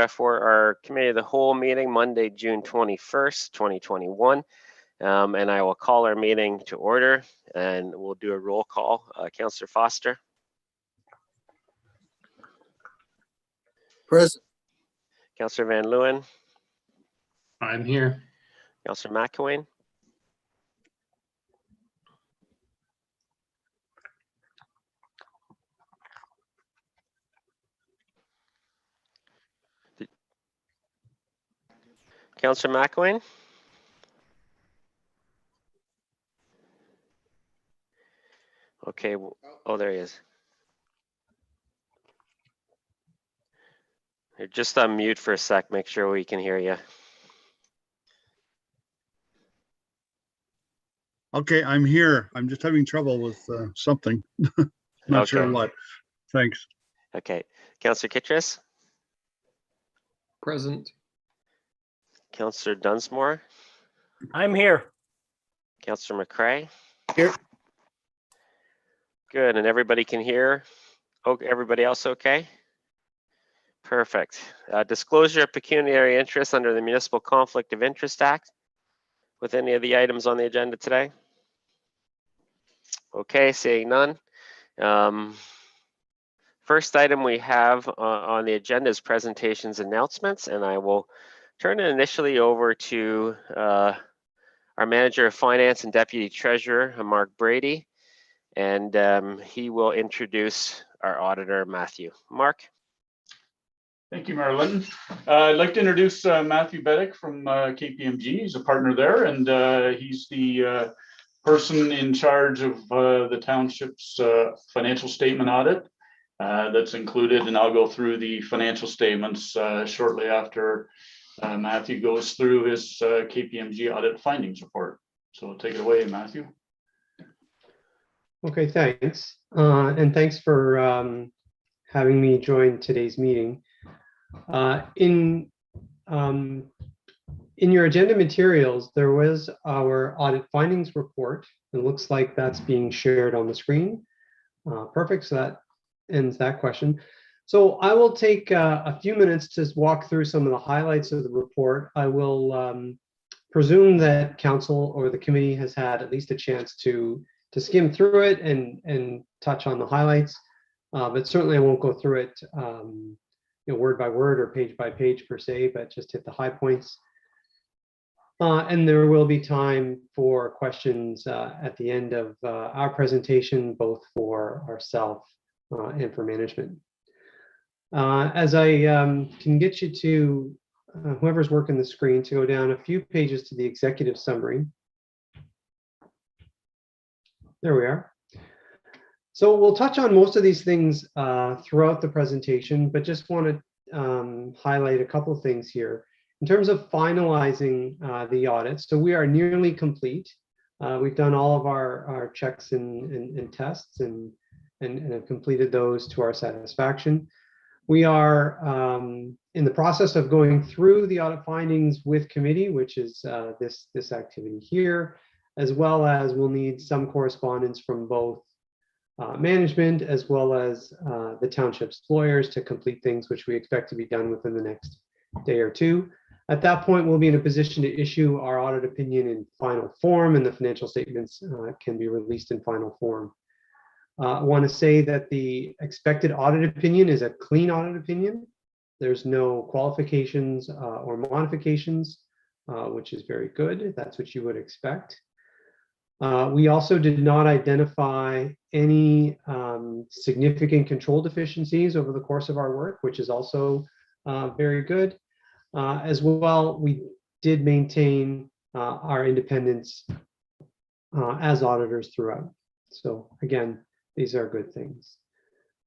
for our Committee of the Whole meeting, Monday, June 21st, 2021. And I will call our meeting to order, and we'll do a roll call. Councillor Foster. Present. Councillor Van Leeuwen. I'm here. Councillor McElwain. Councillor McElwain. Okay, oh, there he is. You're just on mute for a sec, make sure we can hear you. Okay, I'm here. I'm just having trouble with something. Not sure what. Thanks. Okay, Councillor Kittredge. Present. Councillor Dunsmore. I'm here. Councillor McCrae. Here. Good, and everybody can hear? Oh, everybody else okay? Perfect. Disclosure of pecuniary interest under the Municipal Conflict of Interest Act with any of the items on the agenda today? Okay, seeing none. First item we have on the agenda is presentations announcements, and I will turn it initially over to our Manager of Finance and Deputy Treasurer, Mark Bradey, and he will introduce our Auditor, Matthew. Mark. Thank you, Marilyn. I'd like to introduce Matthew Betik from KPMG. He's a partner there, and he's the person in charge of the Township's financial statement audit that's included, and I'll go through the financial statements shortly after Matthew goes through his KPMG audit findings report. So take it away, Matthew. Okay, thanks. And thanks for having me join today's meeting. In your agenda materials, there was our audit findings report. It looks like that's being shared on the screen. Perfect, so that ends that question. So I will take a few minutes to walk through some of the highlights of the report. I will presume that Council or the committee has had at least a chance to skim through it and touch on the highlights, but certainly I won't go through it word by word or page by page per se, but just hit the high points. And there will be time for questions at the end of our presentation, both for ourselves and for management. As I can get you to whoever's working the screen to go down a few pages to the executive summary. There we are. So we'll touch on most of these things throughout the presentation, but just want to highlight a couple of things here. In terms of finalizing the audit, so we are nearly complete. We've done all of our checks and tests and have completed those to our satisfaction. We are in the process of going through the audit findings with committee, which is this activity here, as well as we'll need some correspondence from both management as well as the township's lawyers to complete things, which we expect to be done within the next day or two. At that point, we'll be in a position to issue our audit opinion in final form, and the financial statements can be released in final form. I want to say that the expected audit opinion is a clean audit opinion. There's no qualifications or modifications, which is very good. That's what you would expect. We also did not identify any significant control deficiencies over the course of our work, which is also very good. As well, we did maintain our independence as auditors throughout. So again, these are good things.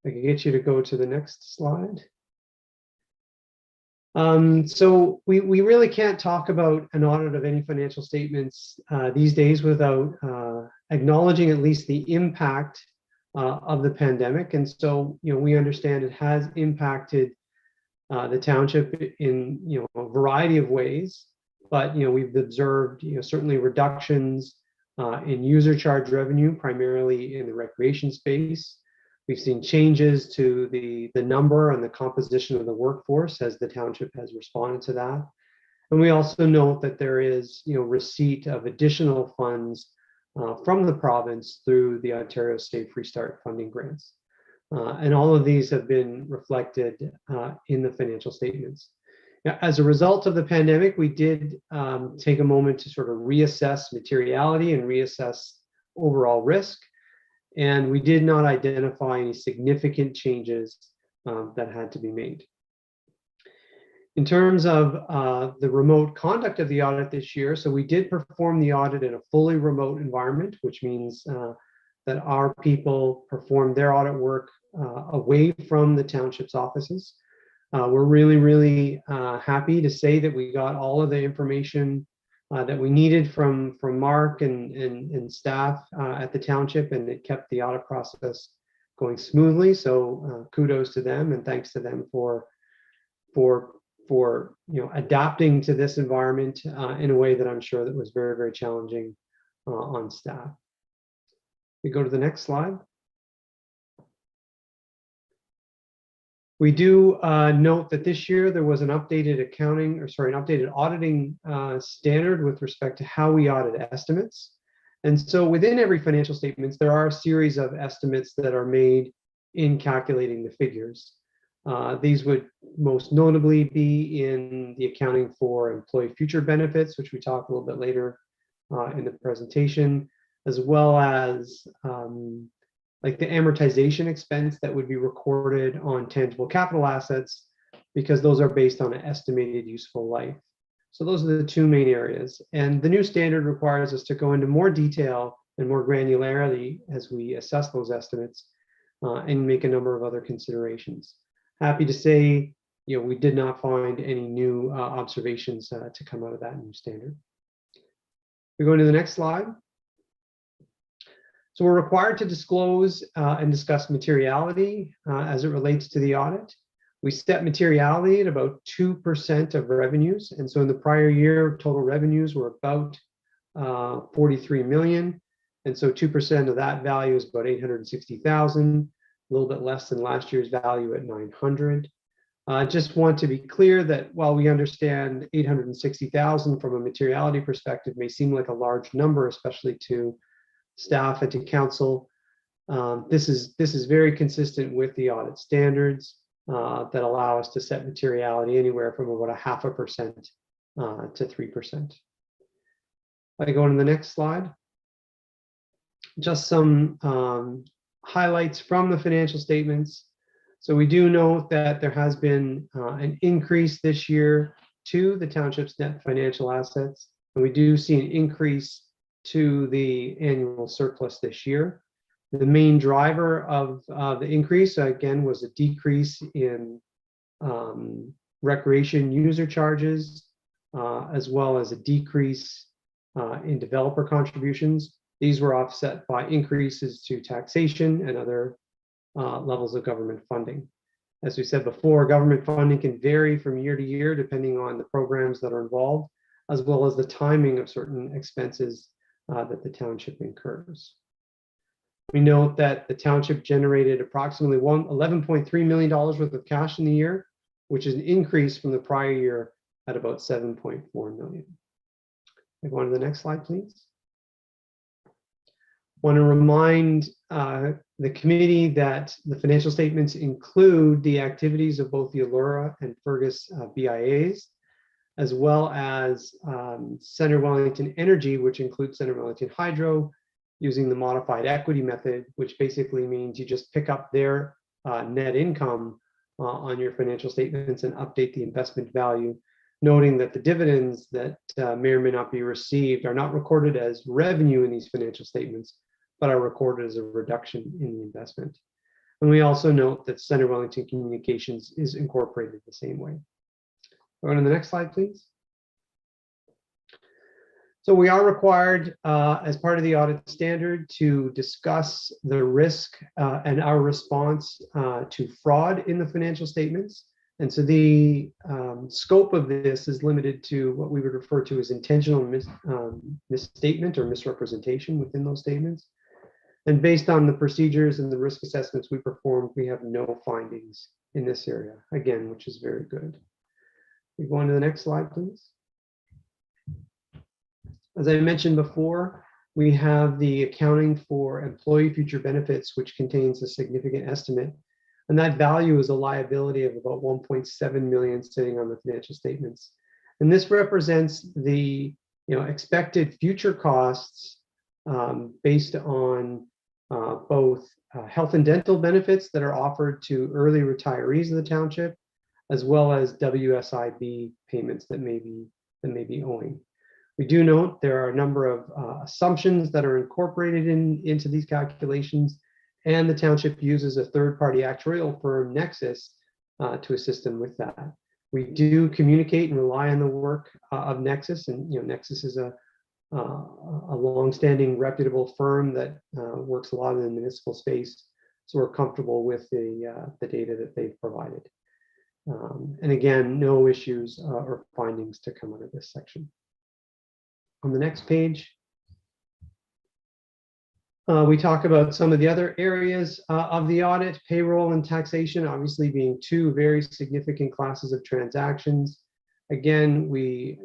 I can get you to go to the next slide. So we really can't talk about an audit of any financial statements these days without acknowledging at least the impact of the pandemic. And so, we understand it has impacted the township in a variety of ways, but we've observed certainly reductions in user charge revenue, primarily in the recreation space. We've seen changes to the number and the composition of the workforce as the township has responded to that. And we also note that there is, receipt of additional funds from the province through the Ontario State Free Start funding grants. And all of these have been reflected in the financial statements. Now, as a result of the pandemic, we did take a moment to sort of reassess materiality and reassess overall risk. And we did not identify any significant changes that had to be made. In terms of the remote conduct of the audit this year, so we did perform the audit in a fully remote environment, which means that our people performed their audit work away from the township's offices. We're really happy to say that we got all of the information that we needed from Mark and staff at the township, and it kept the audit process going smoothly. So kudos to them, and thanks to them for adapting to this environment in a way that I'm sure that was very challenging on staff. We go to the next slide. We do note that this year there was an updated auditing standard with respect to how we audit estimates. And so within every financial statements, there are a series of estimates that are made in calculating the figures. These would most notably be in the accounting for employee future benefits, which we talk a little bit later in the presentation, as well as like the amortization expense that would be recorded on tangible capital assets, because those are based on an estimated useful life. So those are the two main areas. And the new standard requires us to go into more detail and more granularity as we assess those estimates and make a number of other considerations. Happy to say, we did not find any new observations to come out of that new standard. We go to the next slide. So we're required to disclose and discuss materiality as it relates to the audit. We set materiality at about 2% of revenues. And so in the prior year, total revenues were about 43 million. And so 2% of that value is about 860,000, a little bit less than last year's value at 900. Just want to be clear that while we understand 860,000 from a materiality perspective may seem like a large number, especially to staff and to counsel, this is very consistent with the audit standards that allow us to set materiality anywhere from about 0.5% to 3%. I go on to the next slide. Just some highlights from the financial statements. So we do note that there has been an increase this year to the township's net financial assets, and we do see an increase to the annual surplus this year. The main driver of the increase, again, was a decrease in recreation user charges, as well as a decrease in developer contributions. These were offset by increases to taxation and other levels of government funding. As we said before, government funding can vary from year to year depending on the programs that are involved, as well as the timing of certain expenses that the township incurs. We note that the township generated approximately $11.3 million worth of cash in the year, which is an increase from the prior year at about 7.4 million. Go on to the next slide, please. Want to remind the committee that the financial statements include the activities of both the Allura and Fergus BIAs, as well as Centre Wellington Energy, which includes Centre Wellington Hydro, using the modified equity method, which basically means you just pick up their net income on your financial statements and update the investment value, noting that the dividends that may or may not be received are not recorded as revenue in these financial statements, but are recorded as a reduction in the investment. And we also note that Centre Wellington Communications is incorporated the same way. Go on to the next slide, please. So we are required, as part of the audit standard, to discuss the risk and our response to fraud in the financial statements. And so the scope of this is limited to what we would refer to as intentional misstatement or misrepresentation within those statements. And based on the procedures and the risk assessments we performed, we have no findings in this area, again, which is very good. We go on to the next slide, please. As I mentioned before, we have the accounting for employee future benefits, which contains a significant estimate. And that value is a liability of about 1.7 million sitting on the financial statements. And this represents the expected future costs based on both health and dental benefits that are offered to early retirees of the township, as well as WSIB payments that may be owing. We do note there are a number of assumptions that are incorporated into these calculations, and the township uses a third-party actuarial firm, Nexus, to assist them with that. We do communicate and rely on the work of Nexus, and Nexus is a long-standing reputable firm that works a lot in the municipal space, so we're comfortable with the data that they've provided. And again, no issues or findings to come out of this section. On the next page, we talk about some of the other areas of the audit, payroll and taxation, obviously being two very significant classes of transactions. Again, we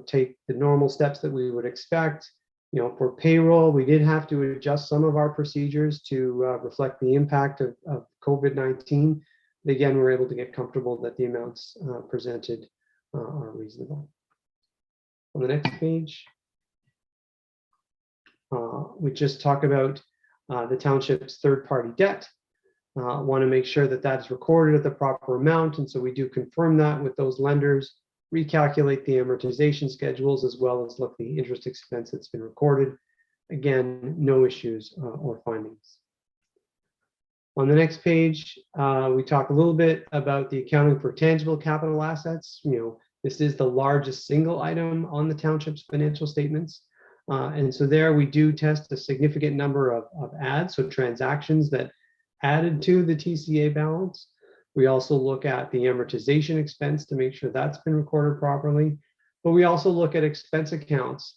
take the normal steps that we would expect. For payroll, we did have to adjust some of our procedures to reflect the impact of COVID-19. Again, we're able to get comfortable that the amounts presented are reasonable. On the next page, we just talk about the township's third-party debt. Want to make sure that that's recorded at the proper amount, and so we do confirm that with those lenders, recalculate the amortization schedules, as well as look the interest expense that's been recorded. Again, no issues or findings. On the next page, we talk a little bit about the accounting for tangible capital assets. This is the largest single item on the township's financial statements. And so there we do test a significant number of adds, so transactions that added to the TCA balance. We also look at the amortization expense to make sure that's been recorded properly. But we also look at expense accounts,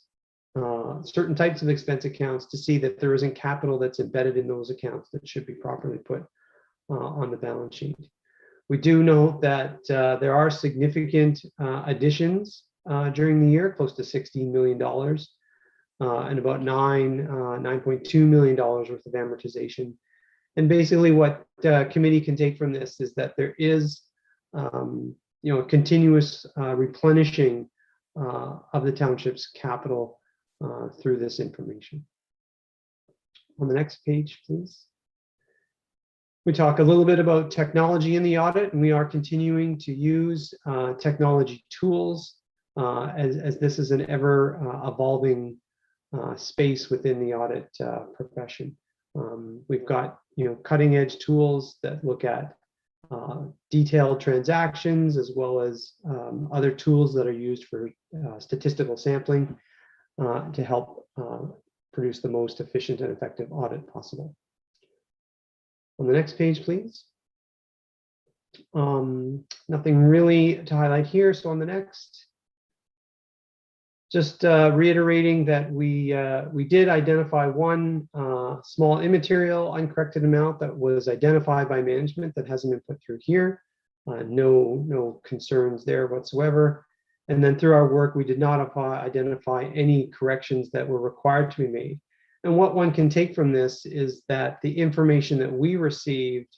certain types of expense accounts, to see that there isn't capital that's embedded in those accounts that should be properly put on the balance sheet. We do note that there are significant additions during the year, close to $16 million. And about $9.2 million worth of amortization. And basically what committee can take from this is that there is a continuous replenishing of the township's capital through this information. On the next page, please. We talk a little bit about technology in the audit, and we are continuing to use technology tools as this is an ever evolving space within the audit profession. We've got cutting edge tools that look at detailed transactions, as well as other tools that are used for statistical sampling to help produce the most efficient and effective audit possible. On the next page, please. Nothing really to highlight here, so on the next. Just reiterating that we did identify one small immaterial uncorrected amount that was identified by management that hasn't been put through here. No concerns there whatsoever. And then through our work, we did not identify any corrections that were required to be made. And what one can take from this is that the information that we received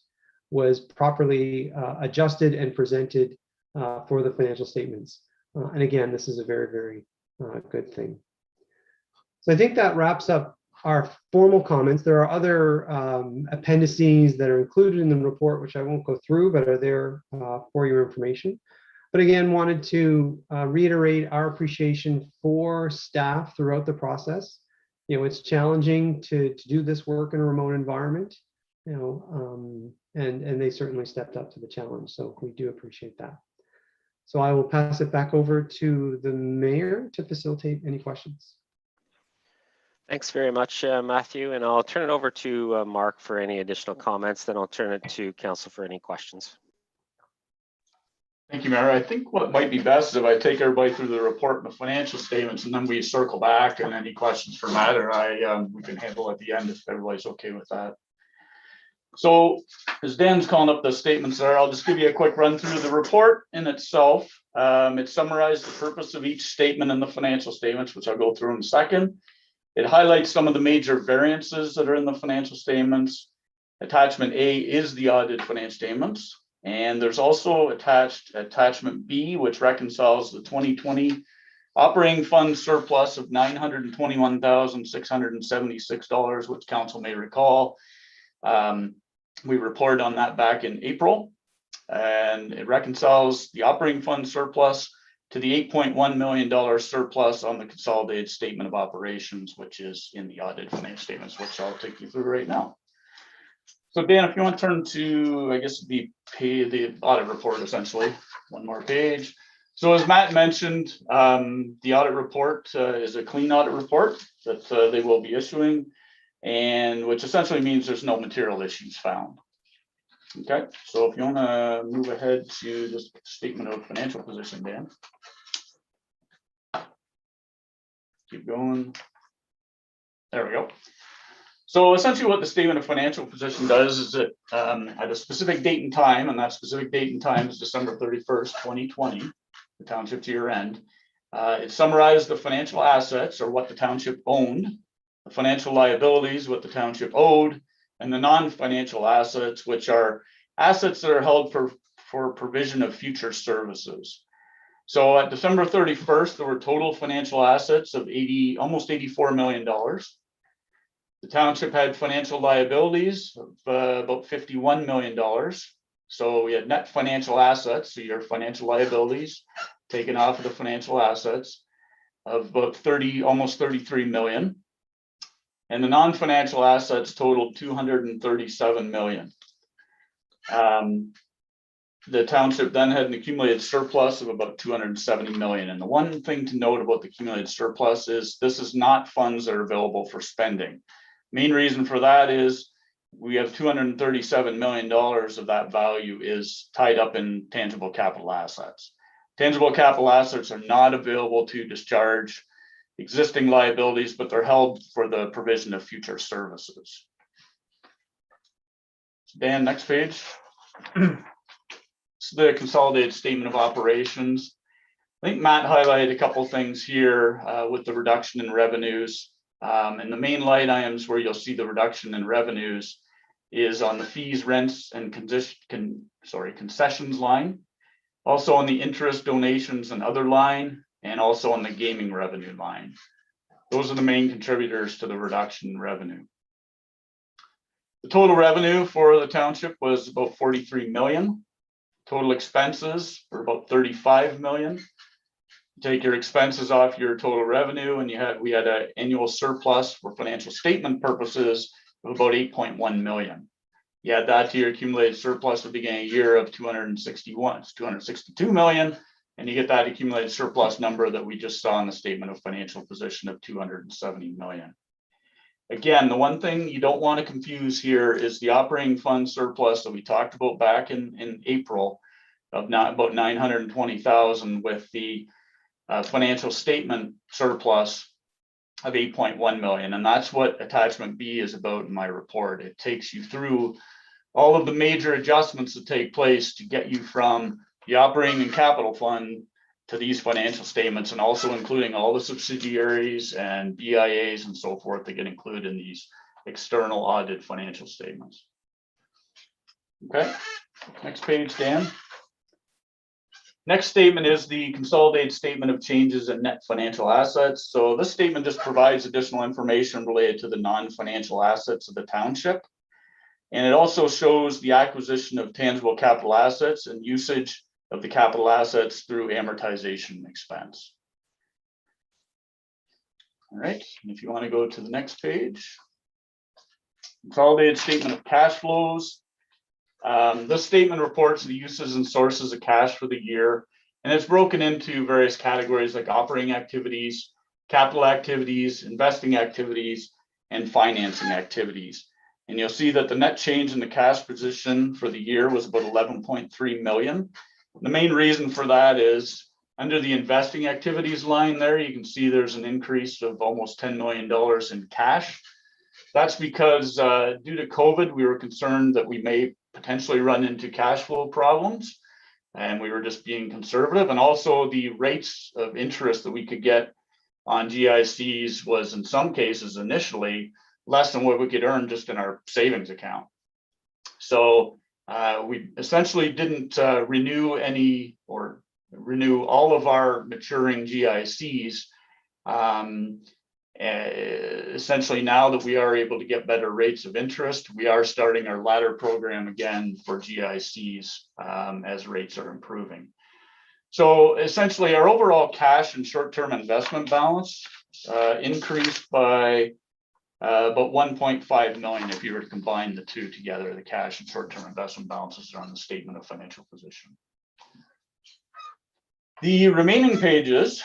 was properly adjusted and presented for the financial statements. And again, this is a very, very good thing. So I think that wraps up our formal comments. There are other appendices that are included in the report, which I won't go through, but are there for your information. But again, wanted to reiterate our appreciation for staff throughout the process. It's challenging to do this work in a remote environment, and they certainly stepped up to the challenge. So we do appreciate that. So I will pass it back over to the mayor to facilitate any questions. Thanks very much, Matthew. And I'll turn it over to Mark for any additional comments. Then I'll turn it to Counsel for any questions. Thank you, Mayor. I think what might be best is if I take everybody through the report and the financial statements, and then we circle back, and any questions for Matt or we can handle at the end if everybody's okay with that. So as Dan's calling up the statements there, I'll just give you a quick run through the report in itself. It summarized the purpose of each statement in the financial statements, which I'll go through in a second. It highlights some of the major variances that are in the financial statements. Attachment A is the audited financial statements. And there's also attachment B, which reconciles the 2020 operating fund surplus of $921,676, which council may recall. We reported on that back in April, and it reconciles the operating fund surplus to the $8.1 million surplus on the consolidated statement of operations, which is in the audited financial statements, which I'll take you through right now. So Dan, if you want to turn to, I guess, the audit report, essentially, one more page. So as Matt mentioned, the audit report is a clean audit report that they will be issuing, and which essentially means there's no material issues found. Okay, so if you want to move ahead to this statement of financial position, Dan. Keep going. There we go. So essentially what the statement of financial position does is that at a specific date and time, and that specific date and time is December 31st, 2020, the township's year end, it summarized the financial assets, or what the township owned, the financial liabilities, what the township owed, and the non-financial assets, which are assets that are held for provision of future services. So at December 31st, there were total financial assets of almost $84 million. The township had financial liabilities of about $51 million. So we had net financial assets, so your financial liabilities taken off of the financial assets of about almost $33 million. And the non-financial assets totaled $237 million. The township then had an accumulated surplus of about $270 million. And the one thing to note about the accumulated surplus is this is not funds that are available for spending. Main reason for that is we have $237 million of that value is tied up in tangible capital assets. Tangible capital assets are not available to discharge existing liabilities, but they're held for the provision of future services. Dan, next page. This is the consolidated statement of operations. I think Matt highlighted a couple of things here with the reduction in revenues. And the main line items where you'll see the reduction in revenues is on the fees, rents, and concessions line, also on the interest, donations, and other line, and also on the gaming revenue line. Those are the main contributors to the reduction in revenue. The total revenue for the township was about 43 million. Total expenses were about 35 million. Take your expenses off your total revenue, and we had an annual surplus for financial statement purposes of about 8.1 million. You add that to your accumulated surplus at the beginning of the year of 262 million, and you get that accumulated surplus number that we just saw in the statement of financial position of 270 million. Again, the one thing you don't want to confuse here is the operating fund surplus that we talked about back in April of about 920,000 with the financial statement surplus of 8.1 million. And that's what attachment B is about in my report. It takes you through all of the major adjustments that take place to get you from the operating and capital fund to these financial statements, and also including all the subsidiaries and BIAs and so forth that get included in these external audited financial statements. Okay, next page, Dan. Next statement is the consolidated statement of changes in net financial assets. So this statement just provides additional information related to the non-financial assets of the township. And it also shows the acquisition of tangible capital assets and usage of the capital assets through amortization expense. All right, and if you want to go to the next page, consolidated statement of cash flows. This statement reports the uses and sources of cash for the year, and it's broken into various categories like operating activities, capital activities, investing activities, and financing activities. And you'll see that the net change in the cash position for the year was about 11.3 million, The main reason for that is under the investing activities line there, you can see there's an increase of almost $10 million in cash. That's because due to COVID, we were concerned that we may potentially run into cash flow problems, and we were just being conservative. And also the rates of interest that we could get on GICs was in some cases initially less than what we could earn just in our savings account. So we essentially didn't renew all of our maturing GICs. Essentially, now that we are able to get better rates of interest, we are starting our ladder program again for GICs as rates are improving. So essentially, our overall cash and short-term investment balance increased by about 1.5 million if you were to combine the two together. The cash and short-term investment balances are on the statement of financial position. The remaining pages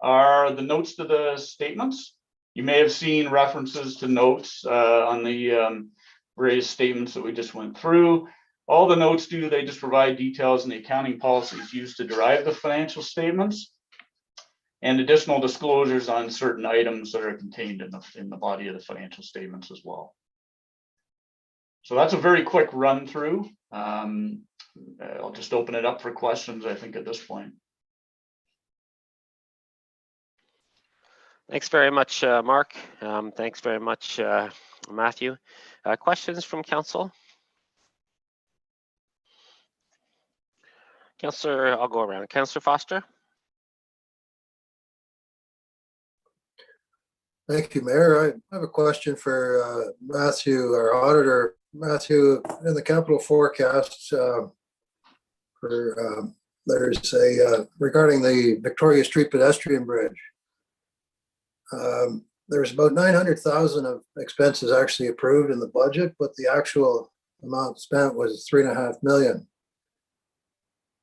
are the notes to the statements. You may have seen references to notes on the various statements that we just went through. All the notes do, they just provide details on the accounting policies used to derive the financial statements and additional disclosures on certain items that are contained in the body of the financial statements as well. So that's a very quick run through. I'll just open it up for questions, I think, at this point. Thanks very much, Mark. Thanks very much, Matthew. Questions from council? Councillor, I'll go around. Councillor Foster. Thank you, Mayor. I have a question for Matthew, our auditor. Matthew, in the capital forecasts, there's a regarding the Victoria Street pedestrian bridge. There's about 900,000 of expenses actually approved in the budget, but the actual amount spent was 3.5 million.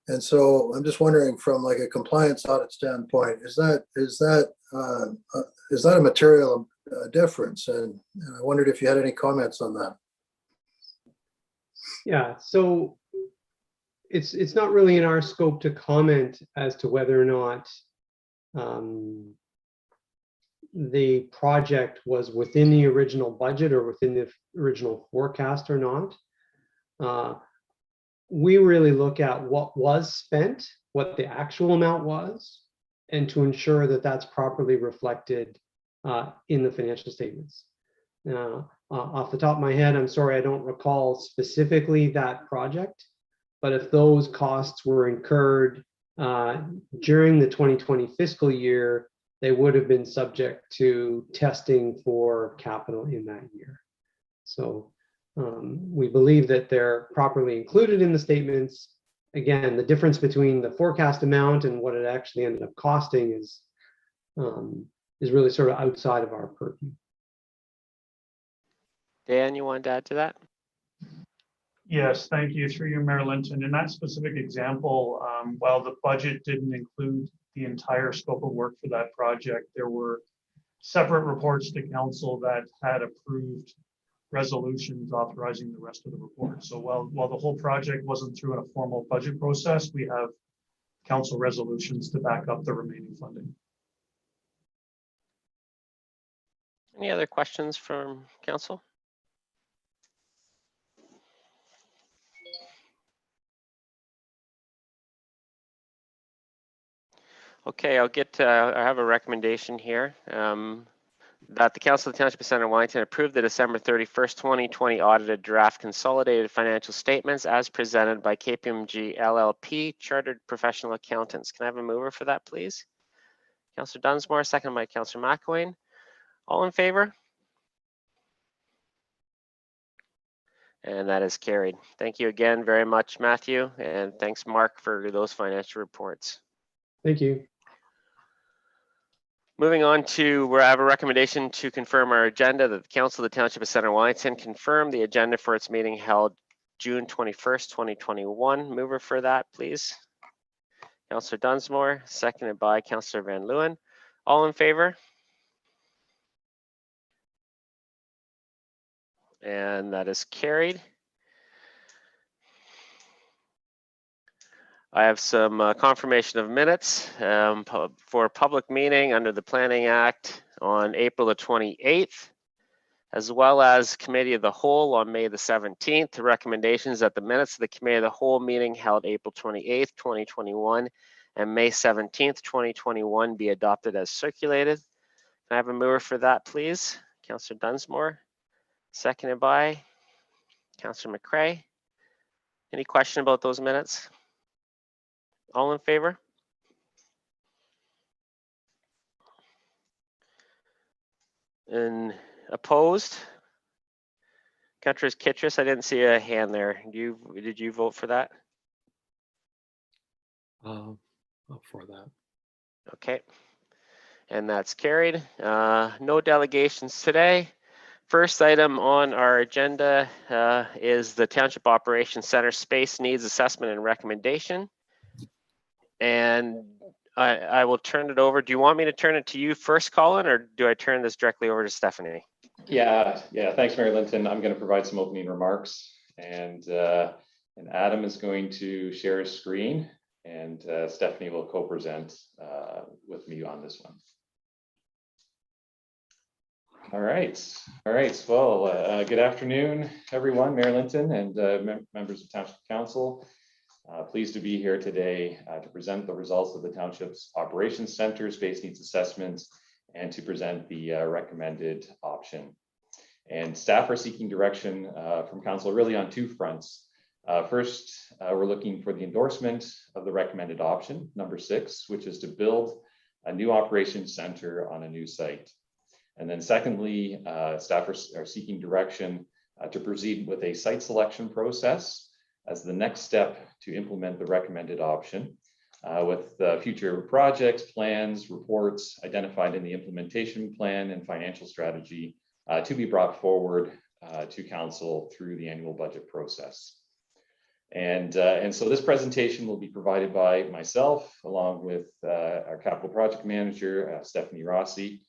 And so I'm just wondering, from like a compliance audit standpoint, is that a material difference? And I wondered if you had any comments on that. Yeah, so it's not really in our scope to comment as to whether or not the project was within the original budget or within the original forecast or not. We really look at what was spent, what the actual amount was, and to ensure that that's properly reflected in the financial statements. Off the top of my head, I'm sorry, I don't recall specifically that project, but if those costs were incurred during the 2020 fiscal year, they would have been subject to testing for capital in that year. So we believe that they're properly included in the statements. Again, the difference between the forecast amount and what it actually ended up costing is really sort of outside of our purview. Dan, you want to add to that? Yes, thank you. Through you, Mayor Linton. In that specific example, while the budget didn't include the entire scope of work for that project, there were separate reports to council that had approved resolutions authorizing the rest of the report. So while the whole project wasn't through a formal budget process, we have council resolutions to back up the remaining funding. Any other questions from council? Okay, I have a recommendation here that the Council of the Township of Centre Wellington approve the December 31st, 2020 audited draft consolidated financial statements as presented by KPMG LLP, Chartered Professional Accountants. Can I have a mover for that, please? Councillor Dunsmore, second by Councillor McElwain. All in favor? And that is carried. Thank you again very much, Matthew, and thanks, Mark, for those financial reports. Thank you. Moving on to where I have a recommendation to confirm our agenda that the Council of the Township of Centre Wellington confirm the agenda for its meeting held June 21st, 2021. Mover for that, please. Councillor Dunsmore, seconded by Councillor Van Leeuwen. All in favor? And that is carried. I have some confirmation of minutes for a public meeting under the Planning Act on April the 28th, as well as Committee of the Whole on May the 17th. The recommendations that the minutes of the Committee of the Whole meeting held April 28th, 2021 and May 17th, 2021 be adopted as circulated. Can I have a mover for that, please? Councillor Dunsmore, seconded by Councillor McCrae. Any question about those minutes? All in favor? And opposed? Councillor Kittrus, I didn't see a hand there. Did you vote for that? Up for that. Okay. And that's carried. No delegations today. First item on our agenda is the Township Operations Center Space Needs Assessment and Recommendation. And I will turn it over. Do you want me to turn it to you first, Colin, or do I turn this directly over to Stephanie? Yeah. Thanks, Mary Linton. I'm going to provide some opening remarks, and Adam is going to share his screen, and Stephanie will co-present with me on this one. All right. Well, good afternoon, everyone. Mary Linton and members of Township Council. Pleased to be here today to present the results of the Township's Operations Center Space Needs Assessment and to present the recommended option. And staff are seeking direction from Council really on two fronts. First, we're looking for the endorsement of the recommended option, number 6, which is to build a new operations center on a new site. And then secondly, staff are seeking direction to proceed with a site selection process as the next step to implement the recommended option with future projects, plans, reports identified in the implementation plan and financial strategy to be brought forward to Council through the annual budget process. And so this presentation will be provided by myself along with our capital project manager, Stephanie Rossi.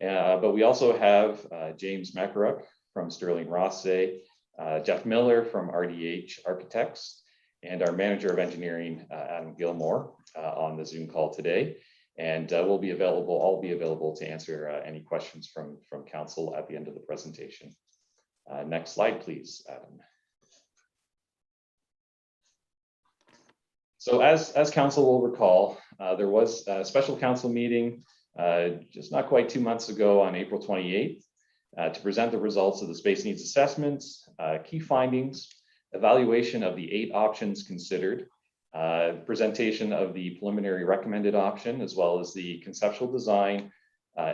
But we also have James Makaruk from Sterling Rossi, Jeff Miller from RDH Architects, and our manager of engineering, Adam Gilmore, on the Zoom call today. And I'll be available to answer any questions from Council at the end of the presentation. Next slide, please, Adam. So as Council will recall, there was a special Council meeting just not quite 2 months ago on April 28th to present the results of the space needs assessments, key findings, evaluation of the 8 options considered, presentation of the preliminary recommended option, as well as the conceptual design,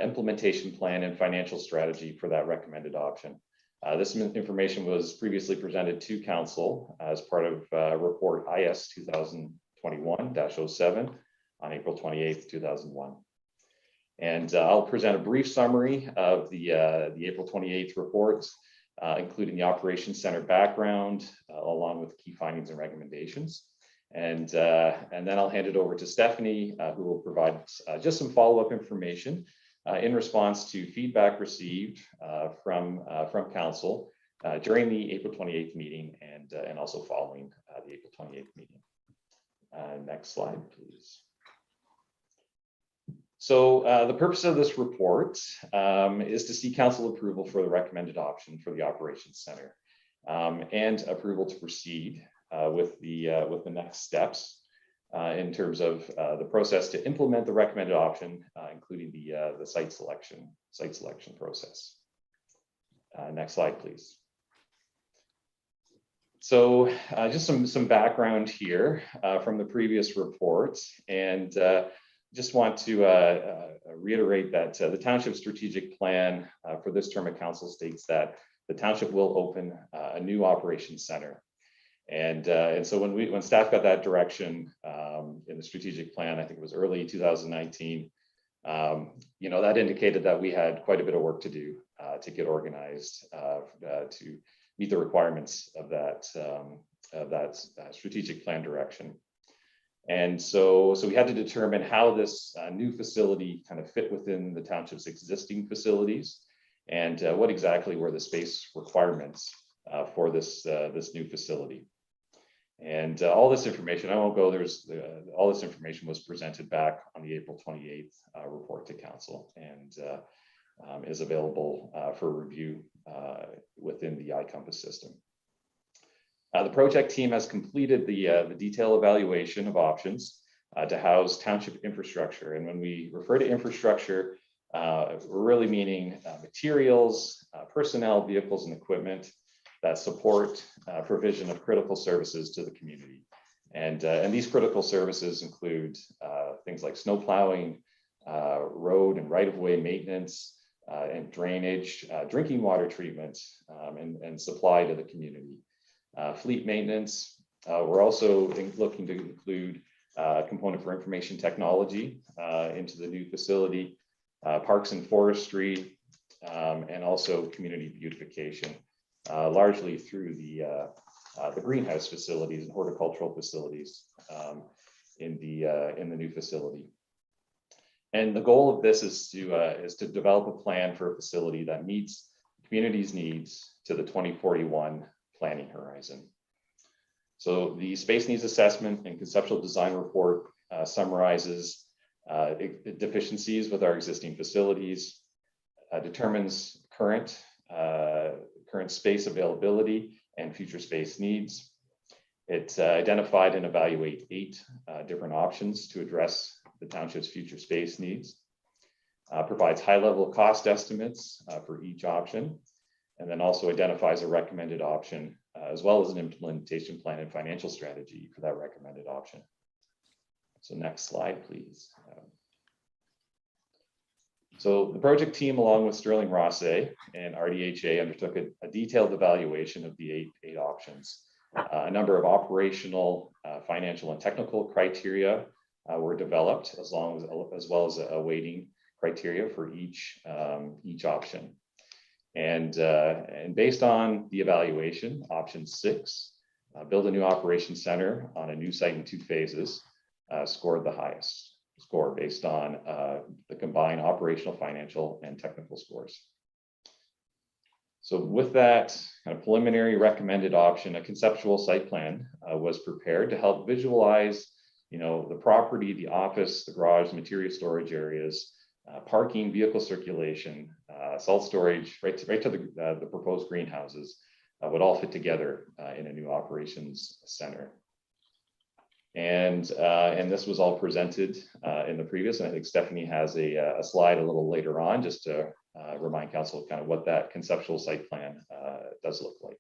implementation plan, and financial strategy for that recommended option. This information was previously presented to Council as part of report IS 2021-07 on April 28th, 2001. And I'll present a brief summary of the April 28th reports, including the Operations Center background, along with key findings and recommendations. And then I'll hand it over to Stephanie, who will provide just some follow-up information in response to feedback received from Council during the April 28th meeting and also following the April 28th meeting. Next slide, please. So the purpose of this report is to seek Council approval for the recommended option for the Operations Center and approval to proceed with the next steps in terms of the process to implement the recommended option, including the site selection process. Next slide, please. So just some background here from the previous reports, and just want to reiterate that the Township strategic plan for this term of Council states that the Township will open a new operations center. And so when staff got that direction in the strategic plan, I think it was early 2019, that indicated that we had quite a bit of work to do to get organized to meet the requirements of that strategic plan direction. And so we had to determine how this new facility kind of fit within the Township's existing facilities, and what exactly were the space requirements for this new facility. And all this information, I won't go, all this information was presented back on the April 28th report to Council, and is available for review within the iCompass system. The project team has completed the detailed evaluation of options to house township infrastructure. And when we refer to infrastructure, we're really meaning materials, personnel, vehicles, and equipment that support provision of critical services to the community. And these critical services include things like snow plowing, road and right-of-way maintenance, and drainage, drinking water treatment, and supply to the community. Fleet maintenance. We're also looking to include a component for information technology into the new facility, parks and forestry, and also community beautification, largely through the greenhouse facilities and horticultural facilities in the new facility. And the goal of this is to develop a plan for a facility that meets the community's needs to the 2041 planning horizon. So the space needs assessment and conceptual design report summarizes deficiencies with our existing facilities, determines current space availability and future space needs. It identified and evaluate 8 different options to address the township's future space needs, provides high-level cost estimates for each option, and then also identifies a recommended option, as well as an implementation plan and financial strategy for that recommended option. So next slide, please. So the project team, along with Sterling Rossi and RDHA, undertook a detailed evaluation of the eight options. A number of operational, financial, and technical criteria were developed, as well as a weighting criteria for each option. And based on the evaluation, option 6, build a new operations center on a new site in 2 phases, scored the highest score based on the combined operational, financial, and technical scores. So with that kind of preliminary recommended option, a conceptual site plan was prepared to help visualize, the property, the office, the garage, material storage areas, parking, vehicle circulation, salt storage, right to the proposed greenhouses would all fit together in a new operations center. And this was all presented in the previous, and I think Stephanie has a slide a little later on just to remind council kind of what that conceptual site plan does look like.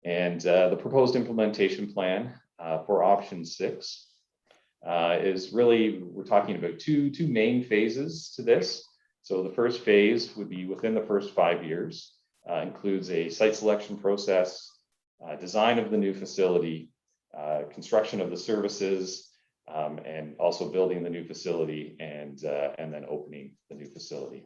And the proposed implementation plan for option 6 is really, we're talking about two main phases to this. So the first phase would be within the first 5 years, includes a site selection process, design of the new facility, construction of the services, and also building the new facility and then opening the new facility.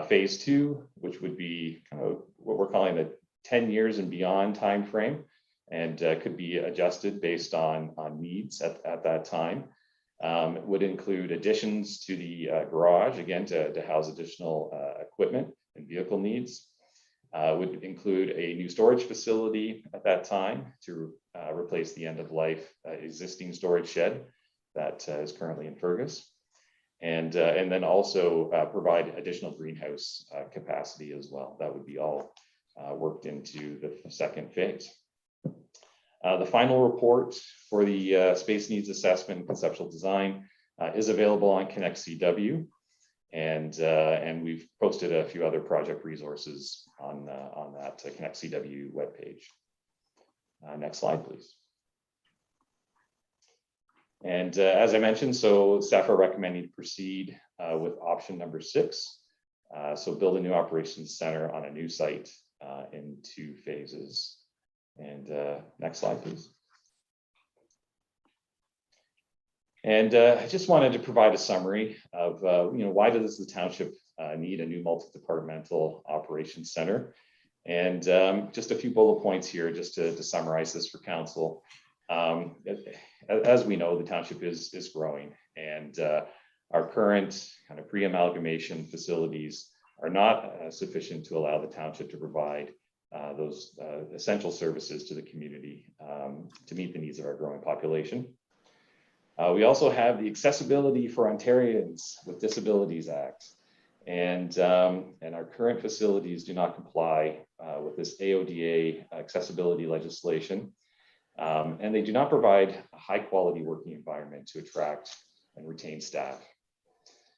Phase 2, which would be kind of what we're calling the 10 years and beyond time frame, and could be adjusted based on needs at that time, would include additions to the garage, again, to house additional equipment and vehicle needs. Would include a new storage facility at that time to replace the end-of-life existing storage shed that is currently in Fergus, and then also provide additional greenhouse capacity as well. That would be all worked into the second phase. The final report for the space needs assessment and conceptual design is available on Connect CW, and we've posted a few other project resources on that Connect CW webpage. Next slide, please. And as I mentioned, so staff are recommending to proceed with option number 6. So build a new operations center on a new site in 2 phases. And next slide, please. And I just wanted to provide a summary of, why does the township need a new multi-departmental operations center? And just a few bullet points here just to summarize this for council. As we know, the township is growing, and our current kind of pre-amalgamation facilities are not sufficient to allow the township to provide those essential services to the community to meet the needs of our growing population. We also have the Accessibility for Ontarians with Disabilities Act. And our current facilities do not comply with this AODA accessibility legislation. And they do not provide a high quality working environment to attract and retain staff.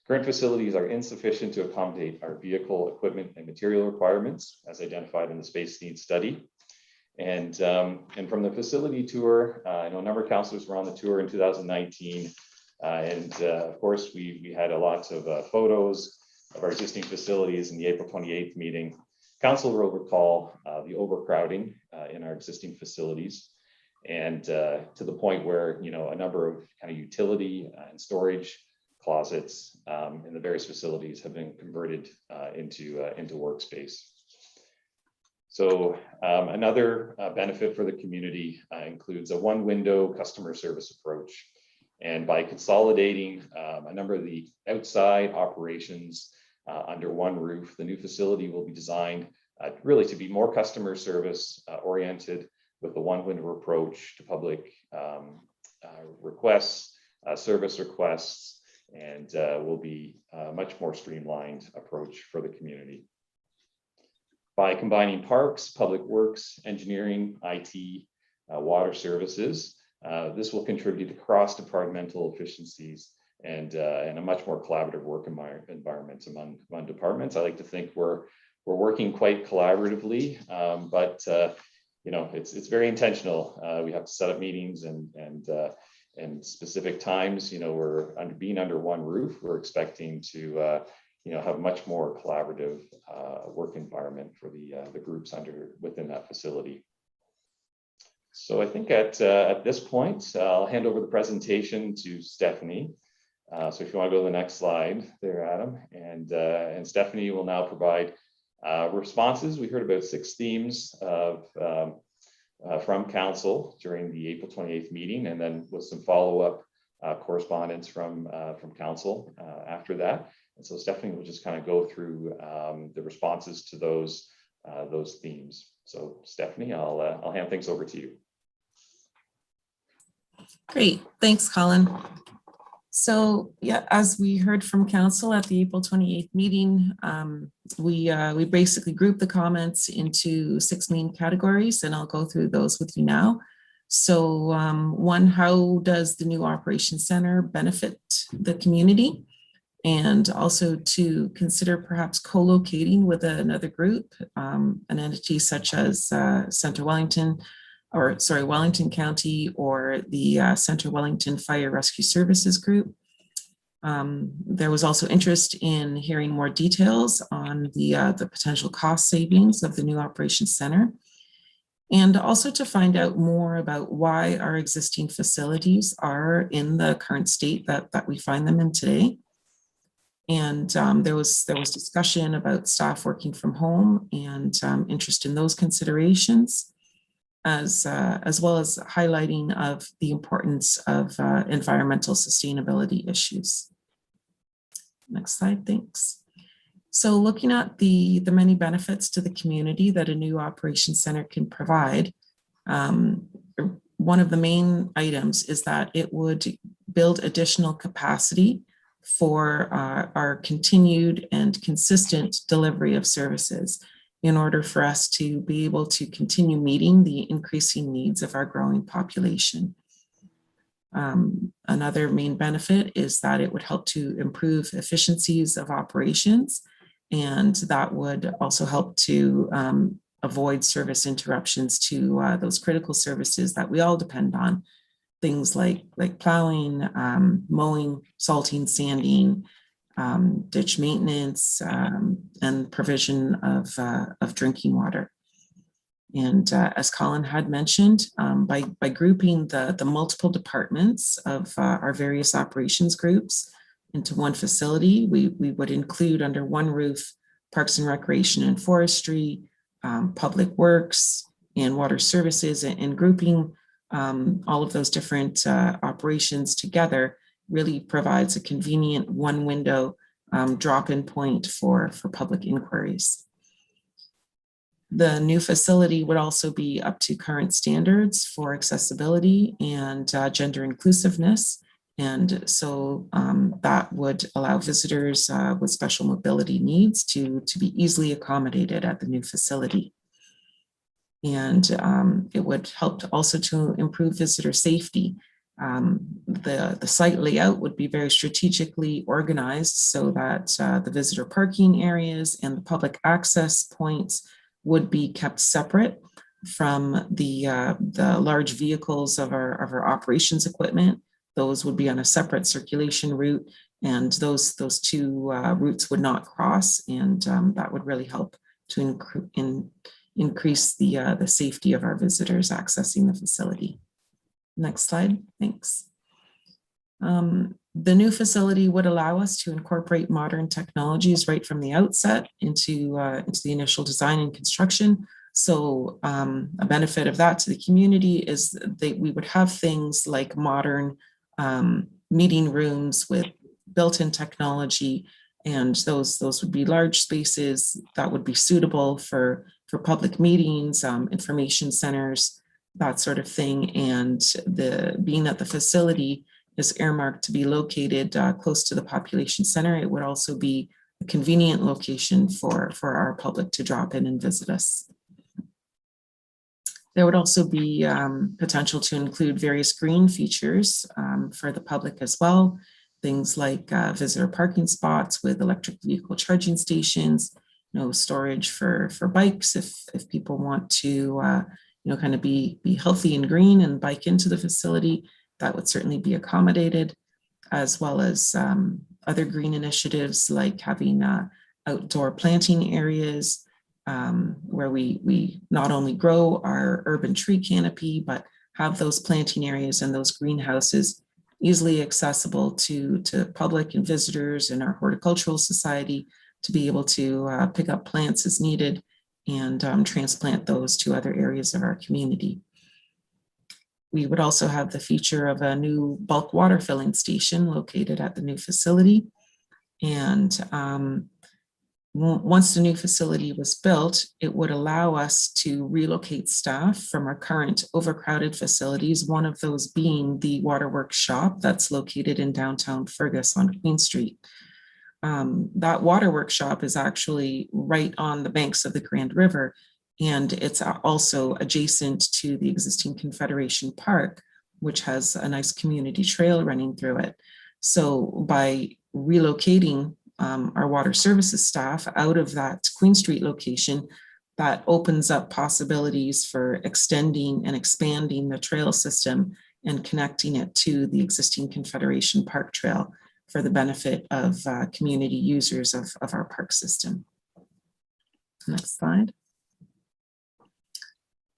Current facilities are insufficient to accommodate our vehicle, equipment, and material requirements as identified in the space needs study. And from the facility tour, I know a number of councillors were on the tour in 2019. Of course, we had a lot of photos of our existing facilities in the April 28th meeting. Council will recall the overcrowding in our existing facilities, and to the point where a number of kind of utility and storage closets in the various facilities have been converted into workspace. So another benefit for the community includes a one-window customer service approach. And by consolidating a number of the outside operations under one roof, the new facility will be designed really to be more customer service oriented with a one-window approach to public requests, service requests, and will be a much more streamlined approach for the community. By combining parks, public works, engineering, IT, water services, this will contribute to cross-departmental efficiencies and a much more collaborative work environment among departments. I like to think we're working quite collaboratively, but it's very intentional. We have to set up meetings and specific times. We're being under one roof. We're expecting to have a much more collaborative work environment for the groups within that facility. So I think at this point, I'll hand over the presentation to Stephanie. So if you want to go to the next slide there, Adam, and Stephanie will now provide responses. We heard about 6 themes from Council during the April 28th meeting, and then with some follow-up correspondence from Council after that. And so Stephanie will just kind of go through the responses to those themes. So Stephanie, I'll hand things over to you. Great, thanks, Colin. So yeah, as we heard from Council at the April 28th meeting, we basically grouped the comments into 6 main categories, and I'll go through those with you now. So one, how does the new operations center benefit the community? And also to consider perhaps co-locating with another group, an entity such as Wellington County, or the Centre Wellington Fire Rescue Services Group. There was also interest in hearing more details on the potential cost savings of the new operations center, and also to find out more about why our existing facilities are in the current state that we find them in today. And there was discussion about staff working from home and interest in those considerations, as well as highlighting of the importance of environmental sustainability issues. Next slide, thanks. So looking at the many benefits to the community that a new operations center can provide, one of the main items is that it would build additional capacity for our continued and consistent delivery of services in order for us to be able to continue meeting the increasing needs of our growing population. Another main benefit is that it would help to improve efficiencies of operations, and that would also help to avoid service interruptions to those critical services that we all depend on. Things like plowing, mowing, salting, sanding, ditch maintenance, and provision of drinking water. And as Colin had mentioned, by grouping the multiple departments of our various operations groups into one facility, we would include under one roof Parks and Recreation and Forestry, Public Works, and Water Services, and grouping all of those different operations together really provides a convenient one window drop-in point for public inquiries. The new facility would also be up to current standards for accessibility and gender inclusiveness. And so that would allow visitors with special mobility needs to be easily accommodated at the new facility. And it would help also to improve visitor safety. The site layout would be very strategically organized so that the visitor parking areas and the public access points would be kept separate from the large vehicles of our operations equipment. Those would be on a separate circulation route, and those two routes would not cross, and that would really help to increase the safety of our visitors accessing the facility. Next slide, thanks. The new facility would allow us to incorporate modern technologies right from the outset into the initial design and construction. So a benefit of that to the community is that we would have things like modern meeting rooms with built-in technology, and those would be large spaces that would be suitable for public meetings, information centers, that sort of thing. And being that the facility is earmarked to be located close to the population center, it would also be a convenient location for our public to drop in and visit us. There would also be potential to include various green features for the public as well. Things like visitor parking spots with electric vehicle charging stations, storage for bikes if people want to kind of be healthy and green and bike into the facility. That would certainly be accommodated, as well as other green initiatives like having outdoor planting areas where we not only grow our urban tree canopy, but have those planting areas and those greenhouses easily accessible to public and visitors in our horticultural society to be able to pick up plants as needed and transplant those to other areas of our community. We would also have the feature of a new bulk water filling station located at the new facility. And once the new facility was built, it would allow us to relocate staff from our current overcrowded facilities, one of those being the waterworks shop that's located in downtown Fergus on Queen Street. That waterworks shop is actually right on the banks of the Grand River, and it's also adjacent to the existing Confederation Park, which has a nice community trail running through it. So by relocating our water services staff out of that Queen Street location, that opens up possibilities for extending and expanding the trail system and connecting it to the existing Confederation Park Trail for the benefit of community users of our park system. Next slide.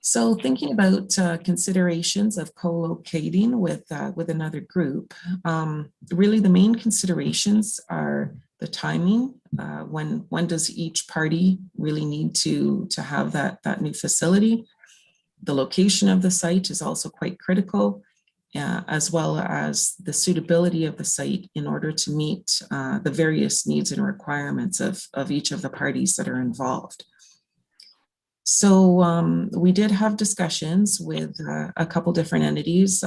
So thinking about considerations of co-locating with another group, really the main considerations are the timing. When does each party really need to have that new facility? The location of the site is also quite critical, as well as the suitability of the site in order to meet the various needs and requirements of each of the parties that are involved. So we did have discussions with a couple different entities.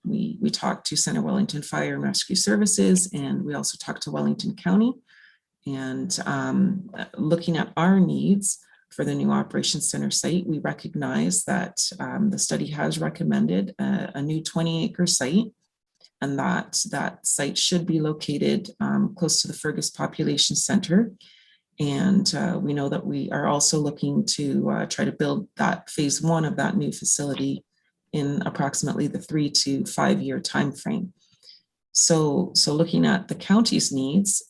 We talked to Center Wellington Fire and Rescue Services, and we also talked to Wellington County. And looking at our needs for the new operations center site, we recognize that the study has recommended a new 20-acre site, and that site should be located close to the Fergus Population Center. And we know that we are also looking to try to build that phase 1 of that new facility in approximately the 3 to 5 year timeframe. So looking at the county's needs,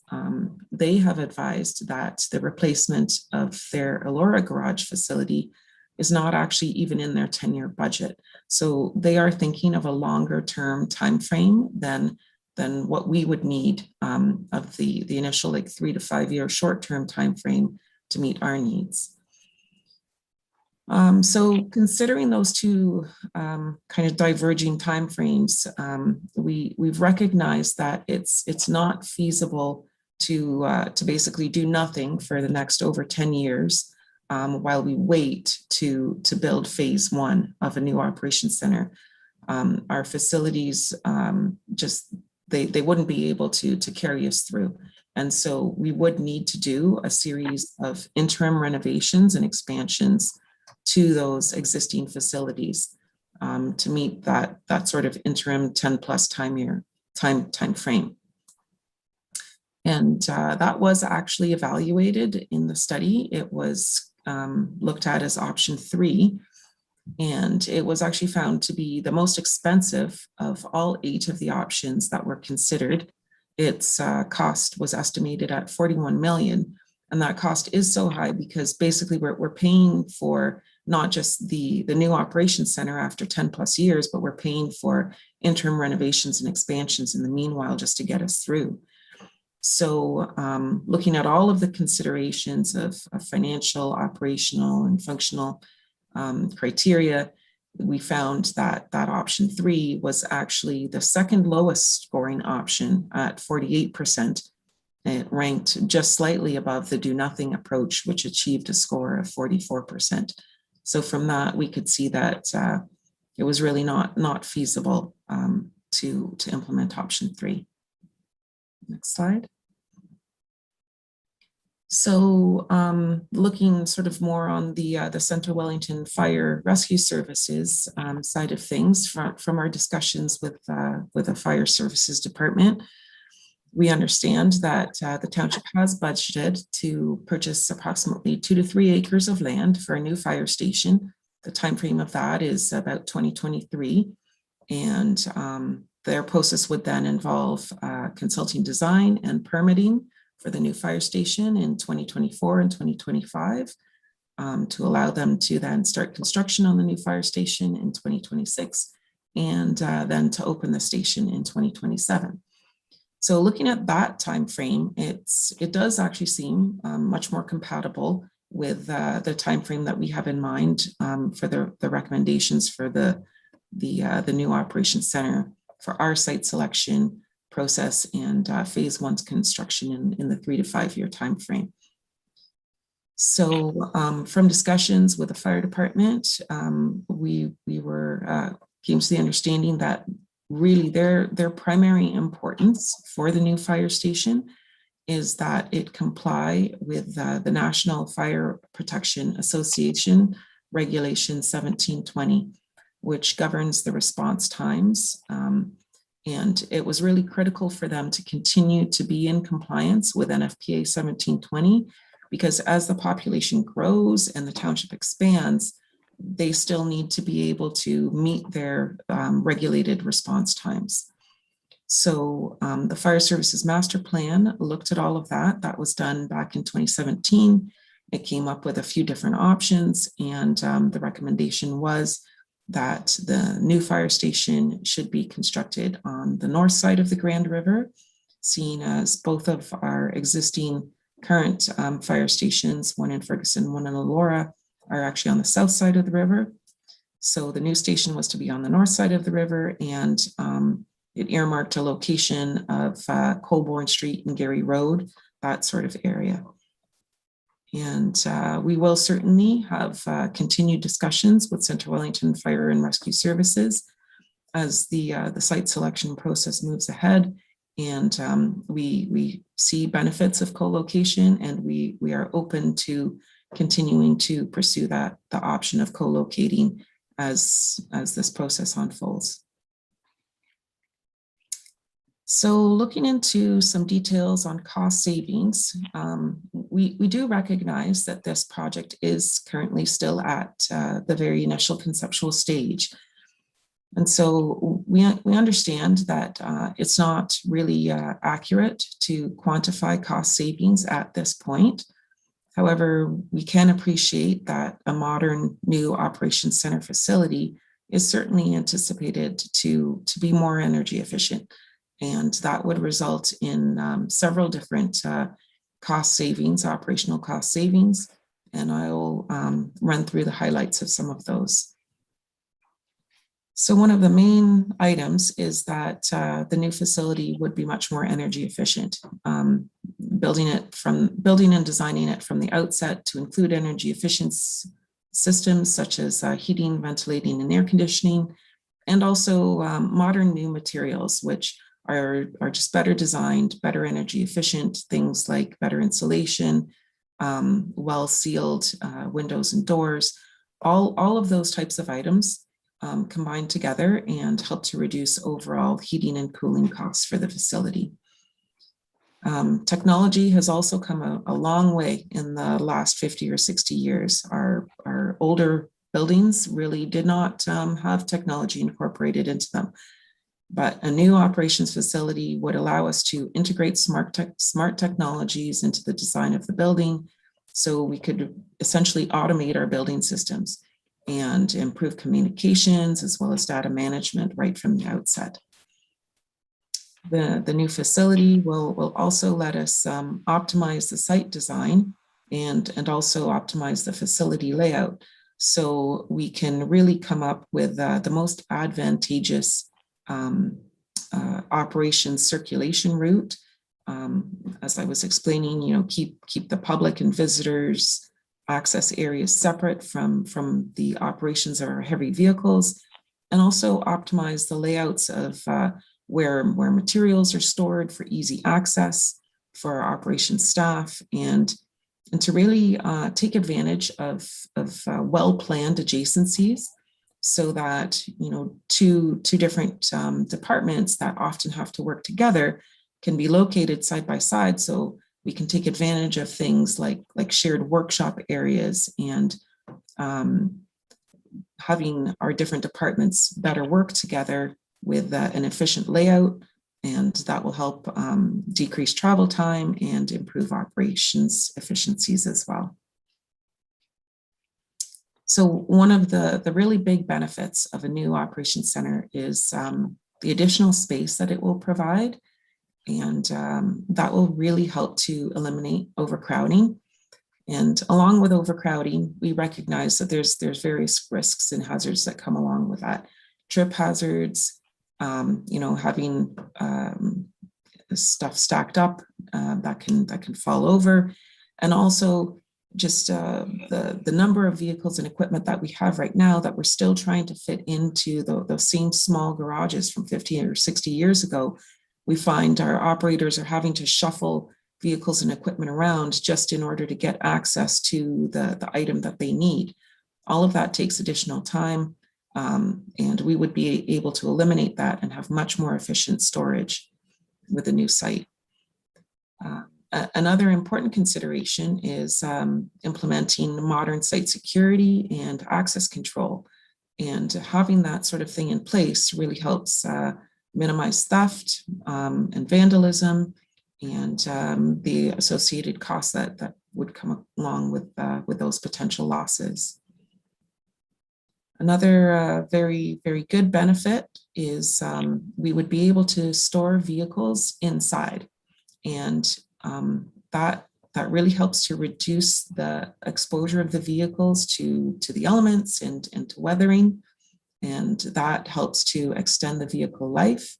they have advised that the replacement of their Elora garage facility is not actually even in their 10-year budget. So they are thinking of a longer term timeframe than what we would need of the initial 3 to 5 year short-term timeframe to meet our needs. So considering those two kind of diverging timeframes, we've recognized that it's not feasible to basically do nothing for the next over 10 years while we wait to build phase 1 of a new operations center. Our facilities just, they wouldn't be able to carry us through. And so we would need to do a series of interim renovations and expansions to those existing facilities to meet that sort of interim 10+ time frame. And that was actually evaluated in the study. It was looked at as option 3, and it was actually found to be the most expensive of all 8 of the options that were considered. Its cost was estimated at 41 million, and that cost is so high because basically we're paying for not just the new operations center after 10+ years, but we're paying for interim renovations and expansions in the meanwhile just to get us through. So looking at all of the considerations of financial, operational, and functional criteria, we found that option 3 was actually the second lowest scoring option at 48%. It ranked just slightly above the do nothing approach, which achieved a score of 44%. So from that, we could see that it was really not feasible to implement option 3. Next slide. So looking sort of more on the Central Wellington Fire Rescue Services side of things from our discussions with the Fire Services Department, we understand that the township has budgeted to purchase approximately 2 to 3 acres of land for a new fire station. The timeframe of that is about 2023, and their process would then involve consulting design and permitting for the new fire station in 2024 and 2025 to allow them to then start construction on the new fire station in 2026 and then to open the station in 2027. So looking at that time frame, it does actually seem much more compatible with the time frame that we have in mind for the recommendations for the new operations center for our site selection process and phase 1's construction in the 3 to 5 year time frame. So from discussions with the fire department, we came to the understanding that really their primary importance for the new fire station is that it comply with the National Fire Protection Association Regulation 1720, which governs the response times. And it was really critical for them to continue to be in compliance with NFPA 1720, because as the population grows and the township expands, they still need to be able to meet their regulated response times. So the Fire Services Master Plan looked at all of that. That was done back in 2017. It came up with a few different options, and the recommendation was that the new fire station should be constructed on the north side of the Grand River, seeing as both of our existing current fire stations, one in Ferguson, one in Elora, are actually on the south side of the river. So the new station was to be on the north side of the river, and it earmarked a location of Colborne Street and Gary Road, that sort of area. And we will certainly have continued discussions with Central Wellington Fire and Rescue Services as the site selection process moves ahead. And we see benefits of co-location, and we are open to continuing to pursue the option of co-locating as this process unfolds. So looking into some details on cost savings, we do recognize that this project is currently still at the very initial conceptual stage. And so we understand that it's not really accurate to quantify cost savings at this point. However, we can appreciate that a modern new operations center facility is certainly anticipated to be more energy efficient. And that would result in several different cost savings, operational cost savings. And I'll run through the highlights of some of those. So one of the main items is that the new facility would be much more energy efficient. building and designing it from the outset to include energy efficiency systems such as heating, ventilating, and air conditioning, and also modern new materials, which are just better designed, better energy efficient, things like better insulation, well-sealed windows and doors. All of those types of items combine together and help to reduce overall heating and cooling costs for the facility. Technology has also come a long way in the last 50 or 60 years. Our older buildings really did not have technology incorporated into them. But a new operations facility would allow us to integrate smart technologies into the design of the building, so we could essentially automate our building systems and improve communications as well as data management right from the outset. The new facility will also let us optimize the site design and also optimize the facility layout, so we can really come up with the most advantageous operations circulation route. As I was explaining, keep the public and visitors access areas separate from the operations of our heavy vehicles, and also optimize the layouts of where materials are stored for easy access for our operations staff, and to really take advantage of well-planned adjacencies, so that two different departments that often have to work together can be located side by side, so we can take advantage of things like shared workshop areas and having our different departments better work together with an efficient layout, and that will help decrease travel time and improve operations efficiencies as well. So one of the really big benefits of a new operations center is the additional space that it will provide, and that will really help to eliminate overcrowding. And along with overcrowding, we recognize that there's various risks and hazards that come along with that. Trip hazards, having stuff stacked up that can fall over, and also just the number of vehicles and equipment that we have right now that we're still trying to fit into those same small garages from 50 or 60 years ago. We find our operators are having to shuffle vehicles and equipment around just in order to get access to the item that they need. All of that takes additional time, and we would be able to eliminate that and have much more efficient storage with the new site. Another important consideration is implementing modern site security and access control, and having that sort of thing in place really helps minimize theft and vandalism, and the associated costs that would come along with those potential losses. Another very, very good benefit is we would be able to store vehicles inside, and that really helps to reduce the exposure of the vehicles to the elements and to weathering, and that helps to extend the vehicle life,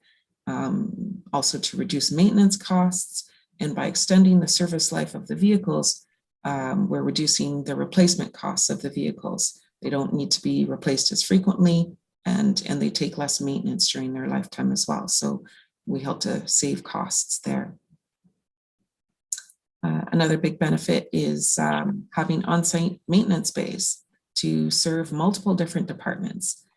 also to reduce maintenance costs, and by extending the service life of the vehicles, we're reducing the replacement costs of the vehicles. They don't need to be replaced as frequently, and they take less maintenance during their lifetime as well. So we help to save costs there. Another big benefit is having on-site maintenance bays to serve multiple different departments.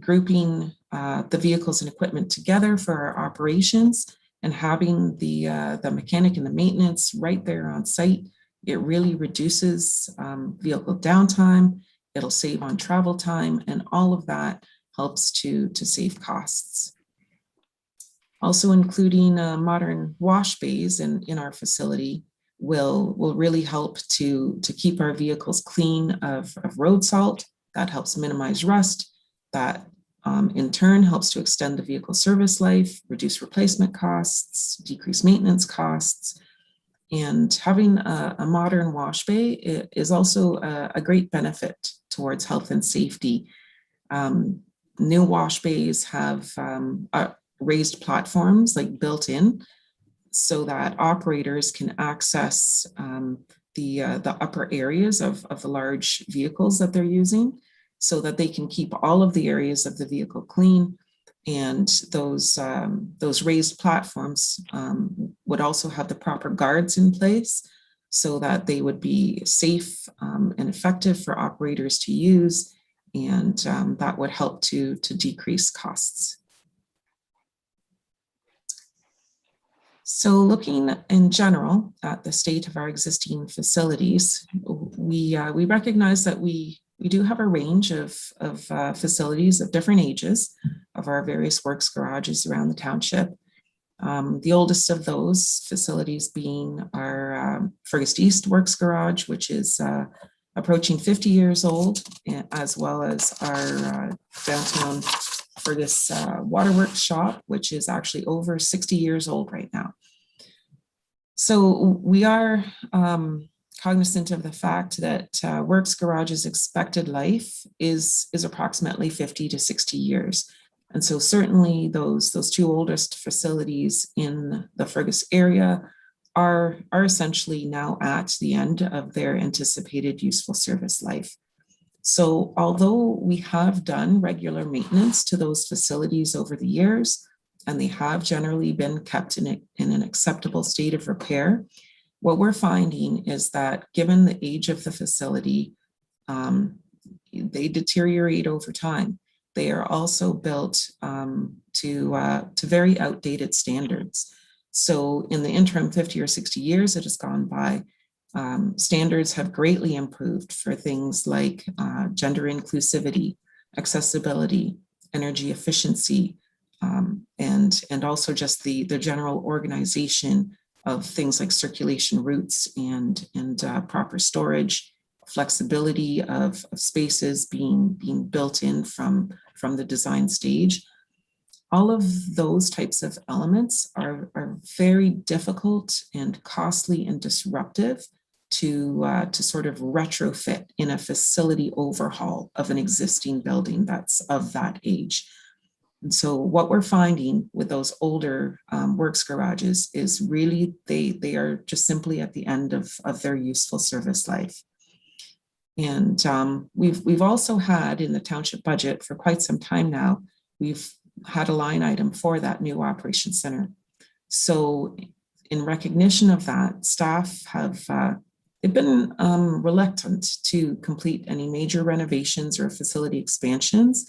Grouping the vehicles and equipment together for our operations and having the mechanic and the maintenance right there on site, it really reduces vehicle downtime. It'll save on travel time, and all of that helps to save costs. Also, including modern wash bays in our facility will really help to keep our vehicles clean of road salt. That helps minimize rust. That in turn helps to extend the vehicle service life, reduce replacement costs, decrease maintenance costs. And having a modern wash bay is also a great benefit towards health and safety. New wash bays have raised platforms like built in, so that operators can access the upper areas of the large vehicles that they're using, so that they can keep all of the areas of the vehicle clean. And those raised platforms would also have the proper guards in place so that they would be safe and effective for operators to use, and that would help to decrease costs. So looking in general at the state of our existing facilities, we recognize that we do have a range of facilities of different ages of our various works garages around the township. The oldest of those facilities being our Fergus East Works Garage, which is approaching 50 years old, as well as our downtown Fergus Waterworks shop, which is actually over 60 years old right now. So we are cognizant of the fact that works garages expected life is approximately 50 to 60 years. And so certainly those two oldest facilities in the Fergus area are essentially now at the end of their anticipated useful service life. So although we have done regular maintenance to those facilities over the years, and they have generally been kept in an acceptable state of repair, what we're finding is that given the age of the facility, they deteriorate over time. They are also built to very outdated standards. So in the interim 50 or 60 years that has gone by, standards have greatly improved for things like gender inclusivity, accessibility, energy efficiency, and also just the general organization of things like circulation routes and proper storage, flexibility of spaces being built in from the design stage. All of those types of elements are very difficult and costly and disruptive to sort of retrofit in a facility overhaul of an existing building that's of that age. And so what we're finding with those older works garages is really they are just simply at the end of their useful service life. And we've also had in the township budget for quite some time now, we've had a line item for that new operations center. So in recognition of that, staff have they've been reluctant to complete any major renovations or facility expansions,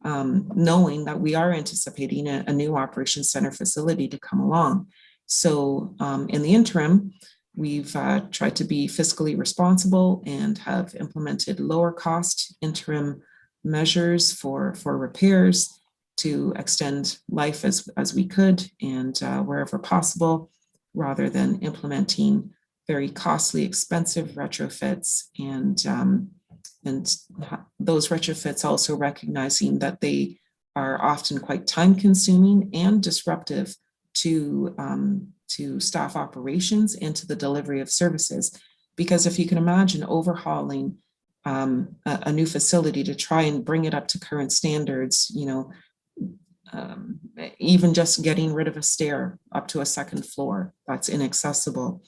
knowing that we are anticipating a new operations center facility to come along. So in the interim, we've tried to be fiscally responsible and have implemented lower cost interim measures for repairs to extend life as we could and wherever possible, rather than implementing very costly, expensive retrofits, and those retrofits also recognizing that they are often quite time consuming and disruptive to staff operations and to the delivery of services. Because if you can imagine overhauling a new facility to try and bring it up to current standards, you know, even just getting rid of a stair up to a second floor that's inaccessible,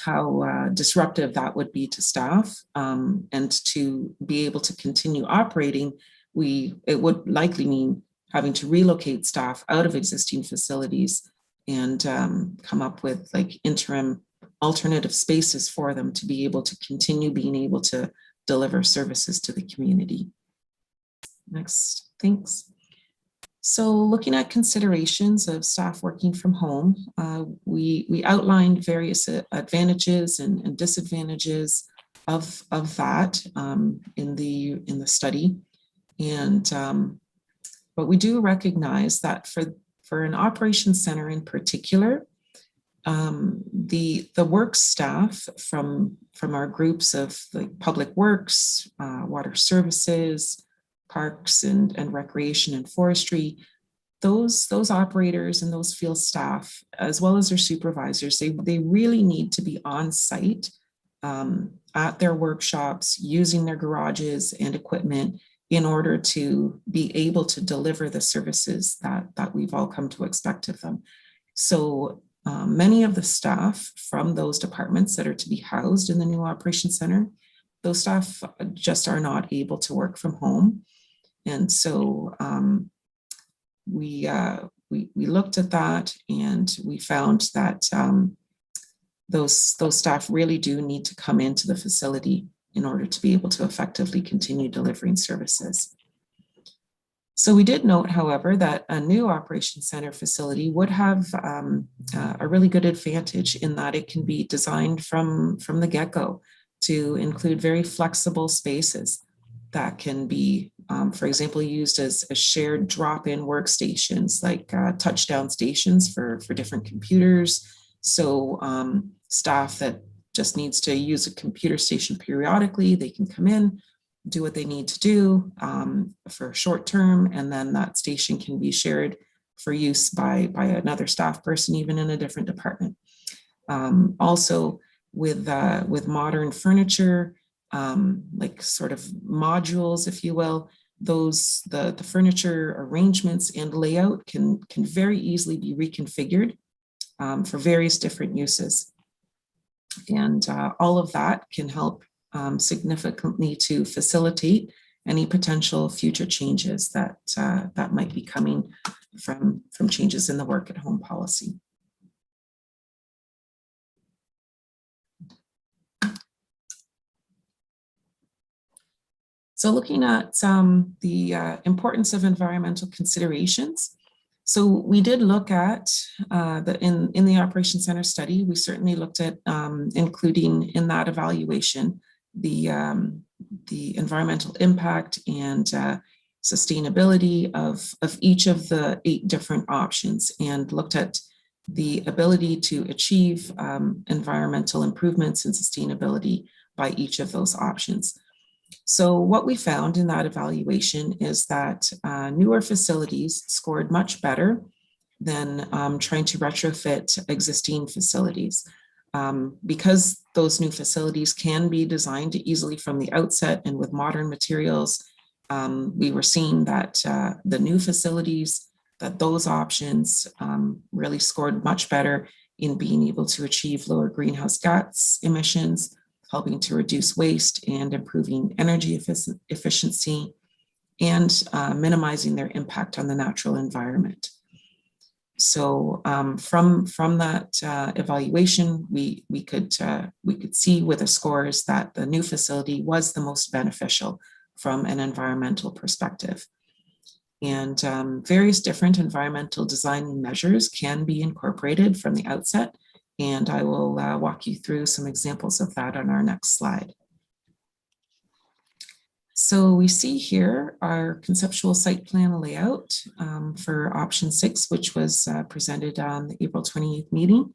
how disruptive that would be to staff, and to be able to continue operating, it would likely mean having to relocate staff out of existing facilities and come up with like interim alternative spaces for them to be able to continue being able to deliver services to the community. Next, thanks. So looking at considerations of staff working from home, we outlined various advantages and disadvantages of that in the study. And but we do recognize that for an operations center in particular, the work staff from our groups of like public works, water services, parks and recreation and forestry, those operators and those field staff, as well as their supervisors, they really need to be on site at their workshops, using their garages and equipment in order to be able to deliver the services that we've all come to expect of them. So many of the staff from those departments that are to be housed in the new operations center, those staff just are not able to work from home. And so we looked at that, and we found that those staff really do need to come into the facility in order to be able to effectively continue delivering services. So we did note, however, that a new operations center facility would have a really good advantage in that it can be designed from the get-go to include very flexible spaces that can be, for example, used as shared drop-in workstations, like touchdown stations for different computers. So staff that just needs to use a computer station periodically, they can come in, do what they need to do for short term, and then that station can be shared for use by another staff person, even in a different department. Also with modern furniture, like sort of modules, if you will, the furniture arrangements and layout can very easily be reconfigured for various different uses. And all of that can help significantly to facilitate any potential future changes that might be coming from changes in the work at home policy. So looking at the importance of environmental considerations. So we did look at in the Operations Center study, we certainly looked at including in that evaluation the environmental impact and sustainability of each of the 8 different options, and looked at the ability to achieve environmental improvements and sustainability by each of those options. So what we found in that evaluation is that newer facilities scored much better than trying to retrofit existing facilities. Because those new facilities can be designed easily from the outset and with modern materials, we were seeing that the new facilities, that those options really scored much better in being able to achieve lower greenhouse gas emissions, helping to reduce waste and improving energy efficiency, and minimizing their impact on the natural environment. So from that evaluation, we could see with the scores that the new facility was the most beneficial from an environmental perspective. And various different environmental design measures can be incorporated from the outset, and I will walk you through some examples of that on our next slide. So we see here our conceptual site plan layout for option 6, which was presented on the April 28th meeting.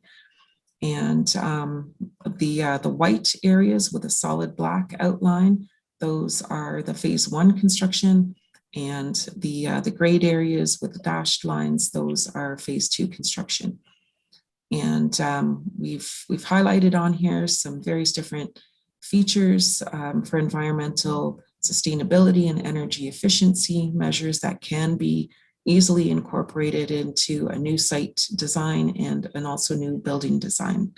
And the white areas with a solid black outline, those are the phase 1 construction, and the grayed areas with the dashed lines, those are phase 2 construction. And we've highlighted on here some various different features for environmental sustainability and energy efficiency measures that can be easily incorporated into a new site design and also new building design.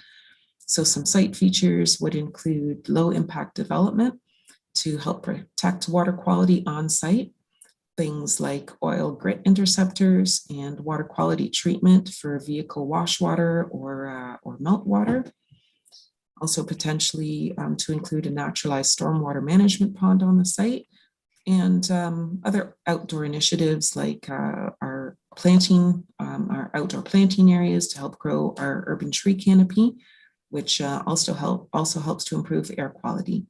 So some site features would include low impact development to help protect water quality on site, things like oil grit interceptors and water quality treatment for vehicle wash water or melt water. Also potentially to include a naturalized stormwater management pond on the site, and other outdoor initiatives like our outdoor planting areas to help grow our urban tree canopy, which also helps to improve air quality.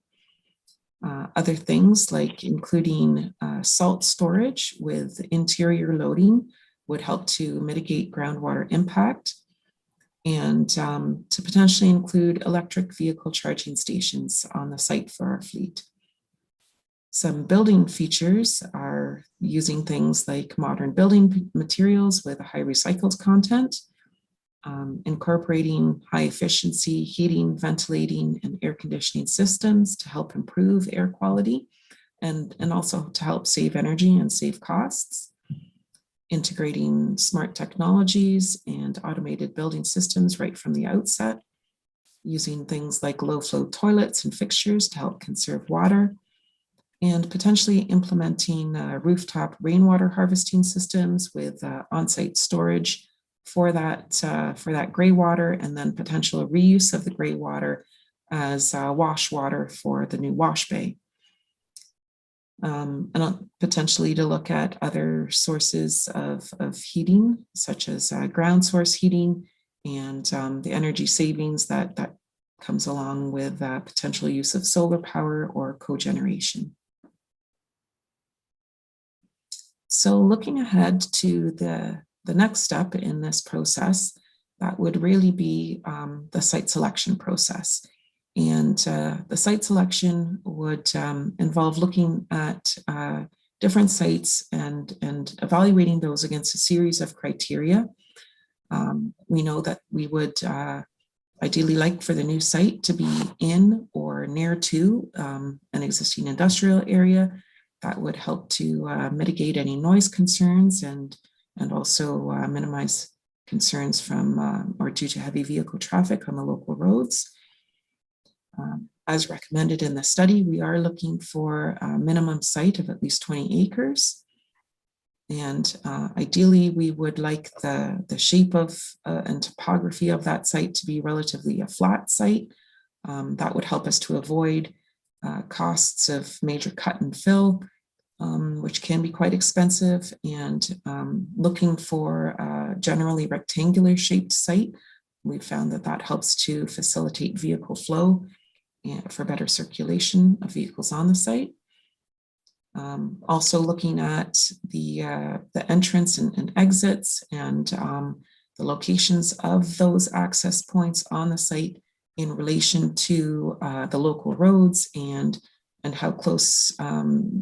Other things like including salt storage with interior loading would help to mitigate groundwater impact, and to potentially include electric vehicle charging stations on the site for our fleet. Some building features are using things like modern building materials with a high recycled content, incorporating high efficiency heating, ventilating, and air conditioning systems to help improve air quality and also to help save energy and save costs. integrating smart technologies and automated building systems right from the outset, using things like low flow toilets and fixtures to help conserve water, and potentially implementing rooftop rainwater harvesting systems with on-site storage for that gray water, and then potential reuse of the gray water as wash water for the new wash bay. And potentially to look at other sources of heating, such as ground source heating, and the energy savings that comes along with potential use of solar power or cogeneration. So looking ahead to the next step in this process, that would really be the site selection process. And the site selection would involve looking at different sites and evaluating those against a series of criteria. We know that we would ideally like for the new site to be in or near to an existing industrial area. That would help to mitigate any noise concerns and also minimize concerns from or due to heavy vehicle traffic on the local roads. As recommended in the study, we are looking for a minimum site of at least 20 acres. And ideally, we would like the shape of and topography of that site to be relatively a flat site. That would help us to avoid costs of major cut and fill, which can be quite expensive, and looking for a generally rectangular shaped site. We found that that helps to facilitate vehicle flow and for better circulation of vehicles on the site. Also looking at the entrance and exits and the locations of those access points on the site in relation to the local roads and how close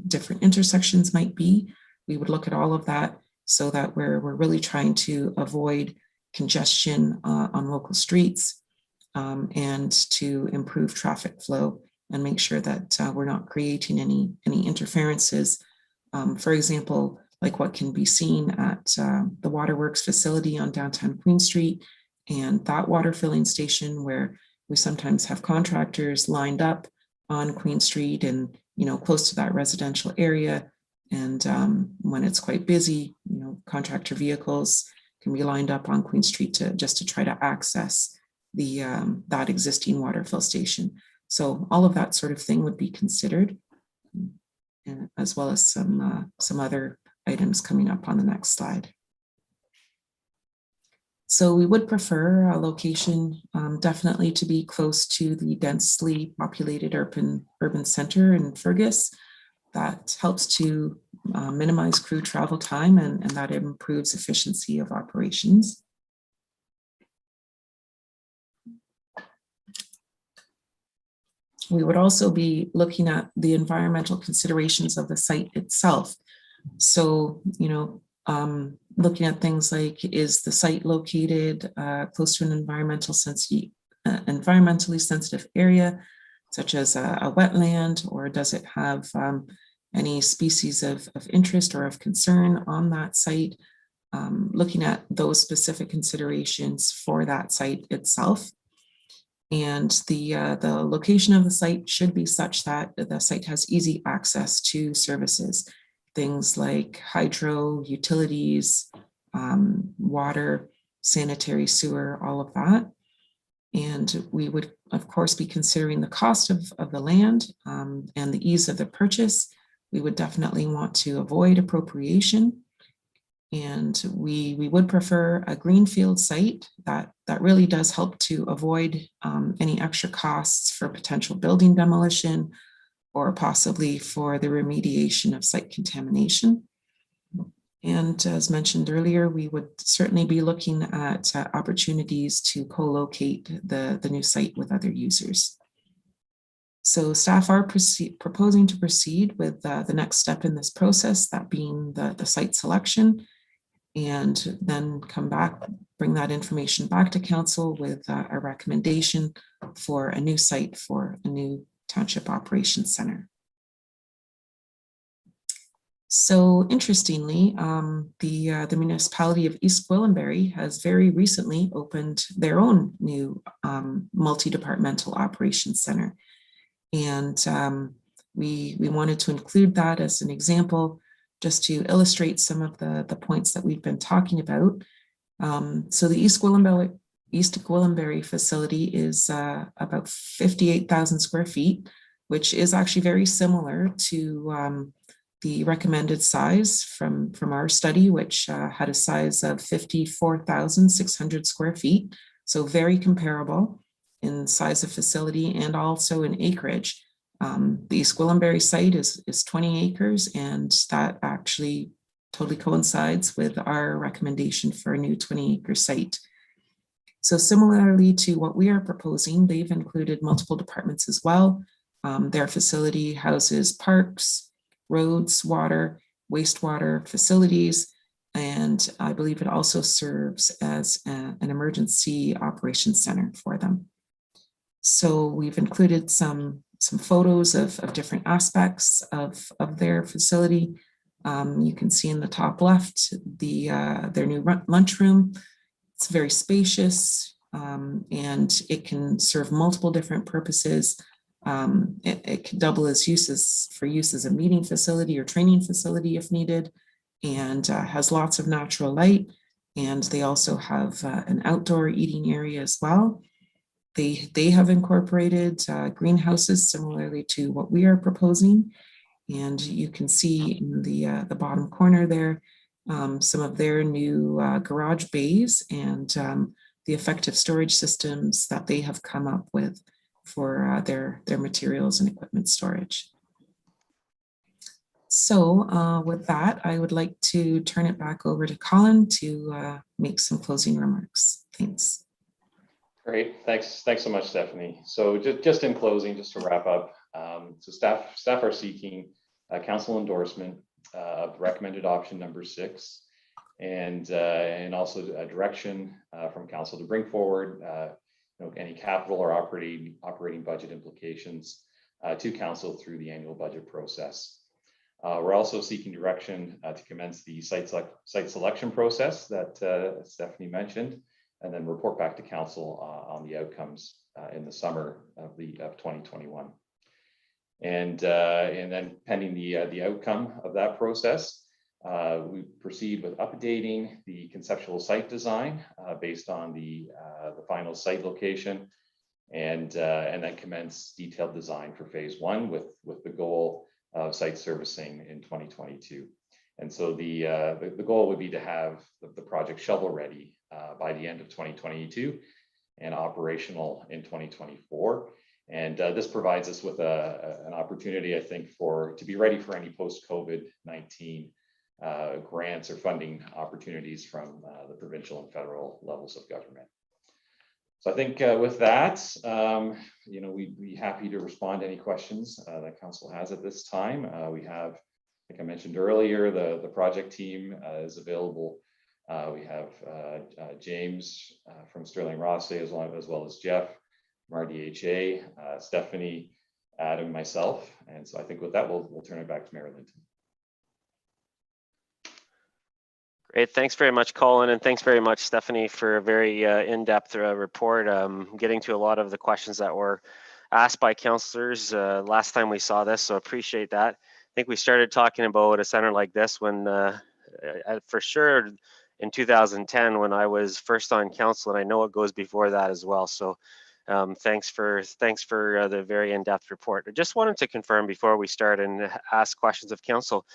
different intersections might be. We would look at all of that so that we're really trying to avoid congestion on local streets and to improve traffic flow and make sure that we're not creating any interferences. For example, like what can be seen at the Waterworks facility on downtown Queen Street and that water filling station, where we sometimes have contractors lined up on Queen Street and, close to that residential area. And when it's quite busy, contractor vehicles can be lined up on Queen Street to try to access that existing water fill station. So all of that sort of thing would be considered, as well as some other items coming up on the next slide. So we would prefer a location definitely to be close to the densely populated urban center in Fergus. That helps to minimize crew travel time and that improves efficiency of operations. We would also be looking at the environmental considerations of the site itself. So, looking at things like, is the site located close to an environmentally sensitive area, such as a wetland, or does it have any species of interest or of concern on that site? Looking at those specific considerations for that site itself. And the location of the site should be such that the site has easy access to services, things like hydro, utilities, water, sanitary sewer, all of that. And we would, of course, be considering the cost of the land and the ease of the purchase. We would definitely want to avoid appropriation. And we would prefer a greenfield site that really does help to avoid any extra costs for potential building demolition or possibly for the remediation of site contamination. And as mentioned earlier, we would certainly be looking at opportunities to co-locate the new site with other users. So staff are proposing to proceed with the next step in this process, that being the site selection, and then come back, bring that information back to council with a recommendation for a new site for a new township operations center. So interestingly, the municipality of East Gwillimbury has very recently opened their own new multi-departmental operations center. And we wanted to include that as an example, just to illustrate some of the points that we've been talking about. So the East Gwillimbury facility is about 58,000 square feet, which is actually very similar to the recommended size from our study, which had a size of 54,600 square feet. So very comparable in size of facility and also in acreage. The East Gwillimbury site is 20 acres, and that actually totally coincides with our recommendation for a new 20-acre site. So similarly to what we are proposing, they've included multiple departments as well. Their facility houses parks, roads, water, wastewater facilities, and I believe it also serves as an emergency operations center for them. So we've included some photos of different aspects of their facility. You can see in the top left their new lunchroom. It's very spacious, and it can serve multiple different purposes. It can double as use as a meeting facility or training facility if needed, and has lots of natural light. And they also have an outdoor eating area as well. They have incorporated greenhouses similarly to what we are proposing. And you can see in the bottom corner there some of their new garage bays and the effective storage systems that they have come up with for their materials and equipment storage. So with that, I would like to turn it back over to Colin to make some closing remarks. Thanks. Great, thanks so much, Stephanie. So just in closing, just to wrap up, so staff are seeking council endorsement of recommended option number 6, and also a direction from council to bring forward any capital or operating budget implications to council through the annual budget process. We're also seeking direction to commence the site selection process that Stephanie mentioned, and then report back to council on the outcomes in the summer of 2021. And then pending the outcome of that process, we proceed with updating the conceptual site design based on the final site location, and then commence detailed design for phase 1 with the goal of site servicing in 2022. And so the goal would be to have the project shovel ready by the end of 2022 and operational in 2024. And this provides us with an opportunity, I think, to be ready for any post-COVID-19 grants or funding opportunities from the provincial and federal levels of government. So I think with that, we'd be happy to respond to any questions that council has at this time. We have, like I mentioned earlier, the project team is available. We have James from Sterling Rossi, as well as Jeff from RDHA, Stephanie, Adam, myself. And so I think with that, we'll turn it back to Mayor Linton. Great, thanks very much, Colin, and thanks very much, Stephanie, for a very in-depth report, getting to a lot of the questions that were asked by councillors last time we saw this, so appreciate that. I think we started talking about a center like this when, for sure, in 2010 when I was first on council, and I know it goes before that as well. So thanks for the very in-depth report. I just wanted to confirm before we start and ask questions of council.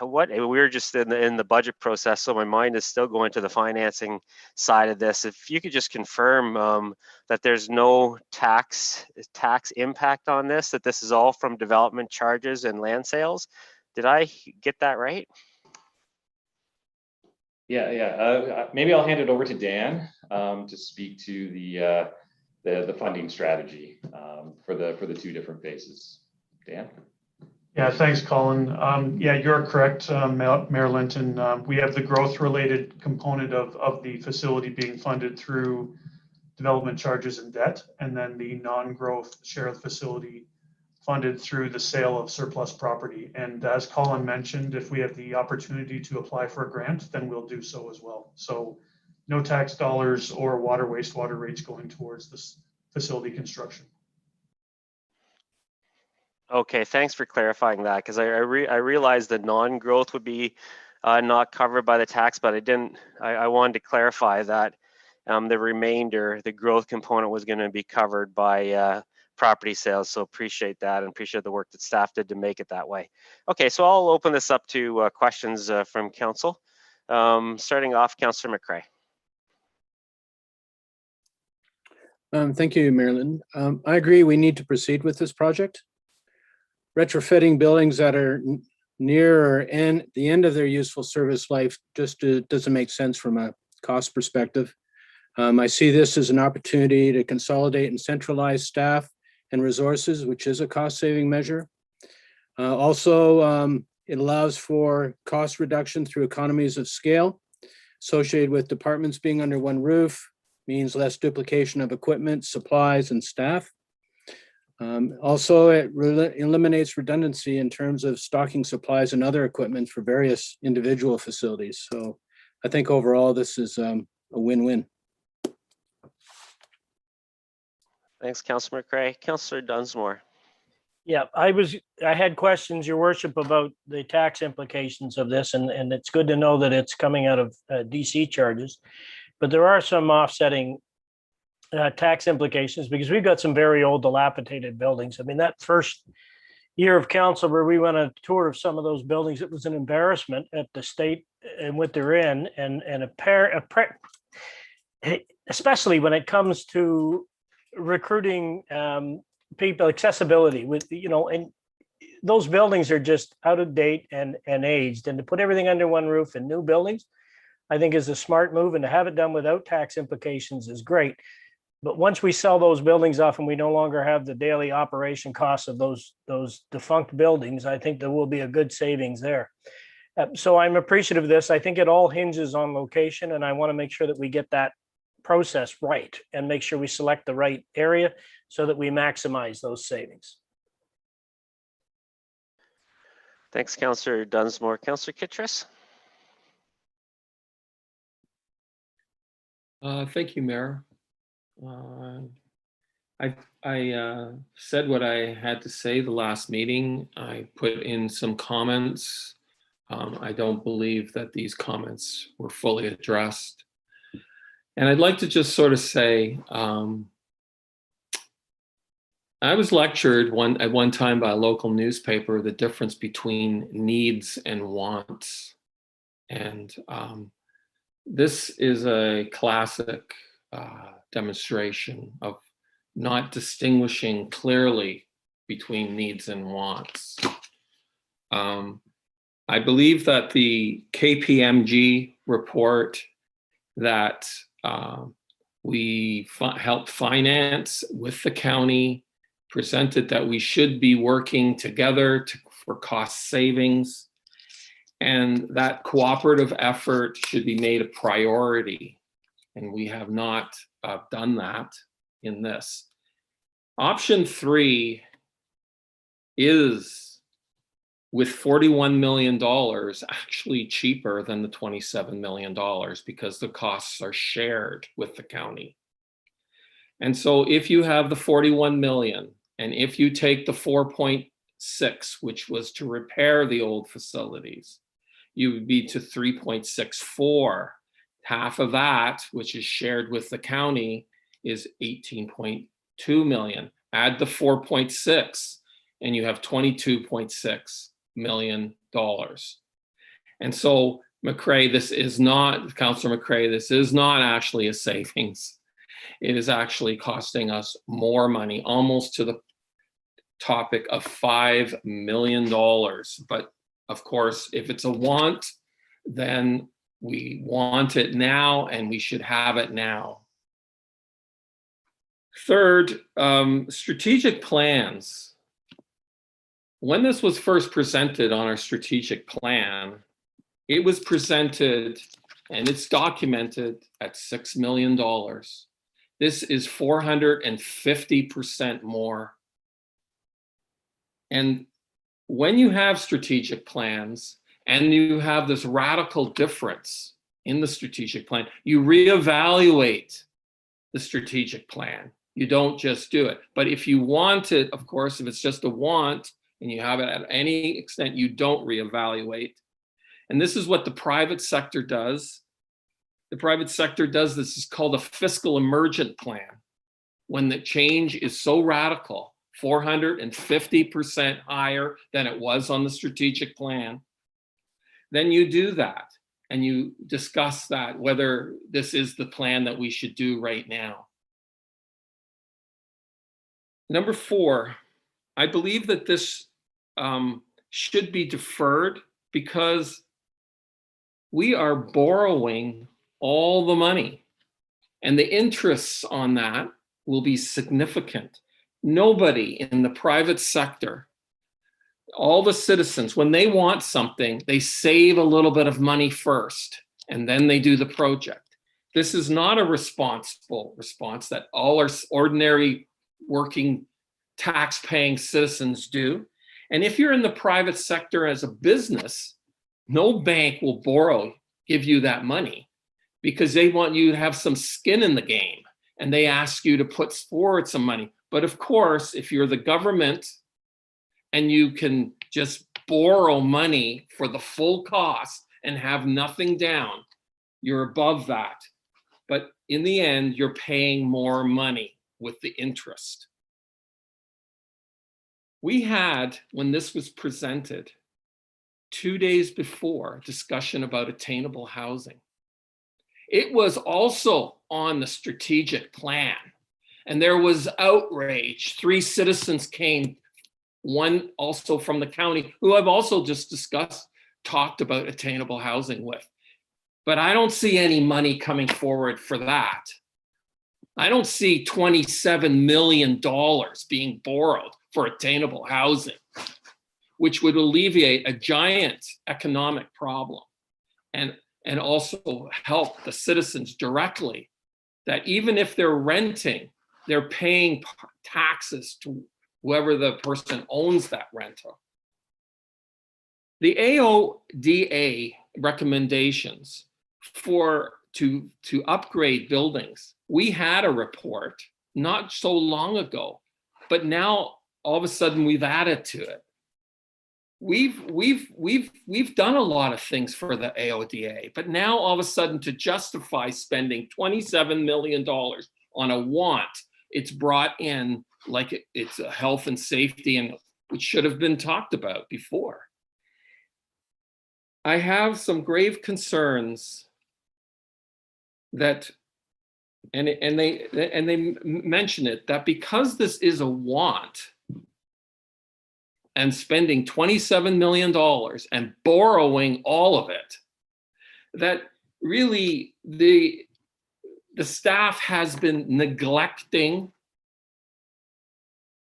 We're just in the budget process, so my mind is still going to the financing side of this. If you could just confirm that there's no tax impact on this, that this is all from development charges and land sales. Did I get that right? Yeah. Maybe I'll hand it over to Dan to speak to the funding strategy for the 2 different phases. Dan. Yeah, thanks, Colin. Yeah, you're correct, Mayor Linton. We have the growth-related component of the facility being funded through development charges and debt, and then the non-growth share of the facility funded through the sale of surplus property. And as Colin mentioned, if we have the opportunity to apply for a grant, then we'll do so as well. So no tax dollars or water wastewater rates going towards this facility construction. Okay, thanks for clarifying that, because I realized that non-growth would be not covered by the tax, but I wanted to clarify that the remainder, the growth component, was going to be covered by property sales. So appreciate that, and appreciate the work that staff did to make it that way. Okay, so I'll open this up to questions from council. Starting off, Councillor McCrae. Thank you, Marilyn. I agree we need to proceed with this project. Retrofitting buildings that are near or the end of their useful service life just doesn't make sense from a cost perspective. I see this as an opportunity to consolidate and centralize staff and resources, which is a cost-saving measure. Also, it allows for cost reduction through economies of scale associated with departments being under one roof, means less duplication of equipment, supplies, and staff. Also, it eliminates redundancy in terms of stocking supplies and other equipment for various individual facilities. So I think overall this is a win-win. Thanks, Councillor McCrae. Councillor Dunsmore. Yeah, I had questions, Your Worship, about the tax implications of this, and it's good to know that it's coming out of DC charges, but there are some offsetting tax implications, because we've got some very old dilapidated buildings. I mean, that first year of council where we went on a tour of some of those buildings, it was an embarrassment at the state and what they're in, and especially when it comes to recruiting people, accessibility with, and those buildings are just out of date and aged, and to put everything under one roof in new buildings, I think is a smart move, and to have it done without tax implications is great. But once we sell those buildings off and we no longer have the daily operation costs of those defunct buildings, I think there will be a good savings there. So I'm appreciative of this. I think it all hinges on location, and I want to make sure that we get that process right and make sure we select the right area so that we maximize those savings. Thanks, Councillor Dunsmore. Councillor Kittredge. Thank you, Mayor. I said what I had to say the last meeting. I put in some comments. I don't believe that these comments were fully addressed. And I'd like to just sort of say, I was lectured at one time by a local newspaper, the difference between needs and wants. And this is a classic demonstration of not distinguishing clearly between needs and wants. I believe that the KPMG report that we helped finance with the county presented that we should be working together for cost savings, and that cooperative effort should be made a priority. And we have not done that in this. Option 3 is, with $41 million, actually cheaper than the $27 million because the costs are shared with the county. And so if you have the 41 million, and if you take the 4.6, which was to repair the old facilities, you would be to 3.64. Half of that, which is shared with the county, is 18.2 million. Add the 4.6 and you have $22.6 million. And so McCrae, Councillor McCrae, this is not actually a savings. It is actually costing us more money, almost to the topic of $5 million. But of course, if it's a want, then we want it now and we should have it now. Third, strategic plans. When this was first presented on our strategic plan, it was presented and it's documented at $6 million. This is 450% more. And when you have strategic plans and you have this radical difference in the strategic plan, you reevaluate the strategic plan. You don't just do it. But if you want it, of course, if it's just a want and you have it at any extent, you don't reevaluate. And this is what the private sector does. The private sector does this, is called a fiscal emergent plan. When the change is so radical, 450% higher than it was on the strategic plan, then you do that and you discuss that, whether this is the plan that we should do right now. Number 4, I believe that this should be deferred because we are borrowing all the money and the interests on that will be significant. Nobody in the private sector, all the citizens, when they want something, they save a little bit of money first and then they do the project. This is not a responsible response that all our ordinary working tax-paying citizens do. And if you're in the private sector as a business, no bank will give you that money because they want you to have some skin in the game and they ask you to put forward some money. But of course, if you're the government and you can just borrow money for the full cost and have nothing down, you're above that. But in the end, you're paying more money with the interest. We had, when this was presented, 2 days before, discussion about attainable housing. It was also on the strategic plan, and there was outrage. 3 citizens came, one also from the county, who I've also just talked about attainable housing with. But I don't see any money coming forward for that. I don't see $27 million being borrowed for attainable housing, which would alleviate a giant economic problem and also help the citizens directly, that even if they're renting, they're paying taxes to whoever the person owns that rental. The AODA recommendations to upgrade buildings, we had a report not so long ago, but now all of a sudden we've added to it. We've done a lot of things for the AODA, but now all of a sudden, to justify spending $27 million on a want, it's brought in like it's a health and safety, and which should have been talked about before. I have some grave concerns that, and they mention it, that because this is a want, and spending $27 million and borrowing all of it, that really the staff has been neglecting.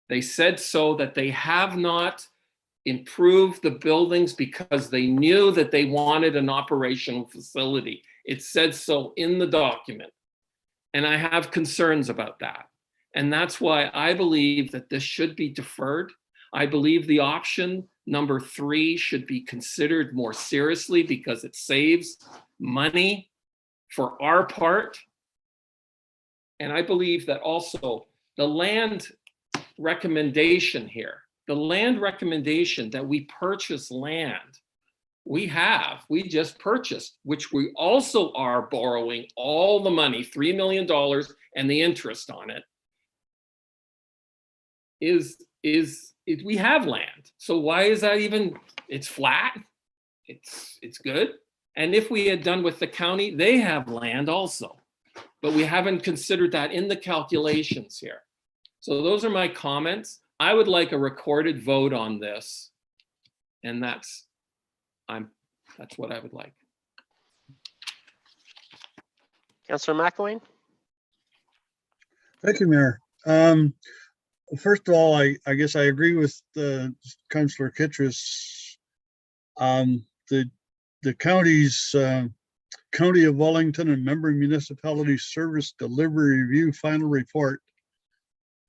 They said so that they have not improved the buildings because they knew that they wanted an operational facility. It said so in the document. And I have concerns about that. And that's why I believe that this should be deferred. I believe the option number 3 should be considered more seriously because it saves money for our part. And I believe that also the land recommendation here, the land recommendation that we purchase land, we just purchased, which we also are borrowing all the money, $3 million and the interest on it, we have land. So why is that even, it's flat, it's good. And if we had done with the county, they have land also, but we haven't considered that in the calculations here. So those are my comments. I would like a recorded vote on this, and that's what I would like. Councillor McElwain? Thank you, Mayor. First of all, I guess I agree with Councillor Kittredge. The county's County of Wellington and member municipality service delivery review final report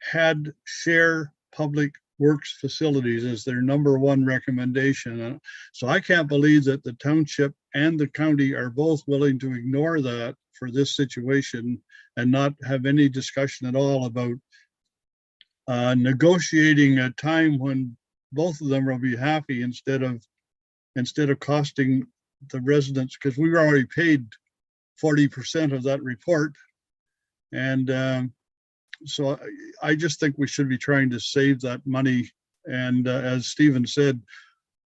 had share public Works Facilities as their number one recommendation. So I can't believe that the township and the county are both willing to ignore that for this situation and not have any discussion at all about negotiating a time when both of them will be happy instead of costing the residents, because we were already paid 40% of that report. And so I just think we should be trying to save that money. And as Stephen said,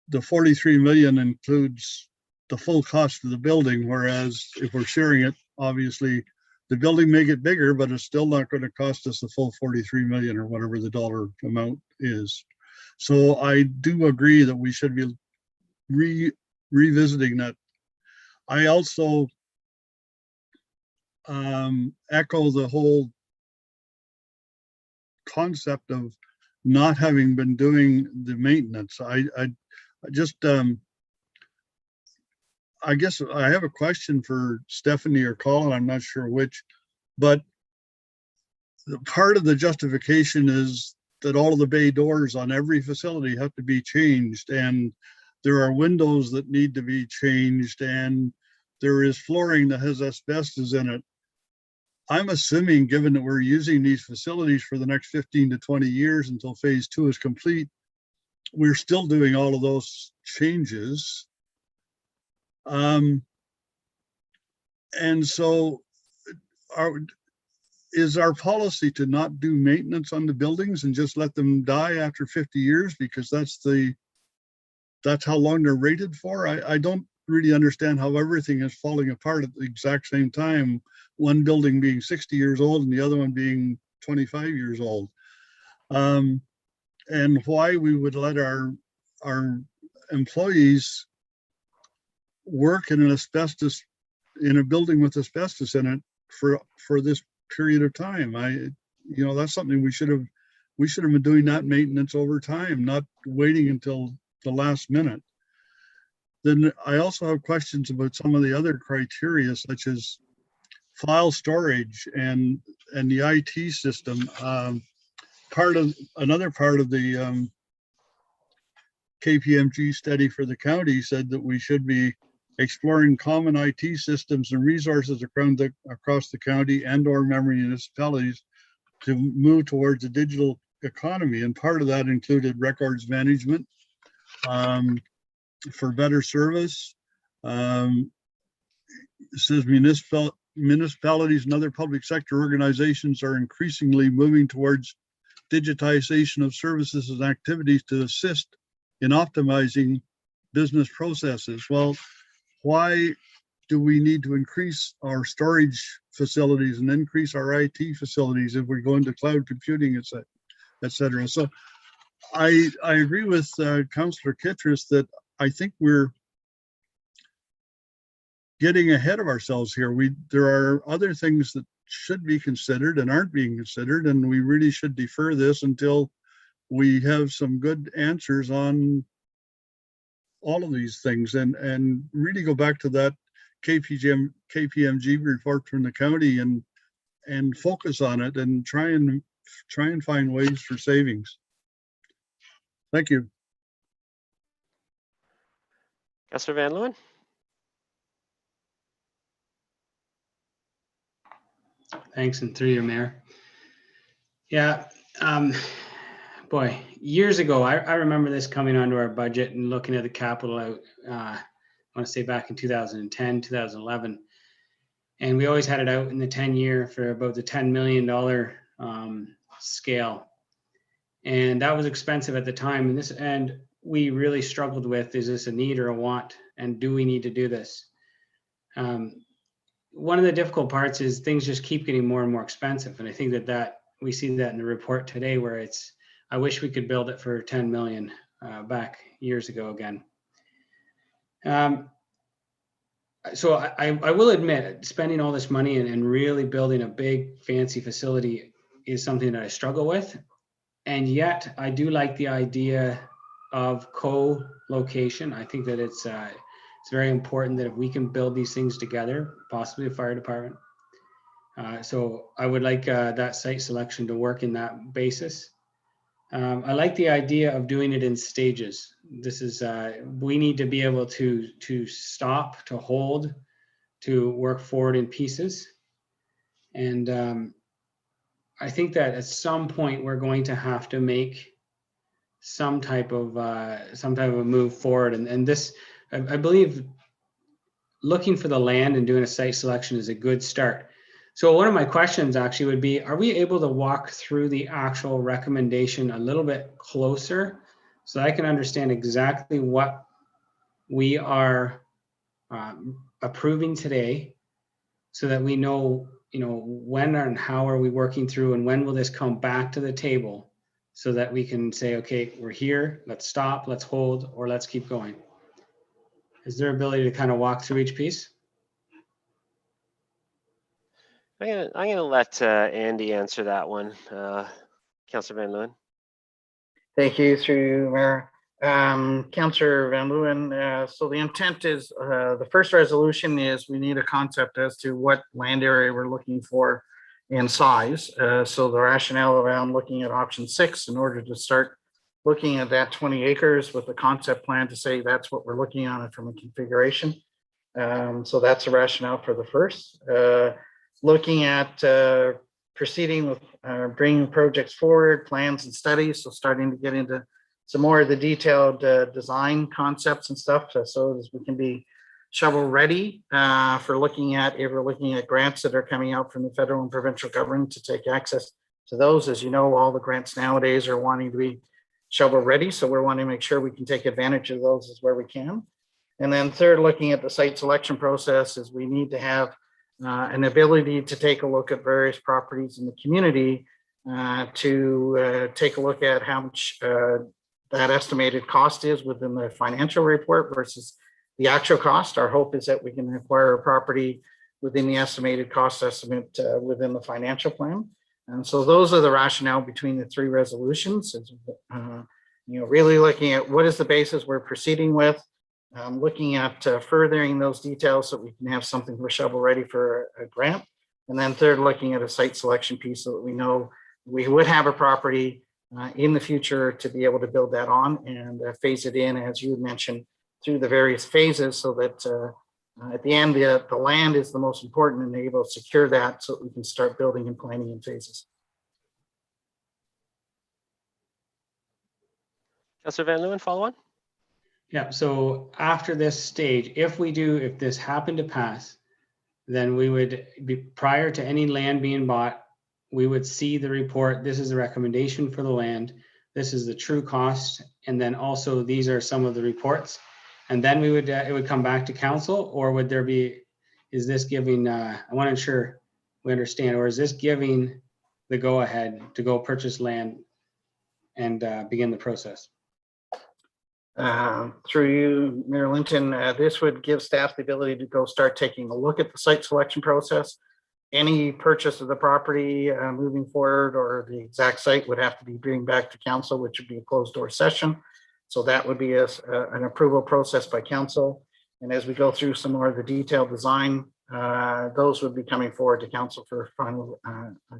the 43 million includes the full cost of the building, whereas if we're sharing it, obviously the building may get bigger, but it's still not going to cost us the full 43 million or whatever the dollar amount is. So I do agree that we should be revisiting that. I also echo the whole concept of not having been doing the maintenance. I just I guess I have a question for Stephanie or Colin, I'm not sure which, but the part of the justification is that all of the bay doors on every facility have to be changed, and there are windows that need to be changed, and there is flooring that has asbestos in it. I'm assuming, given that we're using these facilities for the next 15 to 20 years until phase 2 is complete, we're still doing all of those changes. And so is our policy to not do maintenance on the buildings and just let them die after 50 years because that's how long they're rated for? I don't really understand how everything is falling apart at the exact same time, one building being 60 years old and the other one being 25 years old. And why we would let our employees work in a building with asbestos in it for this period of time. That's something we should have been doing that maintenance over time, not waiting until the last minute. Then I also have questions about some of the other criteria, such as file storage and the IT system. Another part of the KPMG study for the county said that we should be exploring common IT systems and resources across the county and/or member municipalities to move towards a digital economy. And part of that included records management for better service. It says municipalities and other public sector organizations are increasingly moving towards digitization of services and activities to assist in optimizing business processes. Well, why do we need to increase our storage facilities and increase our IT facilities if we go into cloud computing, et cetera? So I agree with Councillor Kittredge that I think we're getting ahead of ourselves here. There are other things that should be considered and aren't being considered, and we really should defer this until we have some good answers on all of these things, and really go back to that KPMG report from the county and focus on it and try and find ways for savings. Thank you. Councillor Van Leeuwen. Thanks, and through your mayor. Yeah, boy, years ago, I remember this coming onto our budget and looking at the capital out, I want to say back in 2010, 2011. And we always had it out in the 10-year for about the $10 million scale. And that was expensive at the time. And we really struggled with, is this a need or a want? And do we need to do this? One of the difficult parts is things just keep getting more and more expensive. And I think that we see that in the report today, where I wish we could build it for 10 million back years ago again. So I will admit, spending all this money and really building a big fancy facility is something that I struggle with. And yet I do like the idea of co-location. I think that it's very important that if we can build these things together, possibly a fire department. So I would like that site selection to work in that basis. I like the idea of doing it in stages. This is, we need to be able to stop, to hold, to work forward in pieces. And I think that at some point we're going to have to make some type of a move forward. And this, I believe, looking for the land and doing a site selection is a good start. So one of my questions actually would be, are we able to walk through the actual recommendation a little bit closer so I can understand exactly what we are approving today, so that we know, when and how are we working through, and when will this come back to the table, so that we can say, okay, we're here, let's stop, let's hold, or let's keep going. Is there ability to kind of walk through each piece? I'm gonna let Andy answer that one. Councillor Van Leeuwen. Thank you, through you, Mayor. Councillor Van Leeuwen, so the intent is, the first resolution is we need a concept as to what land area we're looking for in size. So the rationale around looking at option 6 in order to start looking at that 20 acres with the concept plan to say that's what we're looking on it from a configuration. So that's the rationale for the first. Looking at proceeding with bringing projects forward, plans and studies. So starting to get into some more of the detailed design concepts and stuff, so as we can be shovel ready for looking at, if we're looking at grants that are coming out from the federal and provincial government to take access to those. As you know, all the grants nowadays are wanting to be shovel ready. So we're wanting to make sure we can take advantage of those as where we can. And then third, looking at the site selection process, is we need to have an ability to take a look at various properties in the community to take a look at how much that estimated cost is within the financial report versus the actual cost. Our hope is that we can acquire a property within the estimated cost estimate within the financial plan. And so those are the rationale between the three resolutions. It's, really looking at what is the basis we're proceeding with, looking at furthering those details so we can have something for shovel ready for a grant. And then third, looking at a site selection piece so that we know we would have a property in the future to be able to build that on and phase it in, as you mentioned, through the various phases, so that at the end, the land is the most important, and able to secure that so that we can start building and planning in phases. Councillor Van Leeuwen, follow on? Yeah, so after this stage, if this happened to pass, then we would be, prior to any land being bought, we would see the report. This is the recommendation for the land. This is the true cost. And then also these are some of the reports. And then we would, it would come back to council, or would there be, is this giving, I want to ensure we understand, or is this giving the go ahead to go purchase land and begin the process? Through you, Mayor Linton, this would give staff the ability to go start taking a look at the site selection process. Any purchase of the property moving forward, or the exact site, would have to be bring back to council, which would be a closed door session. So that would be an approval process by council. And as we go through some more of the detailed design, those would be coming forward to council for final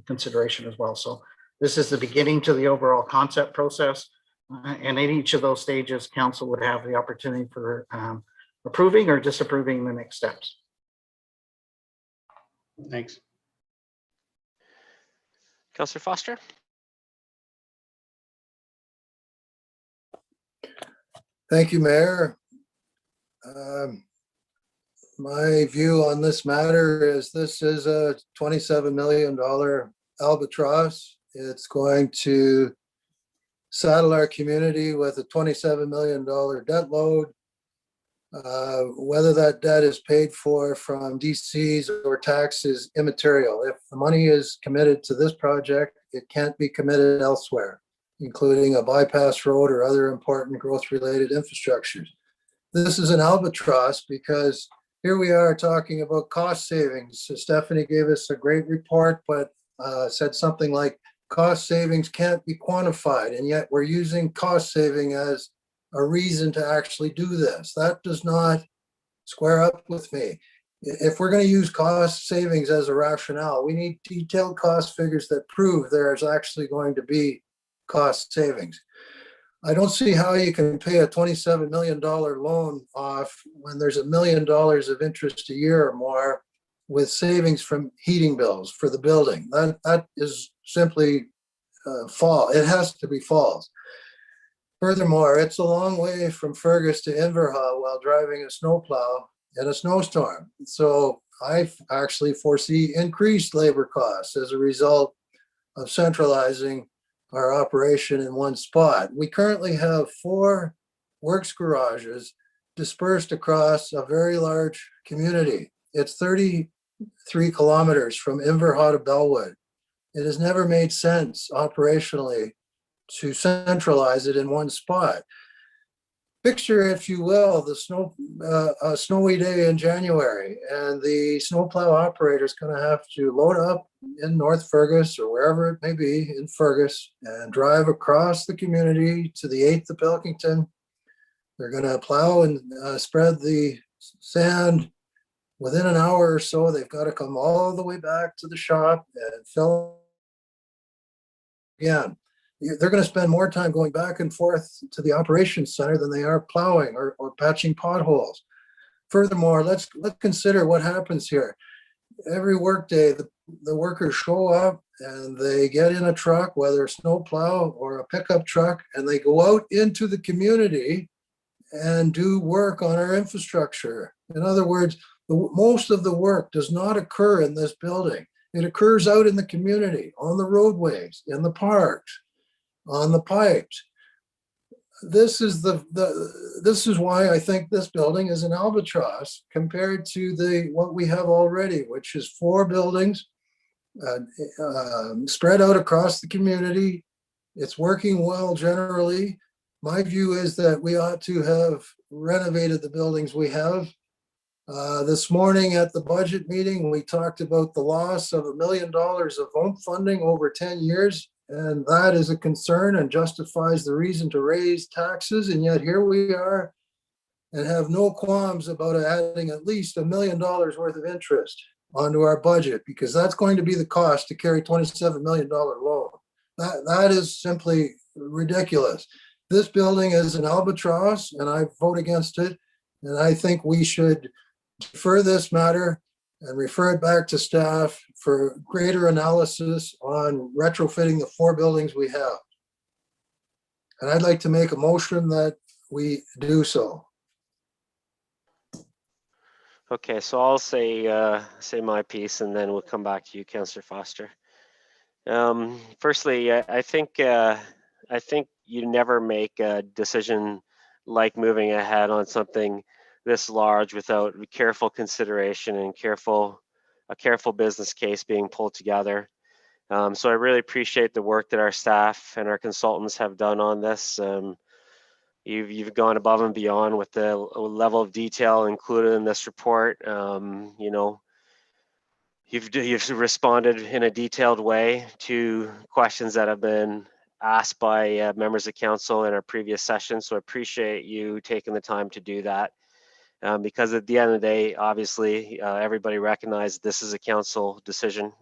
consideration as well. So this is the beginning to the overall concept process. And in each of those stages, council would have the opportunity for approving or disapproving the next steps. Thanks. Councillor Foster? Thank you, Mayor. My view on this matter is this is a $27 million albatross. It's going to saddle our community with a $27 million debt load. Whether that debt is paid for from DCs or tax is immaterial. If the money is committed to this project, it can't be committed elsewhere, including a bypass road or other important growth-related infrastructures. This is an albatross because here we are talking about cost savings. So Stephanie gave us a great report, but said something like cost savings can't be quantified, and yet we're using cost saving as a reason to actually do this. That does not square up with me. If we're going to use cost savings as a rationale, we need detailed cost figures that prove there is actually going to be cost savings. I don't see how you can pay a $27 million loan off when there's $1 million of interest a year or more with savings from heating bills for the building. That is simply false. It has to be false. Furthermore, it's a long way from Fergus to Inverhaw while driving a snowplow in a snowstorm. So I actually foresee increased labor costs as a result of centralizing our operation in one spot. We currently have 4 works garages dispersed across a very large community. It's 33 kilometers from Inverhaw to Bellwood. It has never made sense operationally to centralize it in one spot. Picture, if you will, the a snowy day in January, and the snowplow operator is going to have to load up in North Fergus or wherever it may be in Fergus and drive across the community to the 8th of Pilkington. They're going to plow and spread the sand. Within an hour or so, they've got to come all the way back to the shop and fill again. They're going to spend more time going back and forth to the operations center than they are plowing or patching potholes. Furthermore, let's consider what happens here. Every workday, the workers show up and they get in a truck, whether a snowplow or a pickup truck, and they go out into the community and do work on our infrastructure. In other words, most of the work does not occur in this building. It occurs out in the community, on the roadways, in the parks, on the pipes. This is this is why I think this building is an albatross compared to what we have already, which is 4 buildings spread out across the community. It's working well generally. My view is that we ought to have renovated the buildings we have. This morning at the budget meeting, we talked about the loss of $1 million of home funding over 10 years. And that is a concern and justifies the reason to raise taxes. And yet here we are and have no qualms about adding at least $1 million worth of interest onto our budget, because that's going to be the cost to carry $27 million loan. That is simply ridiculous. This building is an albatross and I vote against it. And I think we should defer this matter and refer it back to staff for greater analysis on retrofitting the 4 buildings we have. And I'd like to make a motion that we do so. Okay, so I'll say my piece, and then we'll come back to you, Councillor Foster. Firstly, I think you never make a decision like moving ahead on something this large without careful consideration and a careful business case being pulled together. So I really appreciate the work that our staff and our consultants have done on this. You've gone above and beyond with the level of detail included in this report. You know, you've responded in a detailed way to questions that have been asked by members of council in our previous session. So I appreciate you taking the time to do that. Because at the end of the day, obviously, everybody recognizes this is a council decision.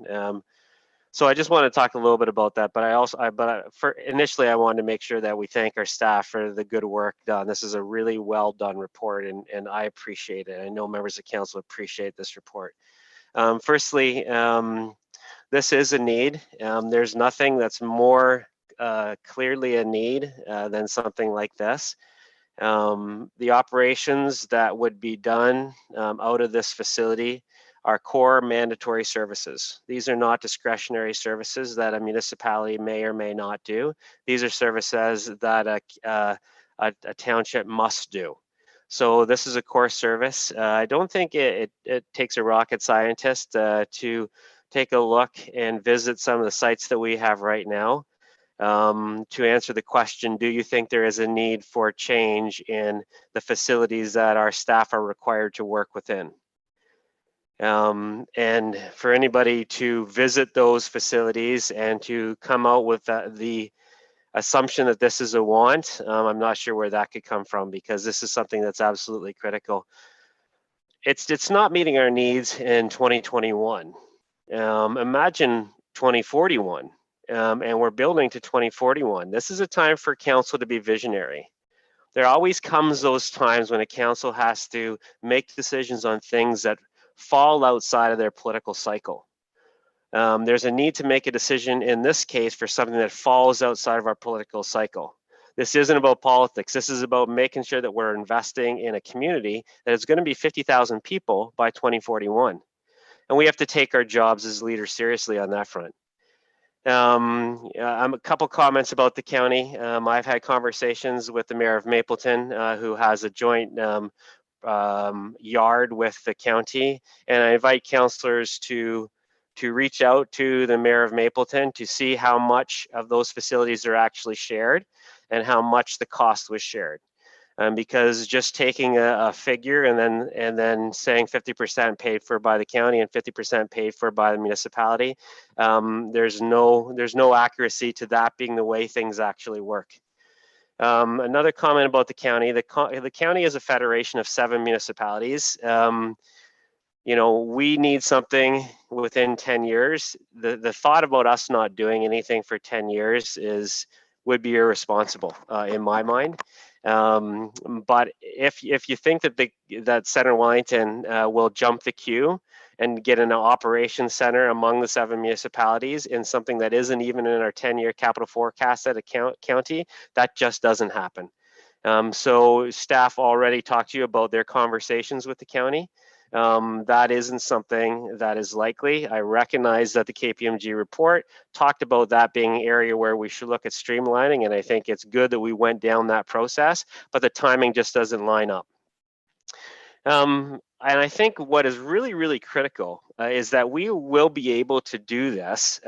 So I just want to talk a little bit about that. But initially, I wanted to make sure that we thank our staff for the good work done. This is a really well done report, and I appreciate it. I know members of council appreciate this report. Firstly, this is a need. There's nothing that's more clearly a need than something like this. The operations that would be done out of this facility are core mandatory services. These are not discretionary services that a municipality may or may not do. These are services that a township must do. So this is a core service. I don't think it takes a rocket scientist to take a look and visit some of the sites that we have right now. To answer the question, do you think there is a need for change in the facilities that our staff are required to work within? And for anybody to visit those facilities and to come out with the assumption that this is a want, I'm not sure where that could come from, because this is something that's absolutely critical. It's not meeting our needs in 2021. Imagine 2041. and we're building to 2041. This is a time for council to be visionary. There always comes those times when a council has to make decisions on things that fall outside of their political cycle. There's a need to make a decision in this case for something that falls outside of our political cycle. This isn't about politics. This is about making sure that we're investing in a community that is going to be 50,000 people by 2041. And we have to take our jobs as leaders seriously on that front. A couple comments about the county. I've had conversations with the mayor of Mapleton, who has a joint yard with the county, and I invite councillors to reach out to the mayor of Mapleton to see how much of those facilities are actually shared and how much the cost was shared. Because just taking a figure and then saying 50% paid for by the county and 50% paid for by the municipality, there's no accuracy to that being the way things actually work. Another comment about the county: the county is a federation of 7 municipalities. You know, we need something within 10 years. The thought about us not doing anything for 10 years would be irresponsible in my mind. But if you think that Center Wellington will jump the queue and get an operations center among the 7 municipalities in something that isn't even in our 10-year capital forecast at a county, that just doesn't happen. So staff already talked to you about their conversations with the county. That isn't something that is likely. I recognize that the KPMG report talked about that being an area where we should look at streamlining, and I think it's good that we went down that process, but the timing just doesn't line up. And I think what is really, really critical is that we will be able to do this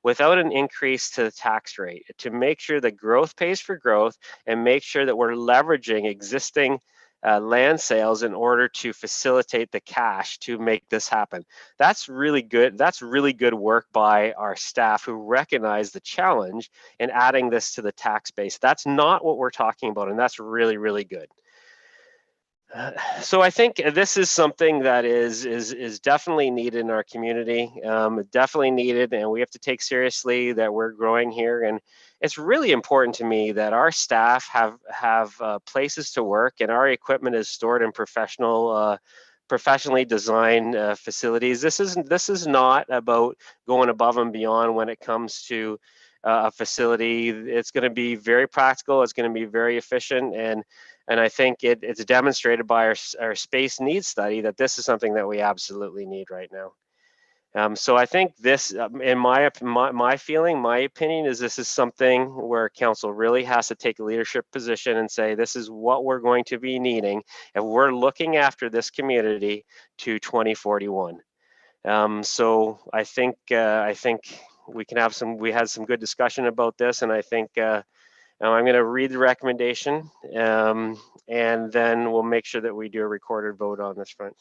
without an increase to the tax rate, to make sure that growth pays for growth and make sure that we're leveraging existing land sales in order to facilitate the cash to make this happen. That's really good. That's really good work by our staff who recognize the challenge in adding this to the tax base. That's not what we're talking about, and that's really, really good. So I think this is something that is definitely needed in our community, definitely needed, and we have to take seriously that we're growing here. And it's really important to me that our staff have places to work and our equipment is stored in professionally designed facilities. This is not about going above and beyond when it comes to a facility. It's going to be very practical. It's going to be very efficient, and I think it's demonstrated by our space needs study that this is something that we absolutely need right now. So I think this, in my feeling, my opinion is this is something where council really has to take a leadership position and say, this is what we're going to be needing, and we're looking after this community to 2041. So I think we had some good discussion about this, and I think I'm going to read the recommendation, and then we'll make sure that we do a recorded vote on this front.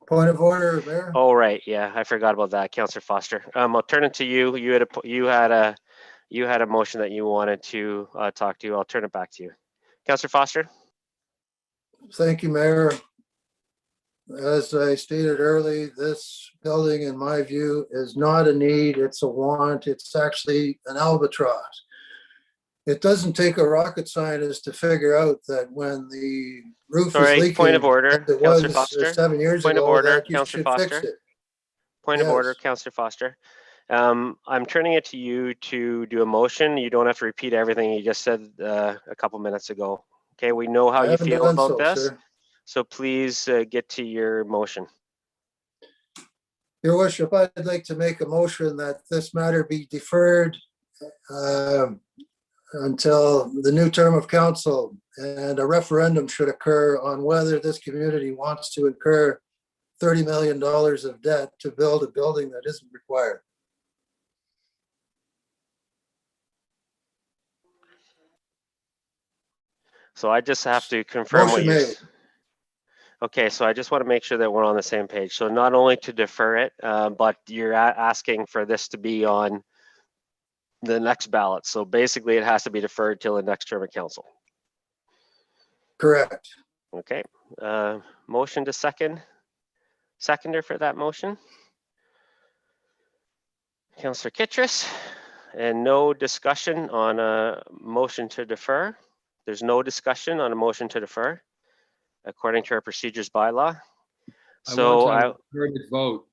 Point of order, Mayor. Oh, right. Yeah, I forgot about that, Councillor Foster. I'll turn it to you. You had a motion that you wanted to talk to. I'll turn it back to you, Councillor Foster. Thank you, Mayor. As I stated early, this building, in my view, is not a need, it's a want. It's actually an albatross. It doesn't take a rocket scientist to figure out that when the roof is leaking, Point of order, as it Councillor was Foster. 7 years Point of ago, order, that you Councillor should fix Foster. it. Point of Yes. order, Councillor Foster. I'm turning it to you to do a motion. You don't have to repeat everything you just said a couple minutes ago. Okay, we know how I you haven't feel done about so, this. sir. So please get to your motion. Your worship, I'd like to make a motion that this matter be deferred until the new term of council, and a referendum should occur on whether this community wants to incur $30 million of debt to build a building that isn't required. So I just have to confirm what Motion you're. made. Okay, so I just want to make sure that we're on the same page. So not only to defer it, but you're asking for this to be on the next ballot. So basically it has to be deferred till the next term of council. Correct. Okay, motion to seconder for that motion. Councillor Kittredge, and no discussion on a motion to defer. There's no discussion on a motion to defer, according to our procedures bylaw. So I want a recorded vote.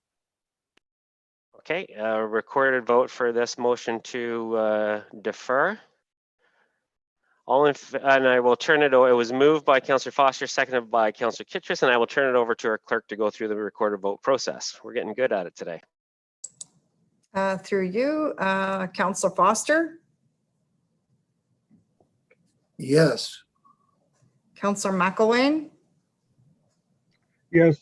Okay, a recorded vote for this motion to defer. And I will turn it over. It was moved by Councillor Foster, seconded by Councillor Kittredge, and I will turn it over to our clerk to go through the recorded vote process. We're getting good at it today. Through you, Councillor Foster, Yes. Councillor McElwain, Yes.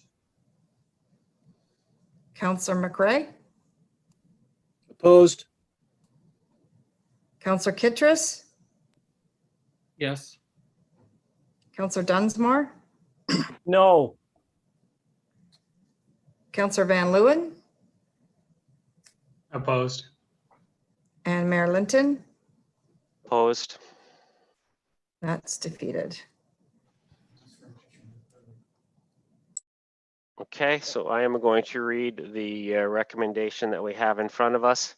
Councillor McRae, Opposed? Councillor Kittredge, Yes. Councillor Dunsmore, No. Councillor Van Leeuwen, Opposed? and Mayor Linton. Opposed? That's defeated. Okay, so I am going to read the recommendation that we have in front of us.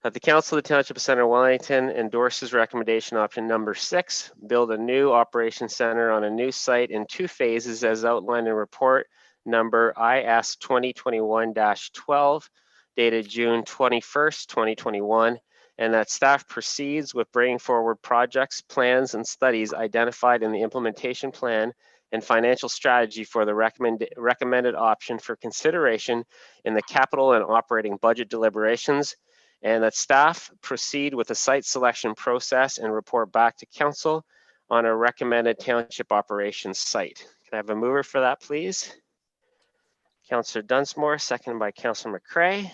That the Council of the Township of Centre Wellington endorses recommendation option number 6, build a new operations center on a new site in 2 phases as outlined in report number IS 2021-12 dated June 21st, 2021, and that staff proceeds with bringing forward projects, plans, and studies identified in the implementation plan and financial strategy for the recommended option for consideration in the capital and operating budget deliberations, and that staff proceed with the site selection process and report back to council on a recommended township operations site. Can I have a mover for that, please? Councillor Dunsmore, seconded by Councillor McRae.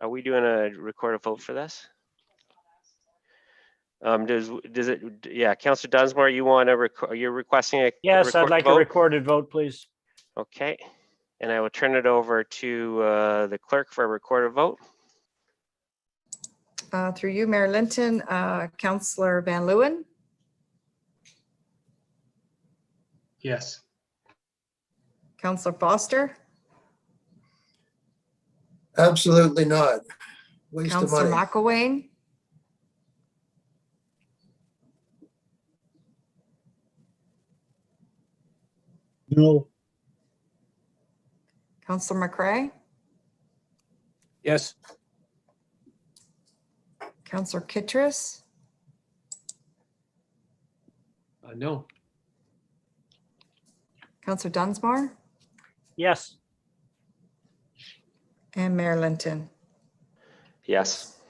Are we doing a recorded vote for this? Does it? Yeah, Councillor Dunsmore, you want to you're requesting a Yes, I'd like vote? a recorded vote, please. Okay, and I will turn it over to the clerk for a recorded vote. Through you, Mayor Linton, Councillor Van Leeuwen, Yes. Councillor Foster, Absolutely not. Waste of Councillor money. McElwain, No. Councillor McRae, Yes. Councillor Kittredge, No. Councillor Dunsmore, Yes. and Mayor Linton. Yes.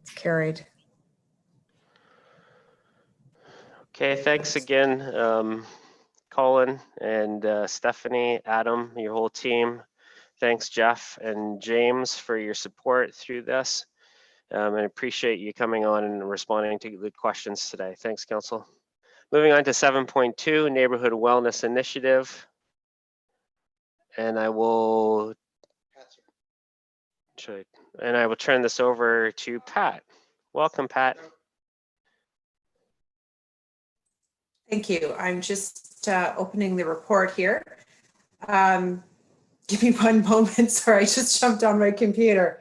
It's carried. Okay, thanks again, Colin and Stephanie, Adam, your whole team. Thanks, Jeff and James, for your support through this. And I appreciate you coming on and responding to the questions today. Thanks, Council. Moving on to 7.2, Neighborhood Wellness Initiative. And I will turn this over to Pat. Welcome, Pat. Thank you. I'm just opening the report here. Give me one moment. Sorry, I just jumped on my computer.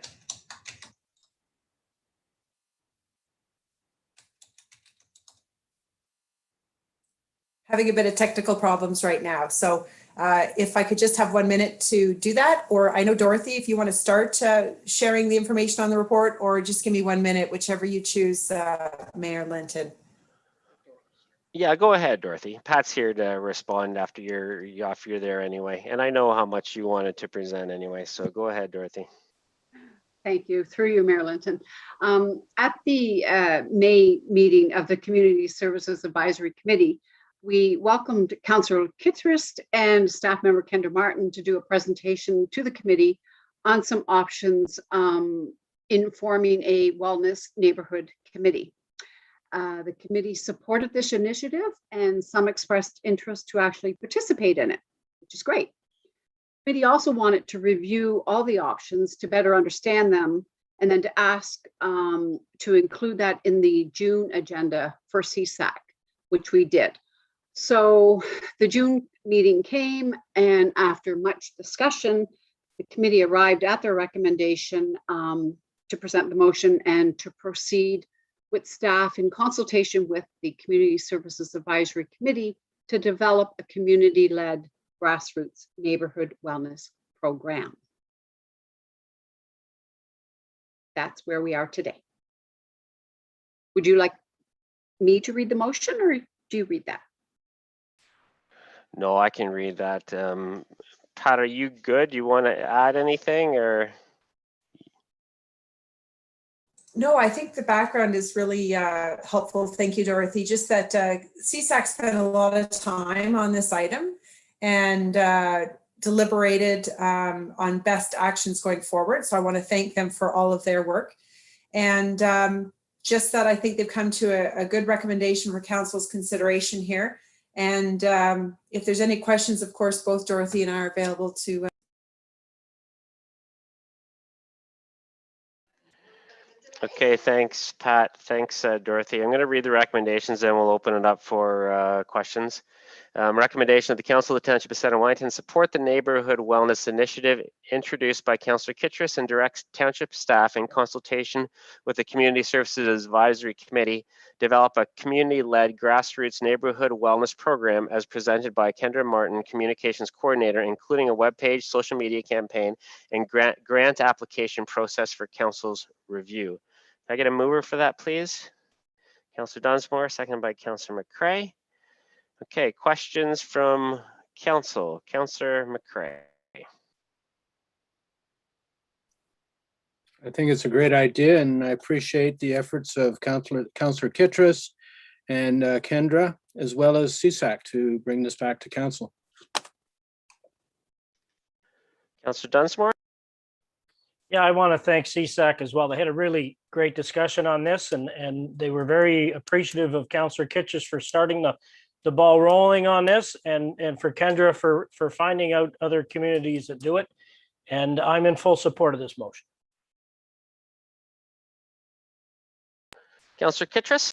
Having a bit of technical problems right now. So if I could just have 1 minute to do that, or I know Dorothy, if you want to start sharing the information on the report, or just give me 1 minute, whichever you choose, Mayor Linton. Yeah, go ahead, Dorothy. Pat's here to respond after you're there anyway. And I know how much you wanted to present anyway, so go ahead, Dorothy. Thank you. Through you, Mayor Linton. At the May meeting of the Community Services Advisory Committee, we welcomed Councillor Kittredge and staff member Kendra Martin to do a presentation to the committee on some options in forming a wellness neighborhood committee. The committee supported this initiative and some expressed interest to actually participate in it, which is great. The committee also wanted to review all the options to better understand them and then to ask to include that in the June agenda for CSAC, which we did. So the June meeting came, and after much discussion, the committee arrived at their recommendation to present the motion and to proceed with staff in consultation with the Community Services Advisory Committee to develop a community-led grassroots neighborhood wellness program. That's where we are today. Would you like me to read the motion, or do you read that? No, I can read that. Pat, are you good? You want to add anything or? No, I think the background is really helpful. Thank you, Dorothy. Just that CSAC spent a lot of time on this item and deliberated on best actions going forward. So I want to thank them for all of their work. And just that I think they've come to a good recommendation for Council's consideration here. And if there's any questions, of course, both Dorothy and I are available to. Okay, thanks, Pat. Thanks, Dorothy. I'm going to read the recommendations and we'll open it up for questions. Recommendation of the Council of the Township of Center Wellington support the Neighbourhood Wellness Initiative introduced by Councillor Kittredge and directs Township staff in consultation with the Community Services Advisory Committee develop a community-led grassroots neighborhood wellness program as presented by Kendra Martin, Communications Coordinator, including a webpage, social media campaign, and grant application process for Council's review. Can I get a mover for that, please? Councillor Dunsmore, seconded by Councillor McCray. Okay, questions from Council. Councillor McCray. I think it's a great idea, and I appreciate the efforts of Councillor Kittredge and Kendra, as well as CSAC, to bring this back to Council. Councillor Dunsmore. Yeah, I want to thank CSAC as well. They had a really great discussion on this, and they were very appreciative of Councillor Kittredge for starting the ball rolling on this, and for Kendra for finding out other communities that do it. And I'm in full support of this motion. Councillor Kittredge.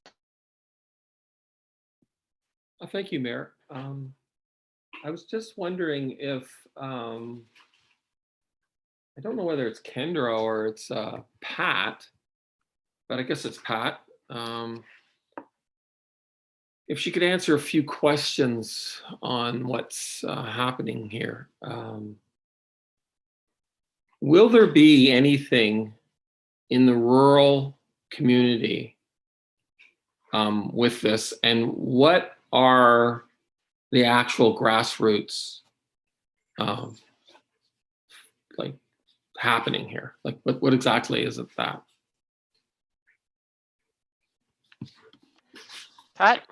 Thank you, Mayor. I was just wondering if, I don't know whether it's Kendra or it's Pat, but I guess it's Pat. If she could answer a few questions on what's happening here. Will there be anything in the rural community with this, and what are the actual grassroots like happening here? Like what exactly is it that? Pat.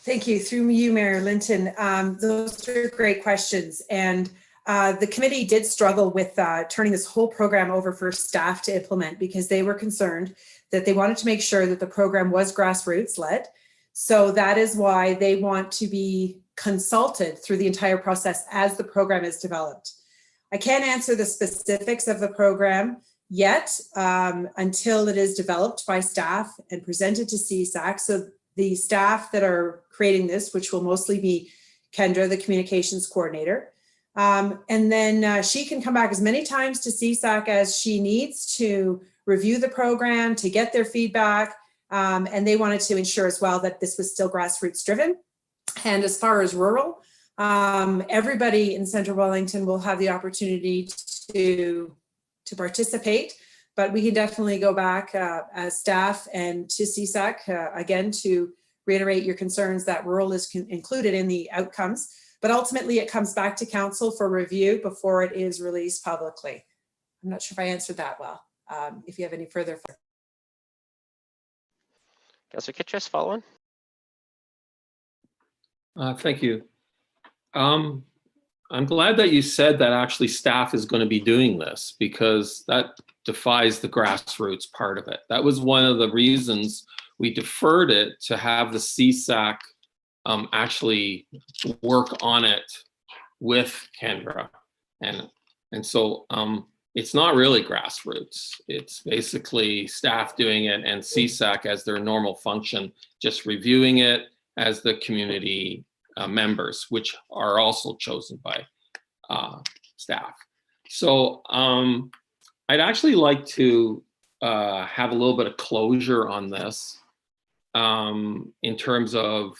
Thank you. Through you, Mayor Linton. Those are great questions. And the committee did struggle with turning this whole program over for staff to implement because they were concerned that they wanted to make sure that the program was grassroots led. So that is why they want to be consulted through the entire process as the program is developed. I can't answer the specifics of the program yet until it is developed by staff and presented to CSAC. So the staff that are creating this, which will mostly be Kendra, the communications coordinator, and then she can come back as many times to CSAC as she needs to review the program, to get their feedback. And they wanted to ensure as well that this was still grassroots driven. And as far as rural, everybody in Central Wellington will have the opportunity to participate, but we can definitely go back as staff and to CSAC again to reiterate your concerns that rural is included in the outcomes, but ultimately it comes back to Council for review before it is released publicly. I'm not sure if I answered that well. If you have any further. Councillor Kittredge, follow on. Thank you. I'm glad that you said that actually staff is going to be doing this, because that defies the grassroots part of it. That was one of the reasons we deferred it to have the CSAC actually work on it with Kendra. And so it's not really grassroots. It's basically staff doing it and CSAC as their normal function, just reviewing it as the community members, which are also chosen by staff. So I'd actually like to have a little bit of closure on this in terms of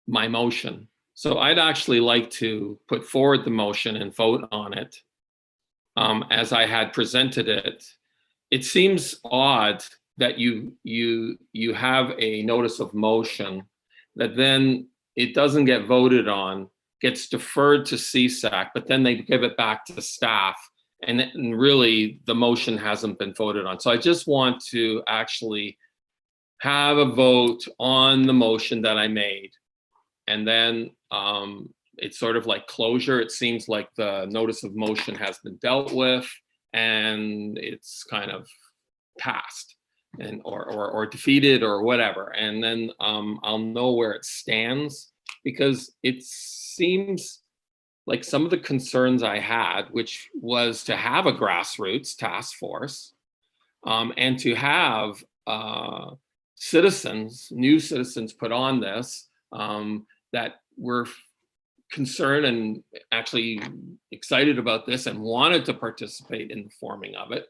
my motion. So I'd actually like to put forward the motion and vote on it as I had presented it. It seems odd that you have a notice of motion that then it doesn't get voted on, gets deferred to CSAC, but then they give it back to staff, and really the motion hasn't been voted on. So I just want to actually have a vote on the motion that I made, and then it's sort of like closure. It seems like the notice of motion has been dealt with and it's kind of passed and or defeated or whatever. And then I'll know where it stands, because it seems like some of the concerns I had, which was to have a grassroots task force and to have new citizens put on this that were concerned and actually excited about this and wanted to participate in the forming of it,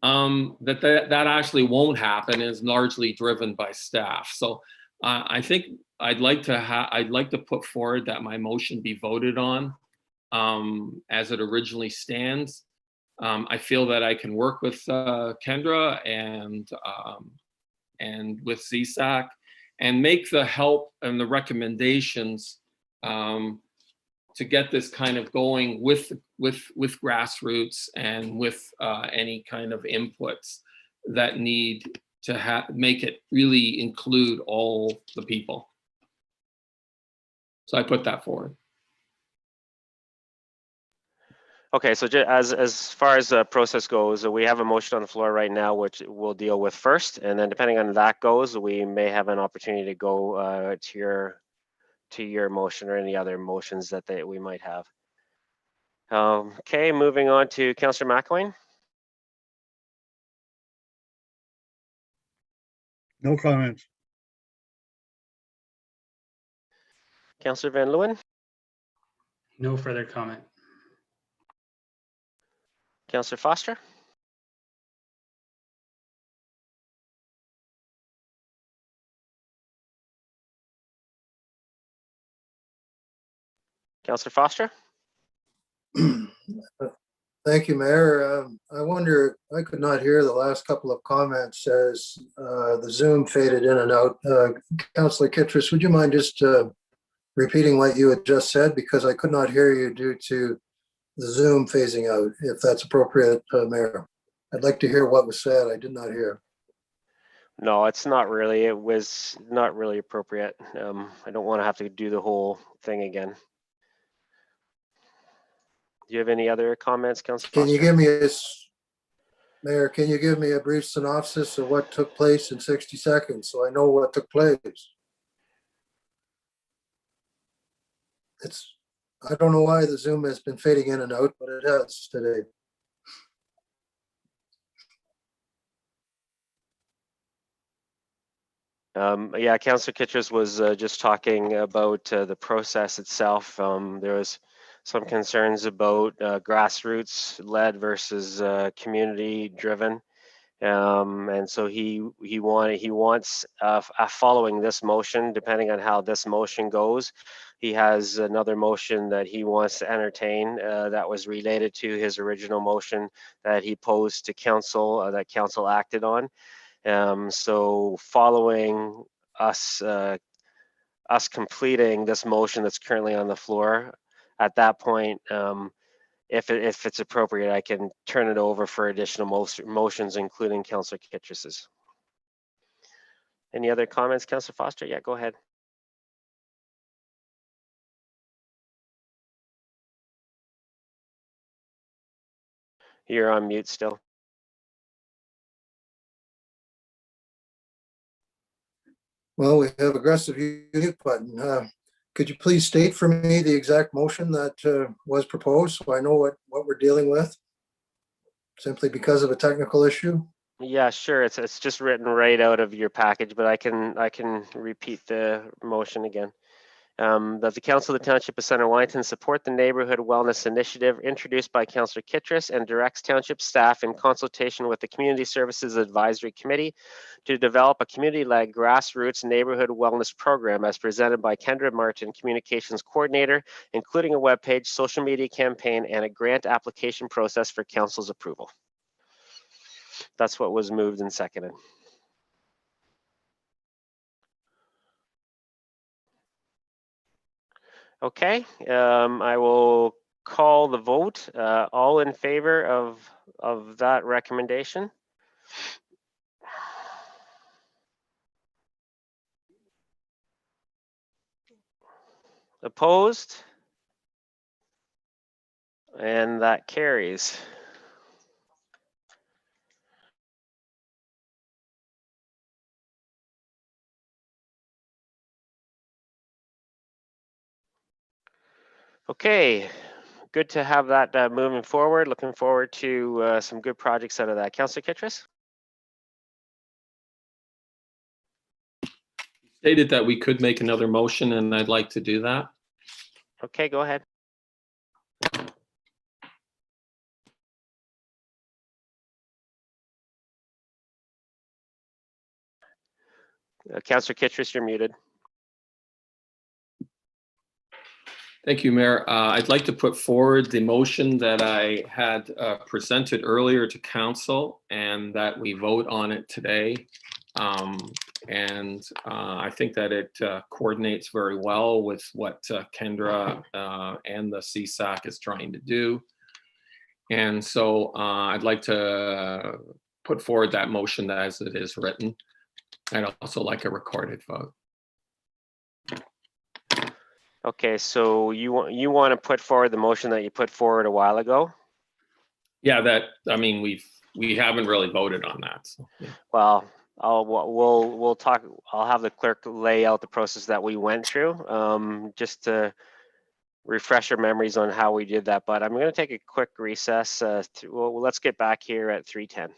that actually won't happen, is largely driven by staff. So I think I'd like to put forward that my motion be voted on as it originally stands. I feel that I can work with Kendra and with CSAC and make the help and the recommendations to get this kind of going with grassroots and with any kind of inputs that need to make it really include all the people. So I put that forward. Okay, so as far as the process goes, we have a motion on the floor right now, which we'll deal with first, and then depending on that goes, we may have an opportunity to go to your motion or any other motions that we might have. Okay, moving on to Councillor McElwain. No comments. Councillor Van Leeuwen. No further comment. Councillor Foster. Councillor Foster. Thank you, Mayor. I wonder, I could not hear the last couple of comments as the Zoom faded in and out. Councillor Kittredge, would you mind just repeating what you had just said? Because I could not hear you due to the Zoom phasing out, if that's appropriate, Mayor. I'd like to hear what was said. I did not hear. No, it's not really. It was not really appropriate. I don't want to have to do the whole thing again. Do you have any other comments, Councillor Foster? Can you give me Mayor, can you give me a brief synopsis of what took place in 60 seconds so I know what took place? I don't know why the Zoom has been fading in and out, but it has today. Yeah, Councillor Kittredge was just talking about the process itself. There was some concerns about grassroots led versus community driven. And so he wants following this motion, depending on how this motion goes, he has another motion that he wants to entertain that was related to his original motion that he posed to council, that council acted on. So following us completing this motion that's currently on the floor, at that point, if it's appropriate, I can turn it over for additional motions, including Councillor Kittredge's. Any other comments, Councillor Foster? Yeah, go ahead. You're on mute still. Well, we have aggressive mute button. Could you please state for me the exact motion that was proposed so I know what we're dealing with? Simply because of a technical issue? Yeah, sure. It's just written right out of your package, but I can repeat the motion again. that the Council of the Township of Center Wellington support the Neighborhood Wellness Initiative introduced by Councillor Kittredge and directs Township staff in consultation with the Community Services Advisory Committee to develop a community-led grassroots neighborhood wellness program as presented by Kendra Martin, Communications Coordinator, including a webpage, social media campaign, and a grant application process for Council's approval. That's what was moved and seconded. Okay, I will call the vote. All in favor of that recommendation? Opposed? And that carries. Okay, good to have that moving forward. Looking forward to some good projects out of that. Councillor Kittredge? Stated that we could make another motion, and I'd like to do that. Okay, go ahead. Councillor Kittredge, you're muted. Thank you, Mayor. I'd like to put forward the motion that I had presented earlier to Council, and that we vote on it today. I think that it coordinates very well with what Kendra and the CSAC is trying to do. And so I'd like to put forward that motion as it is written. I'd also like a recorded vote. Okay, so you want to put forward the motion that you put forward a while ago? Yeah, that, I mean, we haven't really voted on that. So, yeah. Well, we'll talk. I'll have the clerk lay out the process that we went through, just to refresh our memories on how we did that. But I'm going to take a quick recess. Well, let's get back here at 3:10.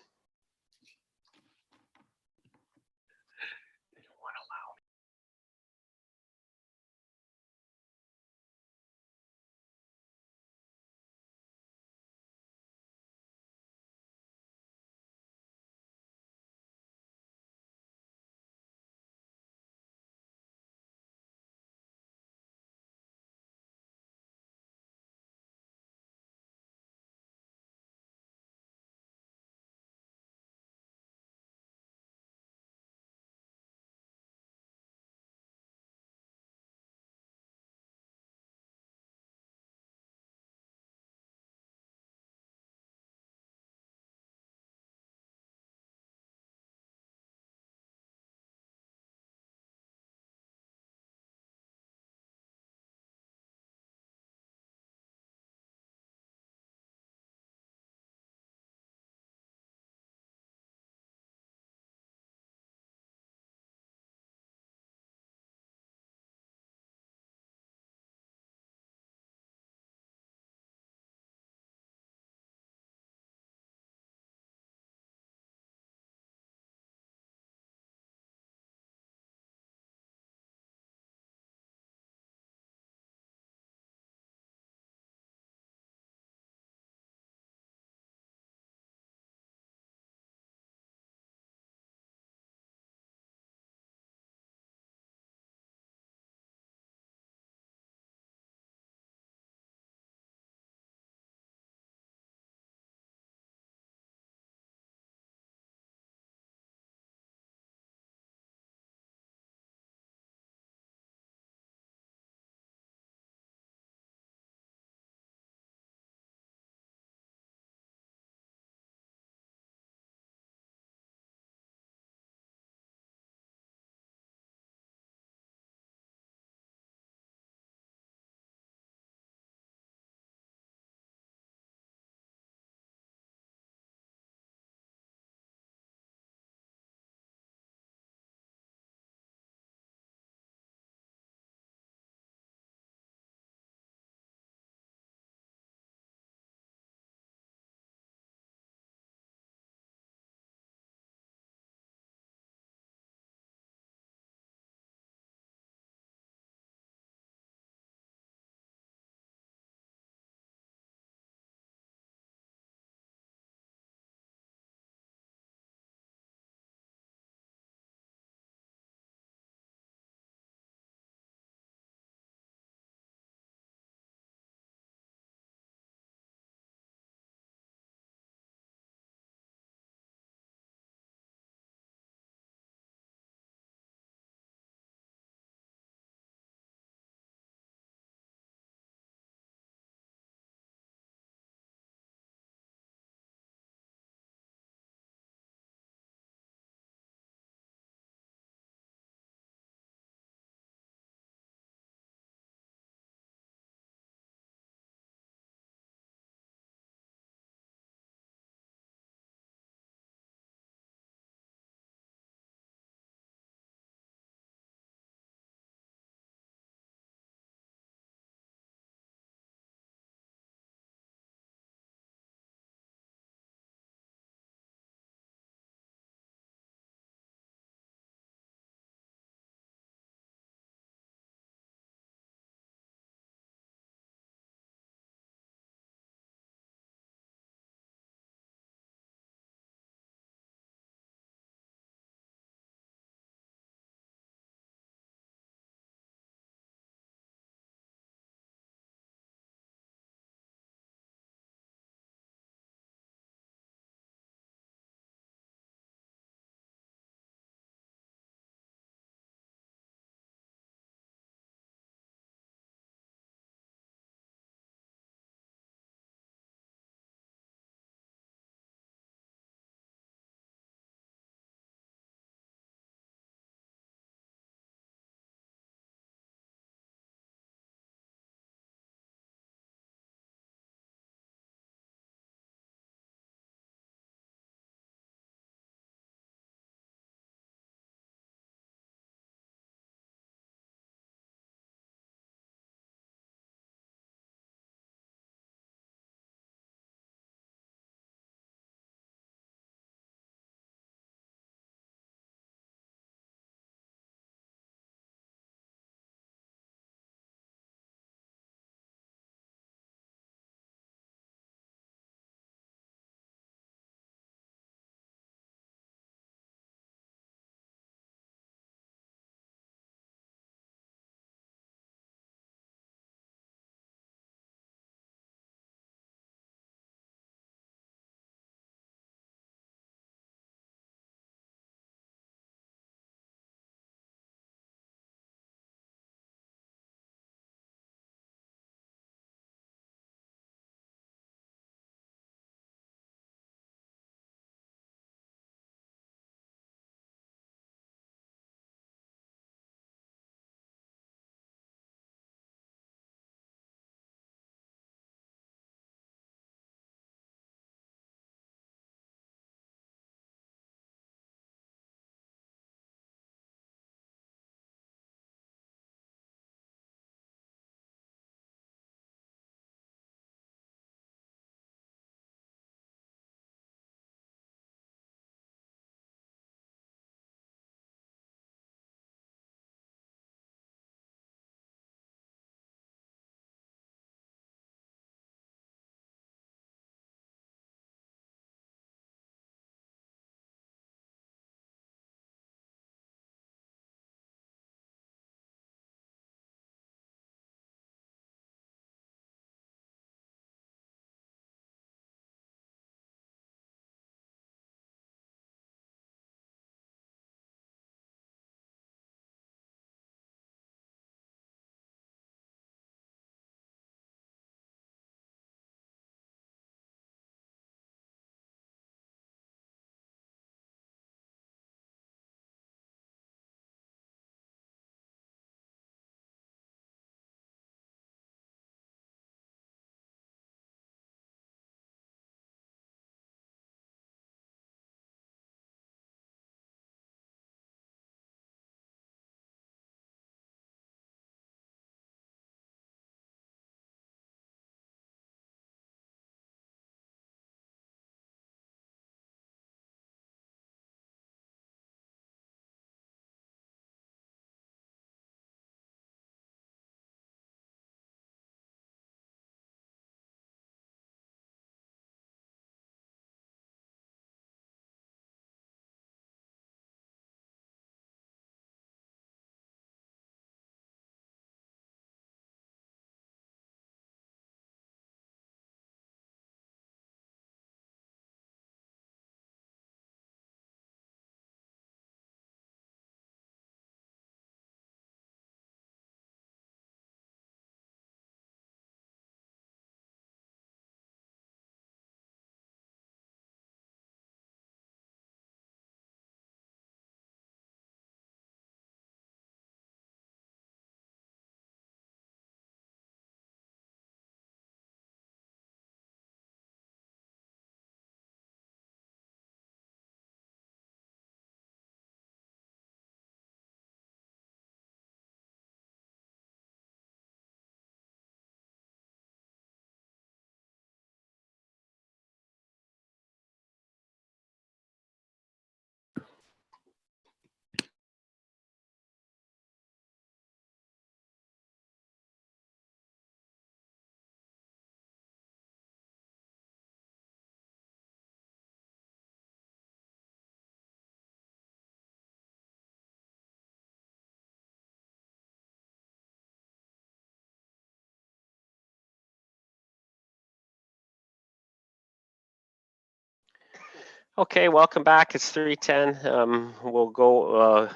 Okay, welcome back. It's 3:10. We'll go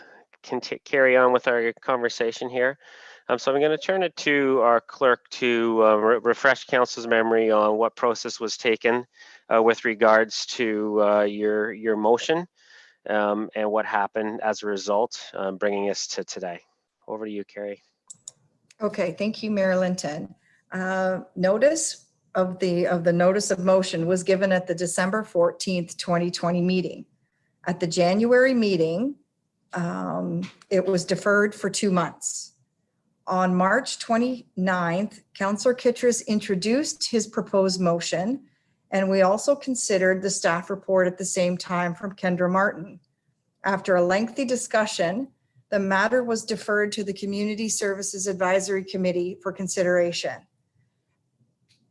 carry on with our conversation here. So I'm going to turn it to our clerk to refresh council's memory on what process was taken with regards to your motion and what happened as a result, bringing us to today. Over to you, Carrie. Okay, thank you, Mayor Linton. Notice of the notice of motion was given at the December 14th, 2020 meeting. At the January meeting, it was deferred for 2 months. On March 29th, Councillor Kittredge introduced his proposed motion, and we also considered the staff report at the same time from Kendra Martin. After a lengthy discussion, the matter was deferred to the Community Services Advisory Committee for consideration.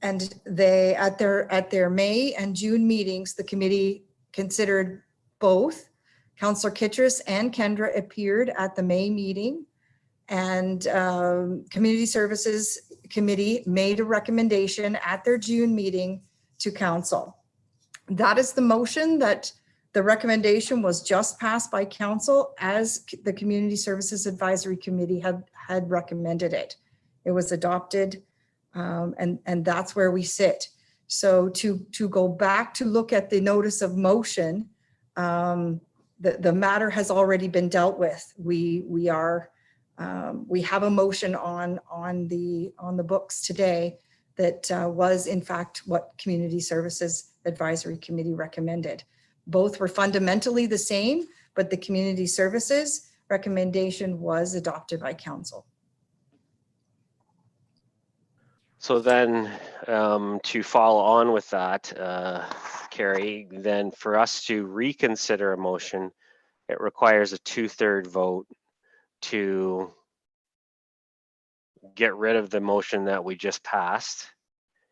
And they, at their May and June meetings, the committee considered both. Councillor Kittredge and Kendra appeared at the May meeting, and Community Services Committee made a recommendation at their June meeting to Council. That is the motion that the recommendation was just passed by Council as the Community Services Advisory Committee had recommended it. It was adopted. And that's where we sit. So to go back to look at the notice of motion, the matter has already been dealt with. We have a motion on the books today that was in fact what Community Services Advisory Committee recommended. Both were fundamentally the same, but the Community Services recommendation was adopted by Council. So then to follow on with that, Carrie, then for us to reconsider a motion, it requires a 2/3 vote to get rid of the motion that we just passed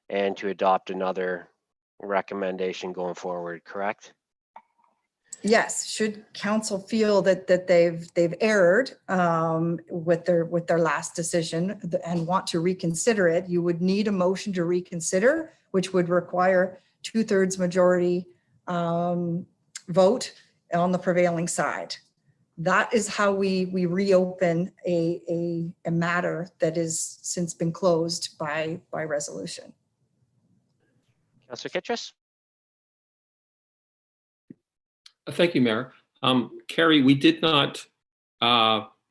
and to adopt another recommendation going forward, correct? Yes, should Council feel that they've erred with their last decision and want to reconsider it, you would need a motion to reconsider, which would require 2/3 majority vote on the prevailing side. That is how we reopen a matter that has since been closed by resolution. Councillor Kittredge? Thank you, Mayor. Carrie, we did not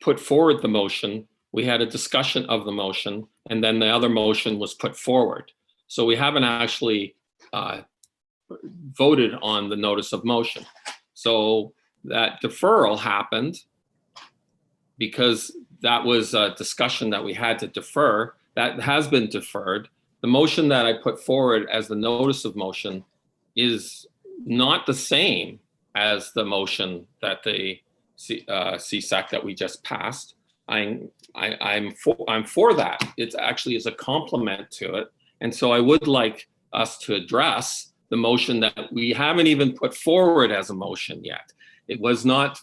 put forward the motion. We had a discussion of the motion, and then the other motion was put forward. So we haven't actually voted on the notice of motion. So that deferral happened because that was a discussion that we had to defer. That has been deferred. The motion that I put forward as the notice of motion is not the same as the motion that the CSAC that we just passed. I'm for that. It actually is a complement to it. And so I would like us to address the motion that we haven't even put forward as a motion yet. It was not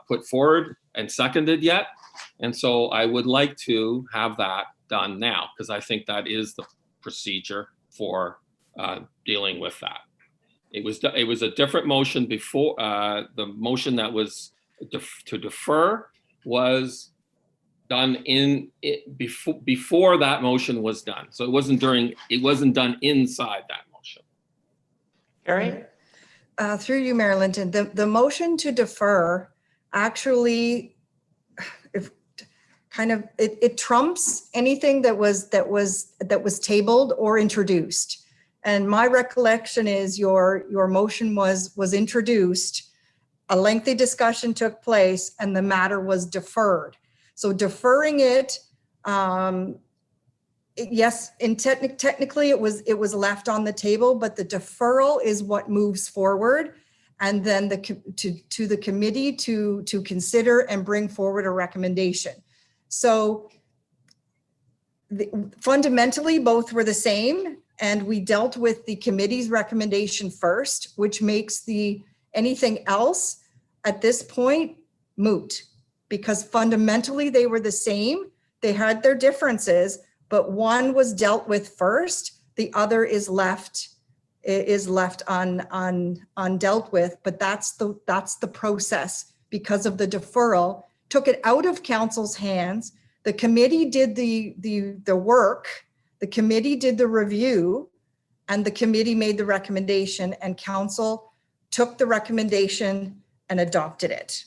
put forward and seconded yet. And so I would like to have that done now, because I think that is the procedure for dealing with that. It was a different motion before. The motion that was to defer was done before that motion was done. So it wasn't done inside that motion. Carrie? Through you, Mayor Linton, the motion to defer actually it trumps anything that was tabled or introduced. And my recollection is your motion was introduced, a lengthy discussion took place, and the matter was deferred. So deferring it, yes, technically it was left on the table, but the deferral is what moves forward, and then to the committee to consider and bring forward a recommendation. So fundamentally, both were the same. And we dealt with the committee's recommendation first, which makes anything else at this point moot, because fundamentally they were the same. They had their differences, but one was dealt with first. The other is left is left undealt with, but that's the process because of the deferral. Took it out of council's hands. The committee did the work, the committee did the review, and the committee made the recommendation, and council took the recommendation and adopted it.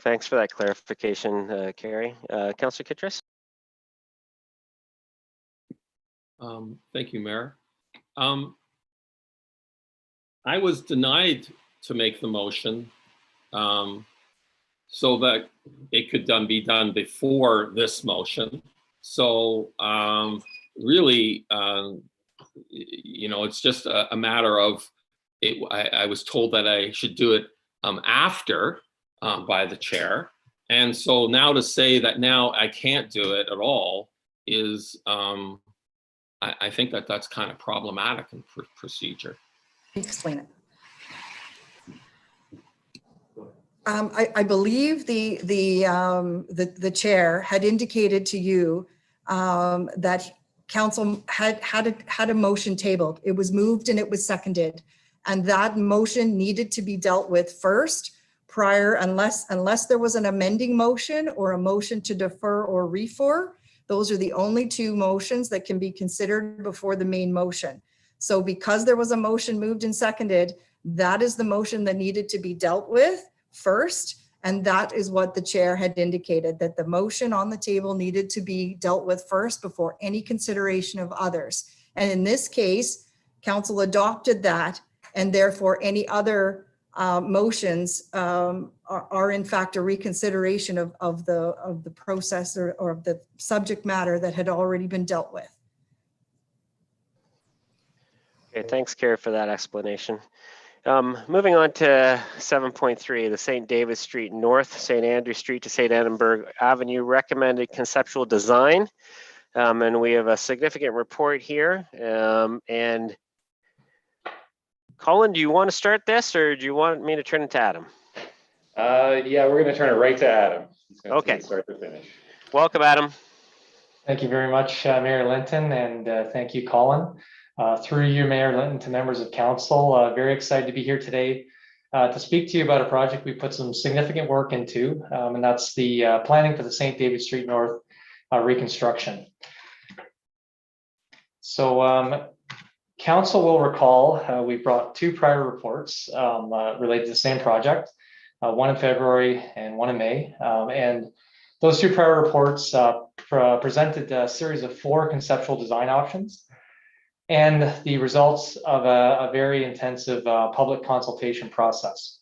Thanks for that clarification, Carrie. Councillor Kittredge? Thank you, Mayor. I was denied to make the motion so that it could be done before this motion. So really, you know, it's just a matter of it. I was told that I should do it after by the chair. And so now to say that now I can't do it at all is, I think that that's kind of problematic in procedure. Explain it. I believe the chair had indicated to you that council had a motion tabled. It was moved and it was seconded, and that motion needed to be dealt with first prior, unless there was an amending motion or a motion to defer or refer. Those are the only two motions that can be considered before the main motion. So because there was a motion moved and seconded, that is the motion that needed to be dealt with first. And that is what the chair had indicated, that the motion on the table needed to be dealt with first before any consideration of others. And in this case, council adopted that, and therefore any other motions are in fact a reconsideration of the process or of the subject matter that had already been dealt with. Okay, thanks, Carrie, for that explanation. Moving on to 7.3, the St. David Street North, St. Andrew Street to St. Edinburgh Avenue recommended conceptual design. And we have a significant report here. And Colin, do you want to start this or do you want me to turn it to Adam? Yeah, we're going to turn it right to Adam. He's going to Okay. take start to finish. Welcome, Adam. Thank you very much, Mayor Linton, and thank you, Colin. Through you, Mayor Linton, to members of council, very excited to be here today to speak to you about a project we put some significant work into, and that's the planning for the St. David Street North reconstruction. So council will recall we brought two prior reports related to the same project, one in February and one in May. And those two prior reports presented a series of 4 conceptual design options and the results of a very intensive public consultation process.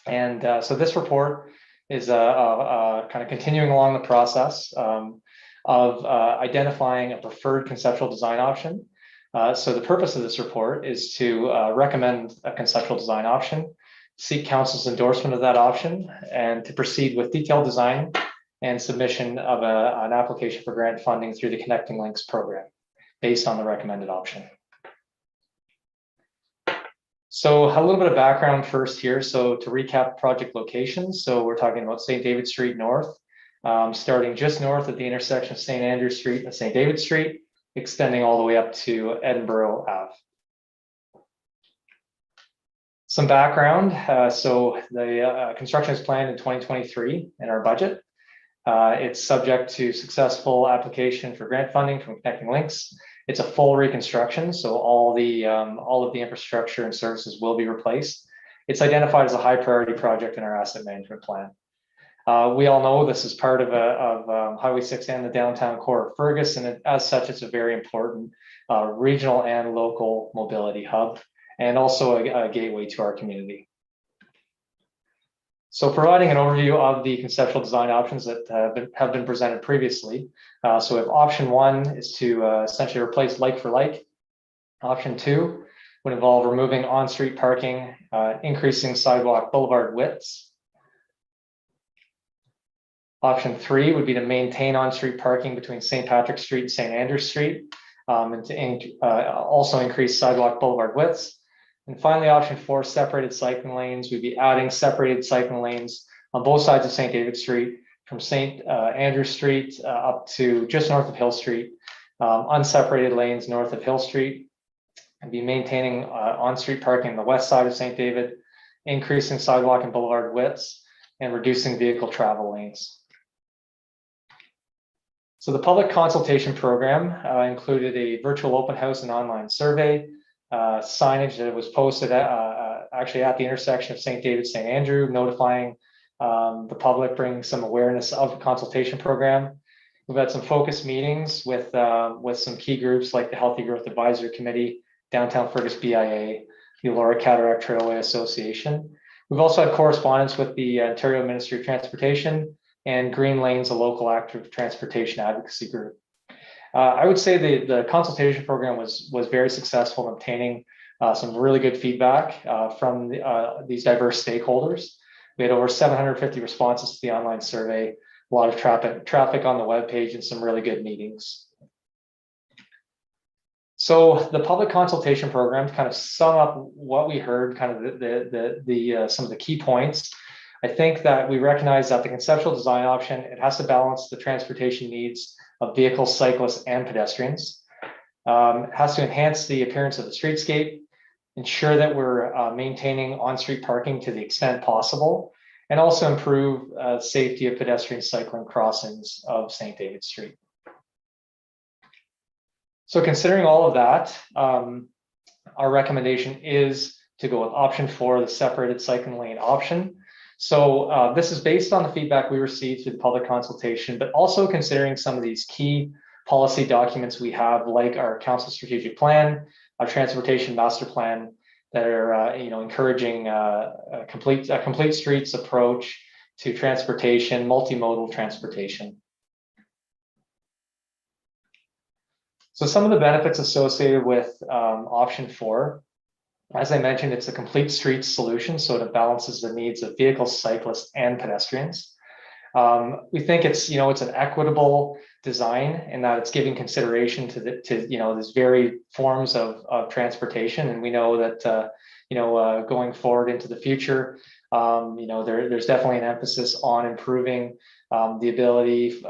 And so this report is kind of continuing along the process of identifying a preferred conceptual design option. So the purpose of this report is to recommend a conceptual design option, seek council's endorsement of that option, and to proceed with detailed design and submission of an application for grant funding through the Connecting Links program based on the recommended option. So a little bit of background first here. So to recap project locations, so we're talking about St. David Street North, starting just north at the intersection of St. Andrew Street and St. David Street, extending all the way up to Edinburgh Ave. Some background, so the construction is planned in 2023 in our budget. It's subject to successful application for grant funding from Connecting Links. It's a full reconstruction, so all of the infrastructure and services will be replaced. It's identified as a high priority project in our asset management plan. We all know this is part of Highway 6 and the downtown core of Fergus, and as such, it's a very important regional and local mobility hub, and also a gateway to our community. So providing an overview of the conceptual design options that have been presented previously. So if option 1 is to essentially replace like for like, option 2 would involve removing on-street parking, increasing sidewalk boulevard widths. Option 3 would be to maintain on-street parking between St. Patrick Street and St. Andrew Street, and to also increase sidewalk boulevard widths. And finally, option 4, separated cycling lanes. We'd be adding separated cycling lanes on both sides of St. David Street from St. Andrew Street up to just north of Hill Street, unseparated lanes north of Hill Street, and be maintaining on-street parking on the west side of St. David, increasing sidewalk and boulevard widths, and reducing vehicle travel lanes. So the public consultation program included a virtual open house and online survey, signage that was posted actually at the intersection of St. David, St. Andrew, notifying the public, bringing some awareness of the consultation program. We've had some focus meetings with some key groups like the Healthy Growth Advisory Committee, Downtown Fergus BIA, the Laura Cataract Trailway Association. We've also had correspondence with the Ontario Ministry of Transportation and GreenLanes, a local active transportation advocacy group. I would say the consultation program was very successful in obtaining some really good feedback from these diverse stakeholders. We had over 750 responses to the online survey, a lot of traffic on the webpage, and some really good meetings. So the public consultation program, to kind of sum up what we heard, kind of some of the key points. I think that we recognize that the conceptual design option, it has to balance the transportation needs of vehicles, cyclists, and pedestrians. It has to enhance the appearance of the streetscape, ensure that we're maintaining on-street parking to the extent possible, and also improve safety of pedestrian cycling crossings of St. David Street. So considering all of that, our recommendation is to go with option 4, the separated cycling lane option. So this is based on the feedback we received through the public consultation, but also considering some of these key policy documents we have, like our council strategic plan, our transportation master plan, that are encouraging a complete streets approach to transportation, multimodal transportation. So some of the benefits associated with option 4, as I mentioned, it's a complete streets solution, so it balances the needs of vehicles, cyclists, and pedestrians. We think it's an equitable design in that it's giving consideration to these varied forms of transportation, and we know that going forward into the future, there's definitely an emphasis on improving the ability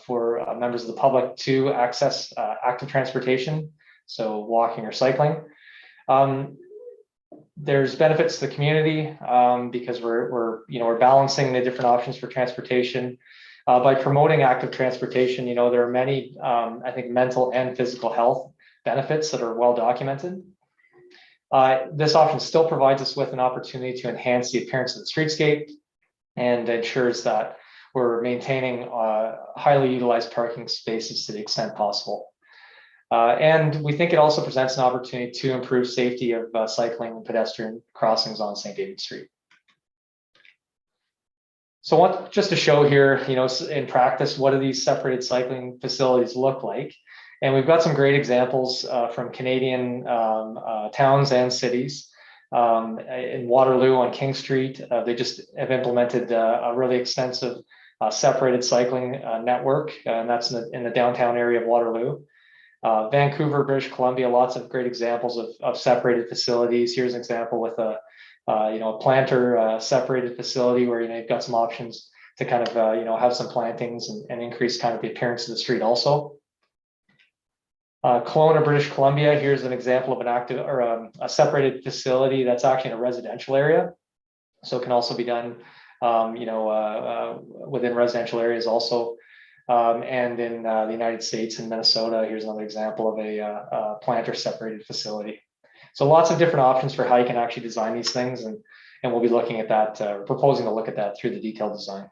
for members of the public to access active transportation, so walking or cycling. There's benefits to the community because we're balancing the different options for transportation. By promoting active transportation, there are many, I think, mental and physical health benefits that are well documented. This option still provides us with an opportunity to enhance the appearance of the streetscape and ensures that we're maintaining highly utilized parking spaces to the extent possible. And we think it also presents an opportunity to improve safety of cycling and pedestrian crossings on St. David Street. So just to show here, in practice, what do these separated cycling facilities look like? And we've got some great examples from Canadian towns and cities. In Waterloo on King Street, they just have implemented a really extensive separated cycling network, and that's in the downtown area of Waterloo. Vancouver, British Columbia, lots of great examples of separated facilities. Here's an example with a planter separated facility where you've got some options to kind of have some plantings and increase kind of the appearance of the street also. Kelowna, British Columbia, here's an example of an active or a separated facility that's actually in a residential area, so it can also be done within residential areas also. And in the United States, in Minnesota, here's another example of a planter separated facility. So lots of different options for how you can actually design these things, and we'll be looking at that, proposing to look at that through the detailed design.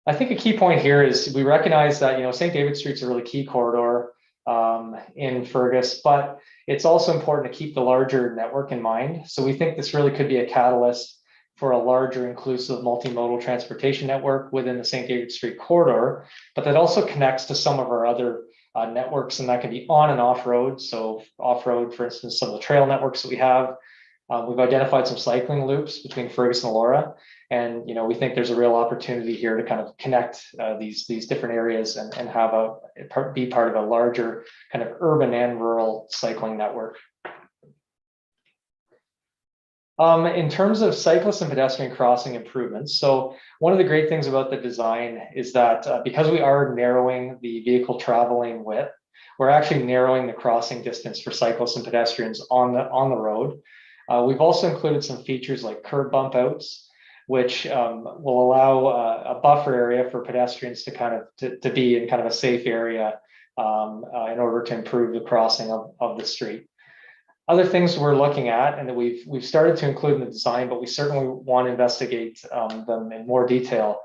I think a key point here is we recognize that St. David Street's a really key corridor in Fergus, but it's also important to keep the larger network in mind. So we think this really could be a catalyst for a larger inclusive multimodal transportation network within the St. David Street corridor, but that also connects to some of our other networks, and that can be on and off road. So off road, for instance, some of the trail networks that we have. We've identified some cycling loops between Fergus and Laura, and we think there's a real opportunity here to kind of connect these different areas and be part of a larger kind of urban and rural cycling network. In terms of cyclist and pedestrian crossing improvements, so one of the great things about the design is that because we are narrowing the vehicle traveling width, we're actually narrowing the crossing distance for cyclists and pedestrians on the road. We've also included some features like curb bump outs, which will allow a buffer area for pedestrians to kind of to be in kind of a safe area in order to improve the crossing of the street. Other things we're looking at and that we've started to include in the design, but we certainly want to investigate them in more detail,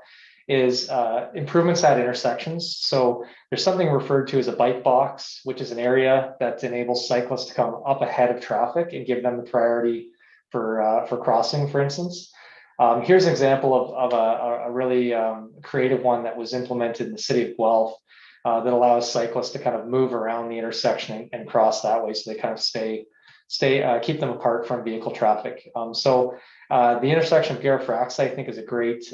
is improvements at intersections. So there's something referred to as a bike box, which is an area that enables cyclists to come up ahead of traffic and give them the priority for crossing, for instance. Here's an example of a really creative one that was implemented in the city of Guelph that allows cyclists to kind of move around the intersection and cross that way, so they kind of keep them apart from vehicle traffic. So the intersection of Garifrax, I think, is a great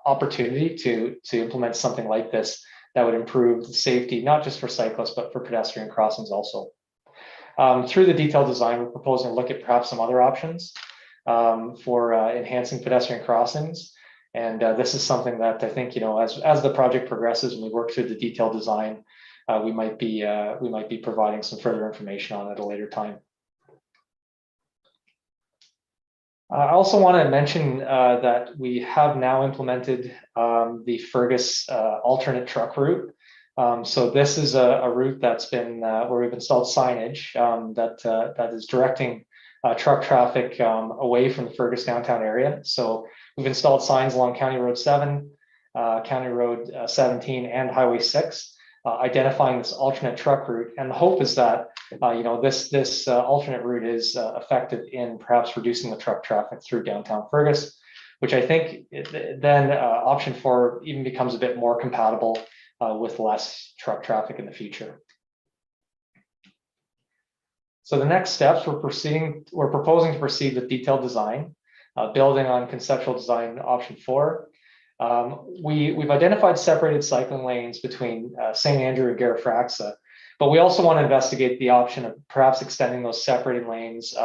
opportunity to implement something like this that would improve the safety, not just for cyclists, but for pedestrian crossings also. Through the detailed design, we're proposing to look at perhaps some other options for enhancing pedestrian crossings. And this is something that I think, as the project progresses and we work through the detailed design, we might be providing some further information on at a later time. I also want to mention that we have now implemented the Fergus alternate truck route. So this is a route that's been where we've installed signage that is directing truck traffic away from the Fergus downtown area. So we've installed signs along County Road 7, County Road 17, and Highway 6. Identifying this alternate truck route, and the hope is that this alternate route is effective in perhaps reducing the truck traffic through downtown Fergus, which I think then option 4 even becomes a bit more compatible with less truck traffic in the future. So the next steps, we're proposing to proceed with detailed design, building on conceptual design option 4. We've identified separated cycling lanes between St. Andrew and Garifraxa, but we also want to investigate the option of perhaps extending those separated lanes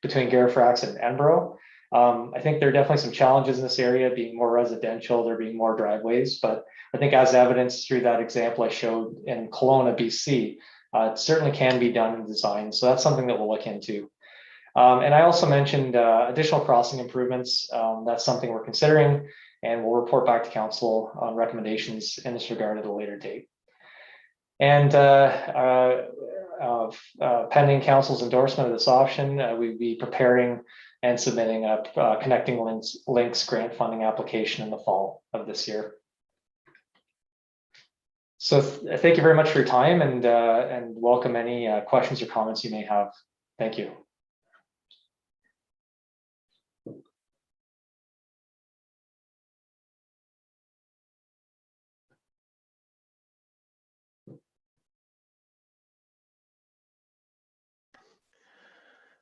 between Garifraxa and Edinburgh. I think there are definitely some challenges in this area, being more residential, there being more driveways, but I think as evidenced through that example I showed in Kelowna, BC, it certainly can be done in design. So that's something that we'll look into. And I also mentioned additional crossing improvements. That's something we're considering, and we'll report back to council on recommendations in this regard at a later date. And pending council's endorsement of this option, we'd be preparing and submitting a Connecting Links grant funding application in the fall of this year. So thank you very much for your time, and welcome any questions or comments you may have. Thank you.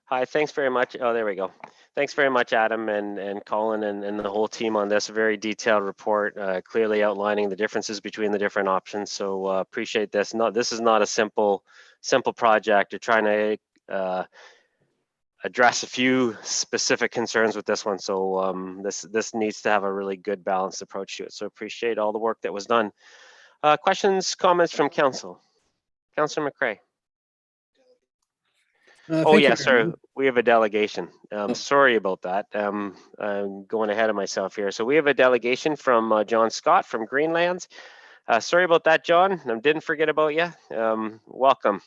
Hi, thanks very much. Oh, there we go. Thanks very much, Adam and Colin and the whole team on this. A very detailed report, clearly outlining the differences between the different options. So appreciate this. This is not a simple project. You're trying to address a few specific concerns with this one. So this needs to have a really good balanced approach to it. So appreciate all the work that was done. Questions, comments from council? Councillor McCrae. Oh yeah, sorry, we have a delegation. Sorry about that. I'm going ahead of myself here. So we have a delegation from John Scott from GreenLanes. Sorry about that, John. I didn't forget about you. Welcome.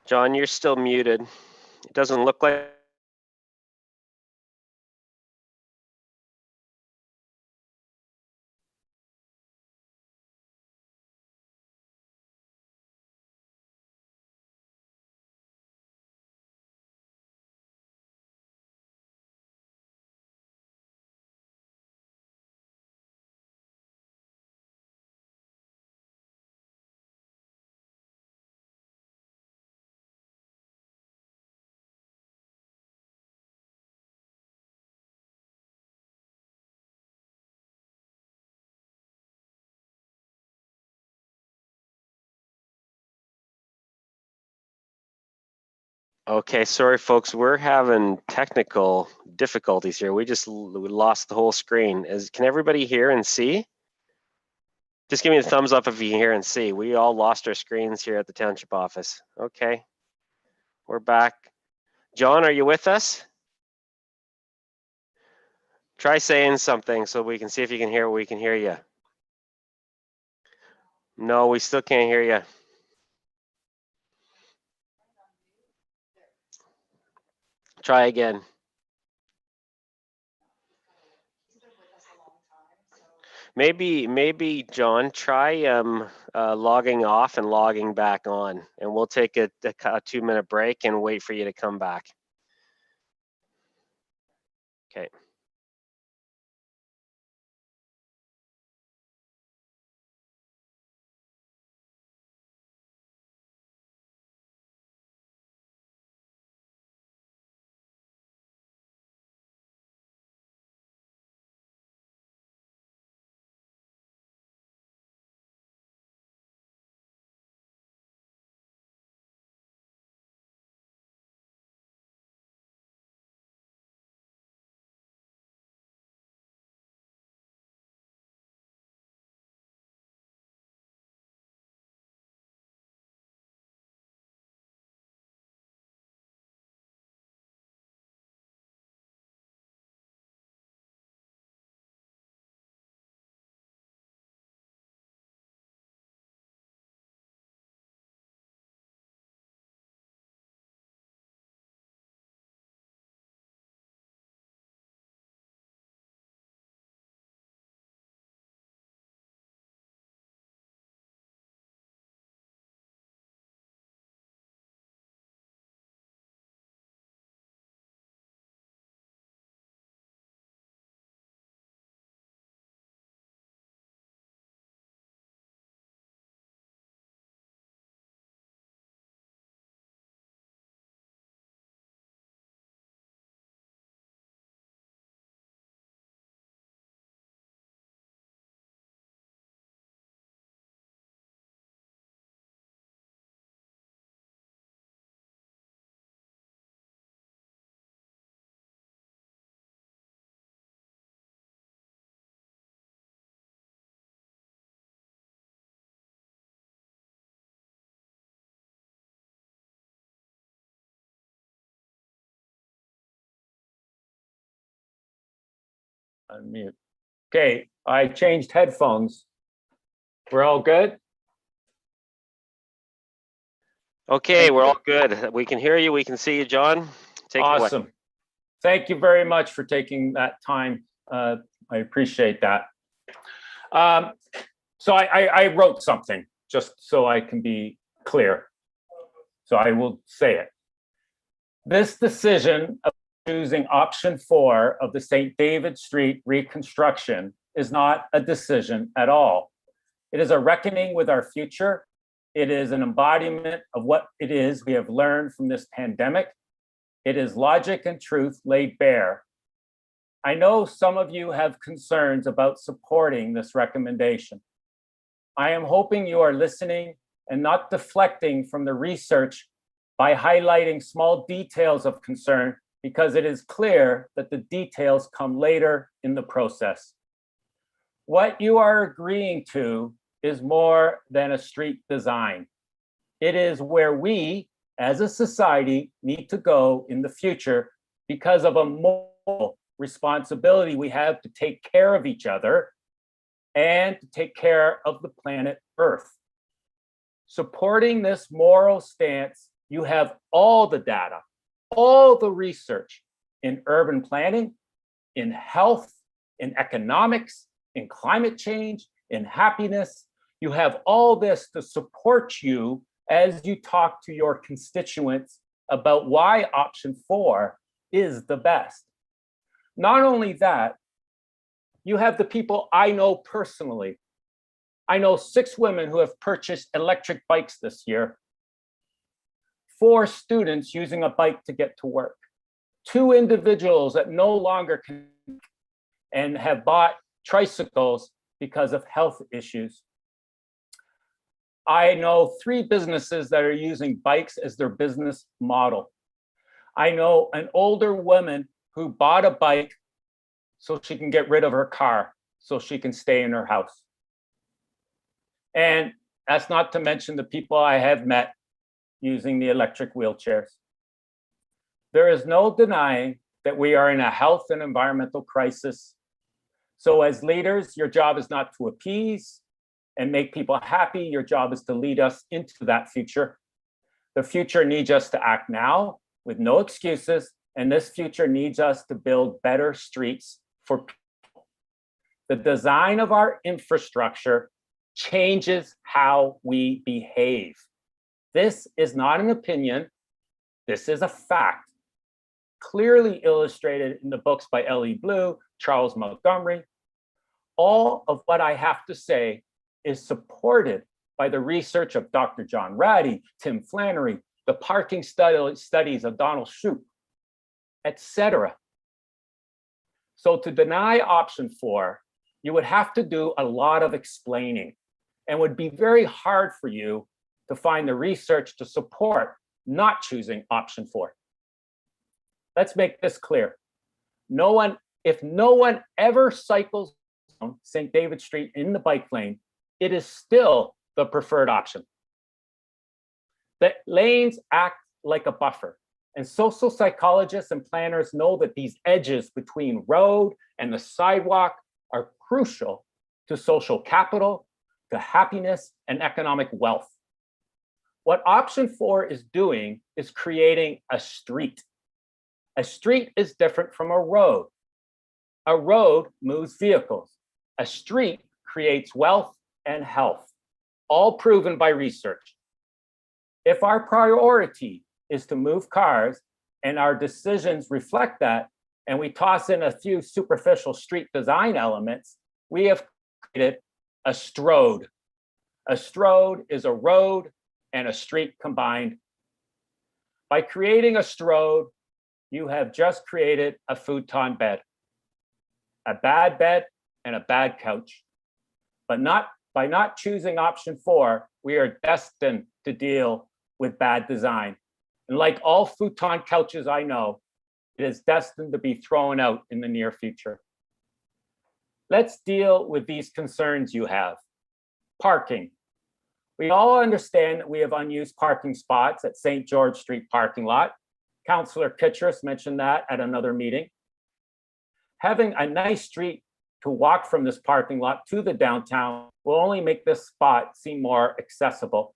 John, you're still muted. It doesn't look like Okay, sorry folks, we're having technical difficulties here. We lost the whole screen. Can everybody hear and see? Just give me a thumbs up if you can hear and see. We all lost our screens here at the township office. Okay, we're back. John, are you with us? Try saying something so we can see if you can hear what we can hear you. No, we still can't hear you. Try again. Maybe John, try logging off and logging back on, and we'll take a 2-minute break and wait for you to come back. Okay. Unmute. Okay, I changed headphones. We're all good? Okay, we're all good. We can hear you. We can see you, John. Take it away. Awesome. Thank you very much for taking that time. I appreciate that. So I wrote something just so I can be clear. So I will say it. This decision of choosing option 4 of the St. David Street reconstruction is not a decision at all. It is a reckoning with our future. It is an embodiment of what it is we have learned from this pandemic. It is logic and truth laid bare. I know some of you have concerns about supporting this recommendation. I am hoping you are listening and not deflecting from the research by highlighting small details of concern, because it is clear that the details come later in the process. What you are agreeing to is more than a street design. It is where we, as a society, need to go in the future because of a moral responsibility we have to take care of each other and to take care of the planet Earth. Supporting this moral stance, you have all the data, all the research in urban planning, in health, in economics, in climate change, in happiness. You have all this to support you as you talk to your constituents about why option 4 is the best. Not only that, you have the people I know personally. I know 6 women who have purchased electric bikes this year, 4 students using a bike to get to work, 2 individuals that no longer can and have bought tricycles because of health issues. I know 3 businesses that are using bikes as their business model. I know an older woman who bought a bike so she can get rid of her car, so she can stay in her house. And that's not to mention the people I have met using the electric wheelchairs. There is no denying that we are in a health and environmental crisis. So as leaders, your job is not to appease and make people happy. Your job is to lead us into that future. The future needs us to act now with no excuses, and this future needs us to build better streets for people. The design of our infrastructure changes how we behave. This is not an opinion. This is a fact, clearly illustrated in the books by L.E. Blue, Charles Montgomery. All of what I have to say is supported by the research of Dr. John Bradey, Tim Flannery, the parking studies of Donald Shoup, etc. So to deny option 4, you would have to do a lot of explaining, and would be very hard for you to find the research to support not choosing option 4. Let's make this clear. If no one ever cycles down St. David Street in the bike lane, it is still the preferred option. The lanes act like a buffer, and social psychologists and planners know that these edges between road and the sidewalk are crucial to social capital, to happiness, and economic wealth. What option 4 is doing is creating a street. A street is different from a road. A road moves vehicles. A street creates wealth and health, all proven by research. If our priority is to move cars and our decisions reflect that, and we toss in a few superficial street design elements, we have created a strode. A strode is a road and a street combined. By creating a strode, you have just created a futon bed, a bad bed and a bad couch. But by not choosing option 4, we are destined to deal with bad design. And like all futon couches I know, it is destined to be thrown out in the near future. Let's deal with these concerns you have. Parking. We all understand that we have unused parking spots at St. George Street parking lot. Councillor Kittrus mentioned that at another meeting. Having a nice street to walk from this parking lot to the downtown will only make this spot seem more accessible.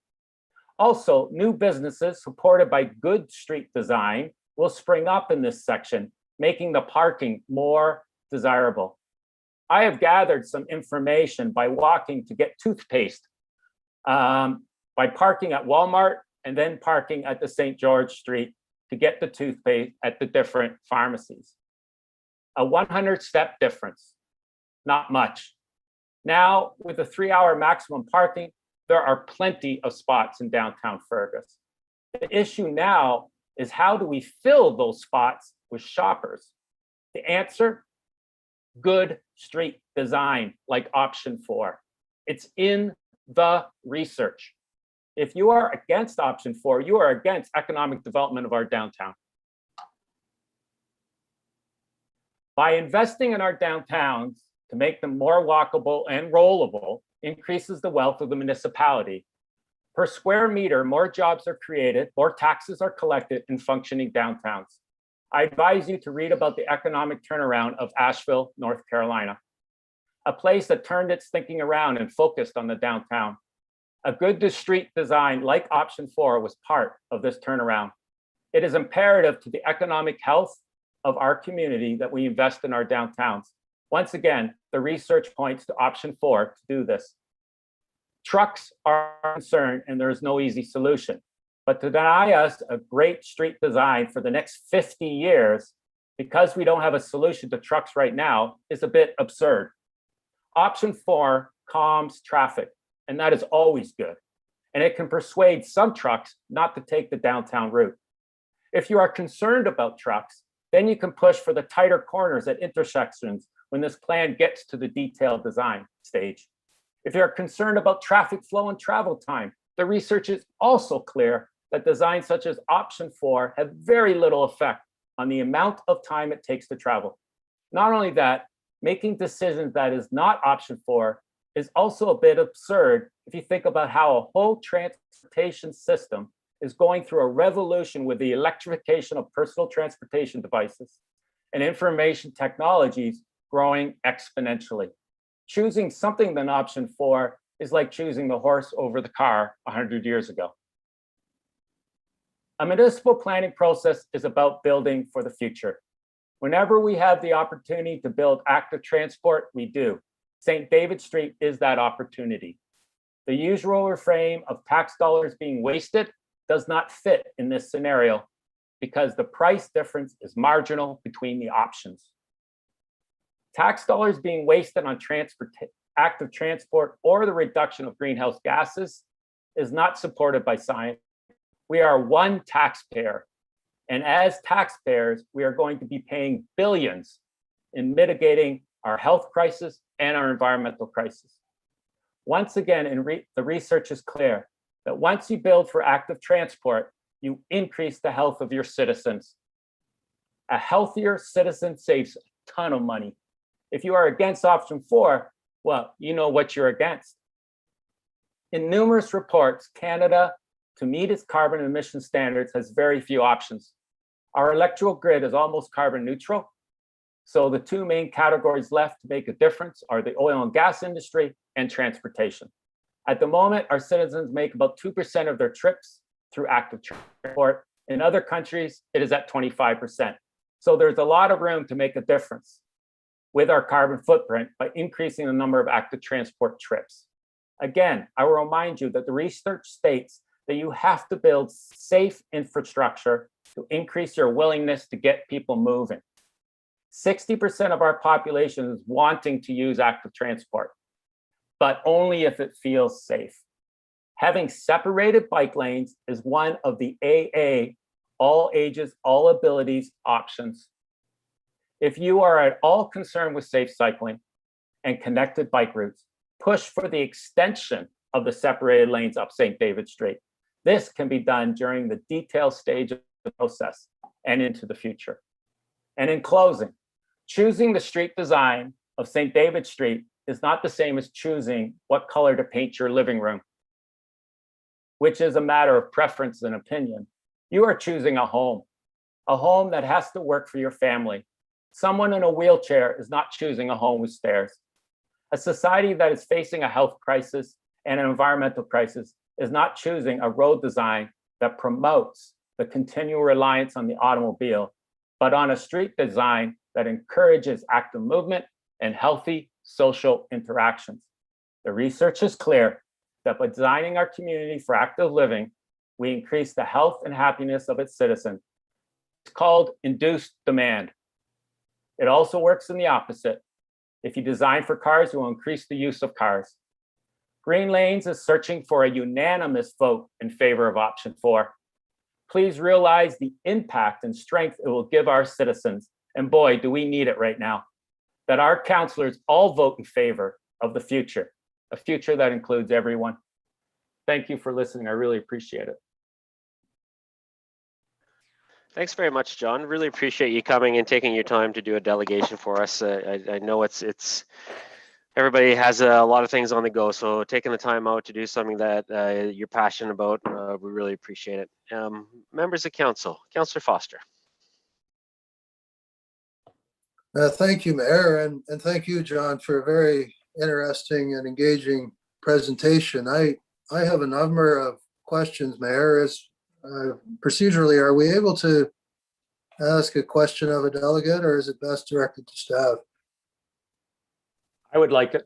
Also, new businesses supported by good street design will spring up in this section, making the parking more desirable. I have gathered some information by walking to get toothpaste, by parking at Walmart and then parking at the St. George Street to get the toothpaste at the different pharmacies. A 100-step difference, not much. Now, with a 3-hour maximum parking, there are plenty of spots in downtown Fergus. The issue now is, how do we fill those spots with shoppers? The answer: good street design, like option 4. It's in the research. If you are against option 4, you are against economic development of our downtown. By investing in our downtowns to make them more walkable and rollable, increases the wealth of the municipality. Per square meter, more jobs are created, more taxes are collected in functioning downtowns. I advise you to read about the economic turnaround of Asheville, North Carolina, a place that turned its thinking around and focused on the downtown. A good street design like option 4 was part of this turnaround. It is imperative to the economic health of our community that we invest in our downtowns. Once again, the research points to option 4 to do this. Trucks are a concern, and there is no easy solution. But to deny us a great street design for the next 50 years because we don't have a solution to trucks right now is a bit absurd. Option 4 calms traffic, and that is always good. And it can persuade some trucks not to take the downtown route. If you are concerned about trucks, then you can push for the tighter corners at intersections when this plan gets to the detailed design stage. If you're concerned about traffic flow and travel time, the research is also clear that designs such as option 4 have very little effect on the amount of time it takes to travel. Not only that, making decisions that is not option 4 is also a bit absurd if you think about how a whole transportation system is going through a revolution with the electrification of personal transportation devices and information technologies growing exponentially. Choosing something than option 4 is like choosing the horse over the car 100 years ago. A municipal planning process is about building for the future. Whenever we have the opportunity to build active transport, we do. St. David Street is that opportunity. The usual refrain of tax dollars being wasted does not fit in this scenario because the price difference is marginal between the options. Tax dollars being wasted on active transport or the reduction of greenhouse gases is not supported by science. We are one taxpayer, and as taxpayers, we are going to be paying billions in mitigating our health crisis and our environmental crisis. Once again, the research is clear that once you build for active transport, you increase the health of your citizens. A healthier citizen saves a ton of money. If you are against option 4, well, you know what you're against. In numerous reports, Canada, to meet its carbon emission standards, has very few options. Our electrical grid is almost carbon neutral. So the two main categories left to make a difference are the oil and gas industry and transportation. At the moment, our citizens make about 2% of their trips through active transport. In other countries, it is at 25%. So there's a lot of room to make a difference with our carbon footprint by increasing the number of active transport trips. Again, I will remind you that the research states that you have to build safe infrastructure to increase your willingness to get people moving. 60% of our population is wanting to use active transport, but only if it feels safe. Having separated bike lanes is one of the AA, all ages, all abilities options. If you are at all concerned with safe cycling and connected bike routes, push for the extension of the separated lanes up St. David Street. This can be done during the detail stage of the process and into the future. And in closing, choosing the street design of St. David Street is not the same as choosing what color to paint your living room, which is a matter of preference and opinion. You are choosing a home that has to work for your family. Someone in a wheelchair is not choosing a home with stairs. A society that is facing a health crisis and an environmental crisis is not choosing a road design that promotes the continual reliance on the automobile, but on a street design that encourages active movement and healthy social interactions. The research is clear that by designing our community for active living, we increase the health and happiness of its citizens. It's called induced demand. It also works in the opposite. If you design for cars, you will increase the use of cars. GreenLanes is searching for a unanimous vote in favor of option 4. Please realize the impact and strength it will give our citizens. And boy, do we need it right now, that our councillors all vote in favor of the future, a future that includes everyone. Thank you for listening. I really appreciate it. Thanks very much, John. Really appreciate you coming and taking your time to do a delegation for us. I know it's everybody has a lot of things on the go, so taking the time out to do something that you're passionate about, we really appreciate it. Members of council, Councillor Foster. Thank you, Mayor, and thank you, John, for a very interesting and engaging presentation. I have a number of questions, Mayor. Procedurally, are we able to ask a question of a delegate, or is it best directed to staff? I would like it.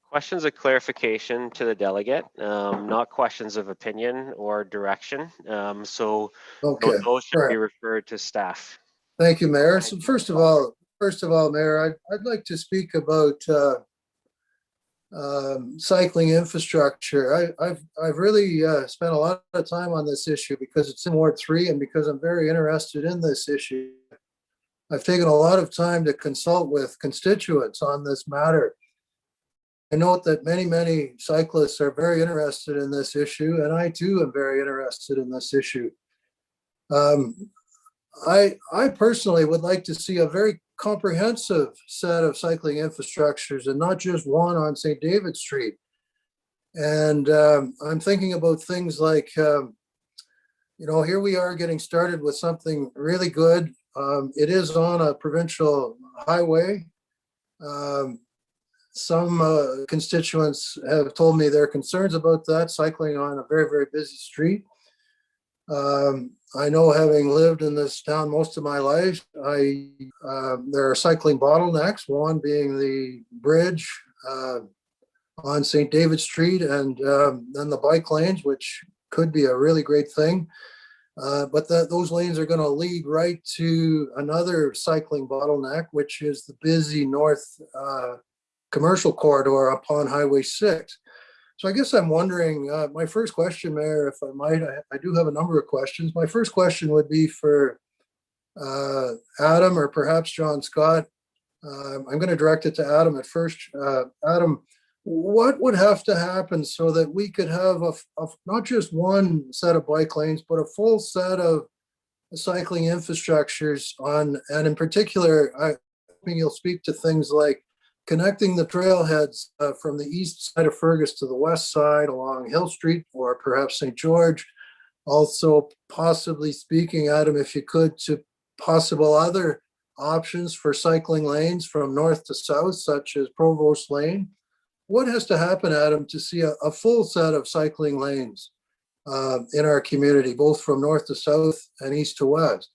Questions of clarification to the delegate, not questions of opinion or direction. So okay, those should right. be referred to staff. Thank you, Mayor. So first of all, Mayor, I'd like to speak about cycling infrastructure. I've really spent a lot of time on this issue because it's in Ward 3 and because I'm very interested in this issue. I've taken a lot of time to consult with constituents on this matter. note that many cyclists are very interested in this issue, and I too am very interested in this issue. I personally would like to see a very comprehensive set of cycling infrastructures and not just one on St. David Street. And I'm thinking about things like, here we are getting started with something really good. It is on a provincial highway. Some constituents have told me their concerns about that, cycling on a very busy street. I know, having lived in this town most of my life, there are cycling bottlenecks, one being the bridge on St. David Street, and then the bike lanes, which could be a really great thing. But those lanes are going to lead right to another cycling bottleneck, which is the busy north commercial corridor upon Highway 6. So I guess I'm wondering, my first question, Mayor, if I might, I do have a number of questions. My first question would be for Adam, or perhaps John Scott. I'm going to direct it to Adam at first. Adam, what would have to happen so that we could have not just one set of bike lanes, but a full set of cycling infrastructures and in particular, I think you'll speak to things like connecting the trailheads from the east side of Fergus to the west side along Hill Street or perhaps St. George. Also, possibly speaking, Adam, if you could, to possible other options for cycling lanes from north to south, such as Provost Lane. What has to happen, Adam, to see a full set of cycling lanes in our community, both from north to south and east to west?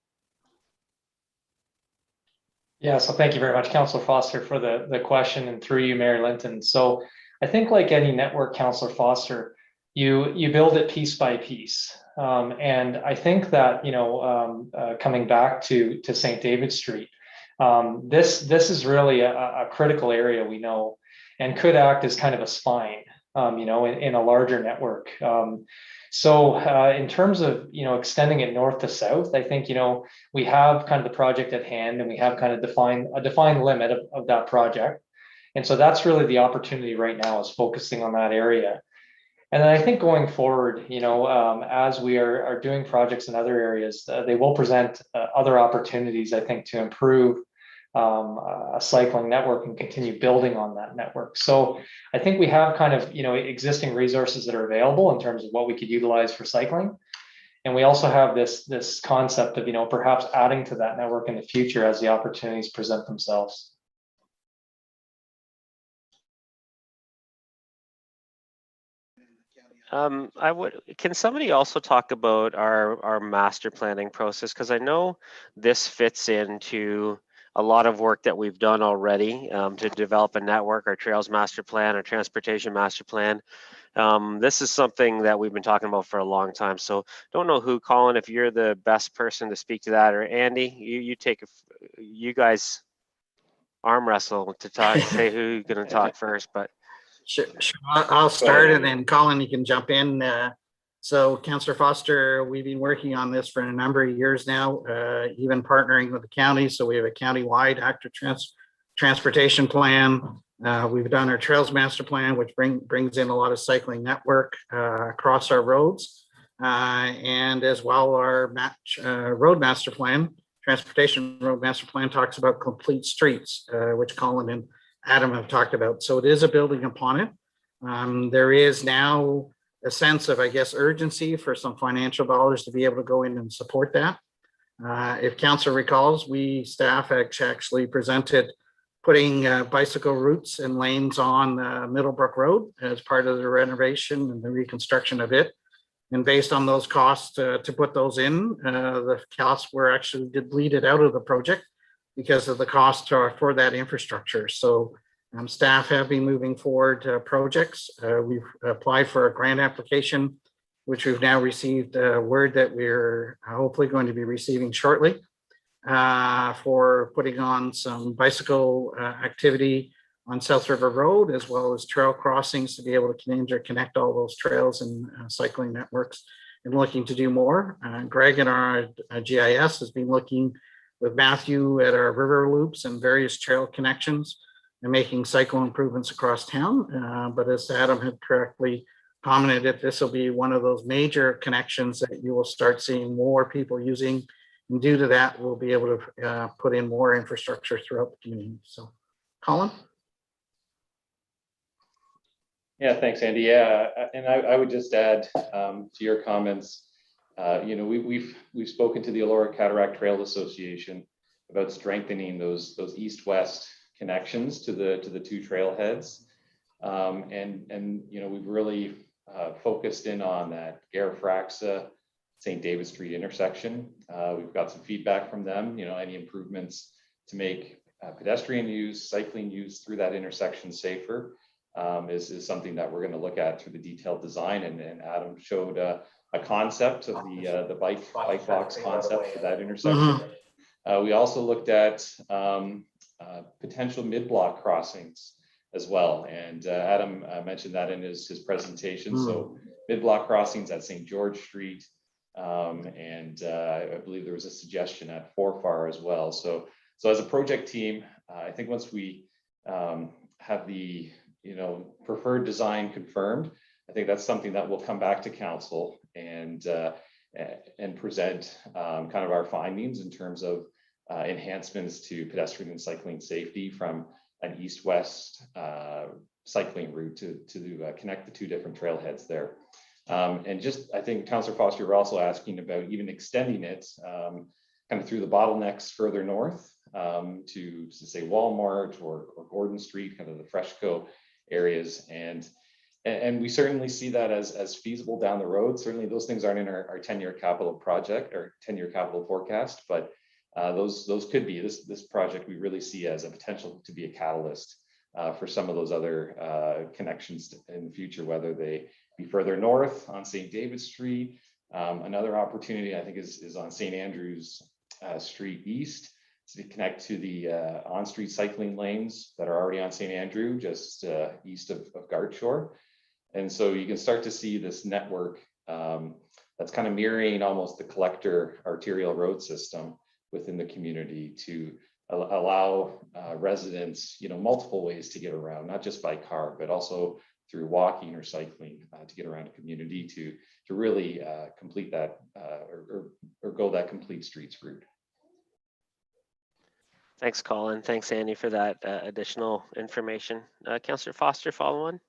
Yeah, so thank you very much, Councillor Foster, for the question, and through you, Mayor Linton. So I think, like any network, Councillor Foster, you build it piece by piece. And I think that, coming back to St. David Street, this is really a critical area, we know, and could act as kind of a spine, in a larger network. So in terms of, extending it north to south, I think, we have kind of the project at hand, and we have kind of a defined limit of that project. And so that's really the opportunity right now, is focusing on that area. And then I think going forward, as we are doing projects in other areas, they will present other opportunities, I think, to improve a cycling network and continue building on that network. So I think we have kind of, existing resources that are available in terms of what we could utilize for cycling. And we also have this concept of, perhaps adding to that network in the future as the opportunities present themselves. Can somebody also talk about our master planning process? Because I know this fits into a lot of work that we've done already to develop a network, our trails master plan, our transportation master plan. This is something that we've been talking about for a long time. So don't know who, Colin, if you're the best person to speak to that, or Andy, you guys arm wrestle to talk, say who's going to talk first, but. Sure. I'll start, and then Colin, you can jump in. So Councillor Foster, we've been working on this for a number of years now, even partnering with the county. So we have a county-wide active transportation plan. We've done our trails master plan, which brings in a lot of cycling network across our roads, and as well our road master plan, transportation road master plan, talks about complete streets, which Colin and Adam have talked about. So it is a building upon it. There is now a sense of, I guess, urgency for some financial dollars to be able to go in and support that. If council recalls, staff actually presented putting bicycle routes and lanes on Middlebrook Road as part of the renovation and the reconstruction of it. And based on those costs to put those in, the costs were actually deleted out of the project because of the cost for that infrastructure. So staff have been moving forward projects. We've applied for a grant application, which we've now received word that we're hopefully going to be receiving shortly, for putting on some bicycle activity on South River Road, as well as trail crossings to be able to interconnect all those trails and cycling networks, and looking to do more. Greg in our GIS has been looking with Matthew at our river loops and various trail connections and making cycle improvements across town. But as Adam had correctly commented, this will be one of those major connections that you will start seeing more people using. And due to that, we'll be able to put in more infrastructure throughout the community. So, Colin? Yeah, thanks, Andy. Yeah, and I would just add to your comments. You know, we've spoken to the Elora Cataract Trail Association about strengthening those east-west connections to the two trailheads, and you know, we've really focused in on that Garifraxa St. David Street intersection. We've got some feedback from them. You know, any improvements to make pedestrian use, cycling use through that intersection safer is something that we're going to look at through the detailed design. And Adam showed a concept of the bike box concept for that intersection. We also looked at potential mid-block crossings as well. And Adam mentioned that in his presentation. So mid-block crossings at St. George Street. And I believe there was a suggestion at Forfar as well. So as a project team, I think once we have the preferred design confirmed, I think that's something that will come back to council and present kind of our findings in terms of enhancements to pedestrian and cycling safety from an east-west cycling route to connect the two different trailheads there. And just, I think Councillor Foster, you're also asking about even extending it kind of through the bottlenecks further north to say Walmart or Gordon Street, kind of the Freshco areas. And we certainly see that as feasible down the road. Certainly those things aren't in our 10-year capital project or 10-year capital forecast, but those could be. This project we really see as a potential to be a catalyst for some of those other connections in the future, whether they be further north on St. David Street. Another opportunity I think is on St. Andrews Street East to connect to the on-street cycling lanes that are already on St. Andrew, just east of Gartshore. And so you can start to see this network that's kind of mirroring almost the collector arterial road system within the community to allow residents, multiple ways to get around, not just by car, but also through walking or cycling to get around a community to really complete that or go that complete streets route. Thanks, Colin. Thanks, Andy, for that additional information. Councillor Foster, follow on.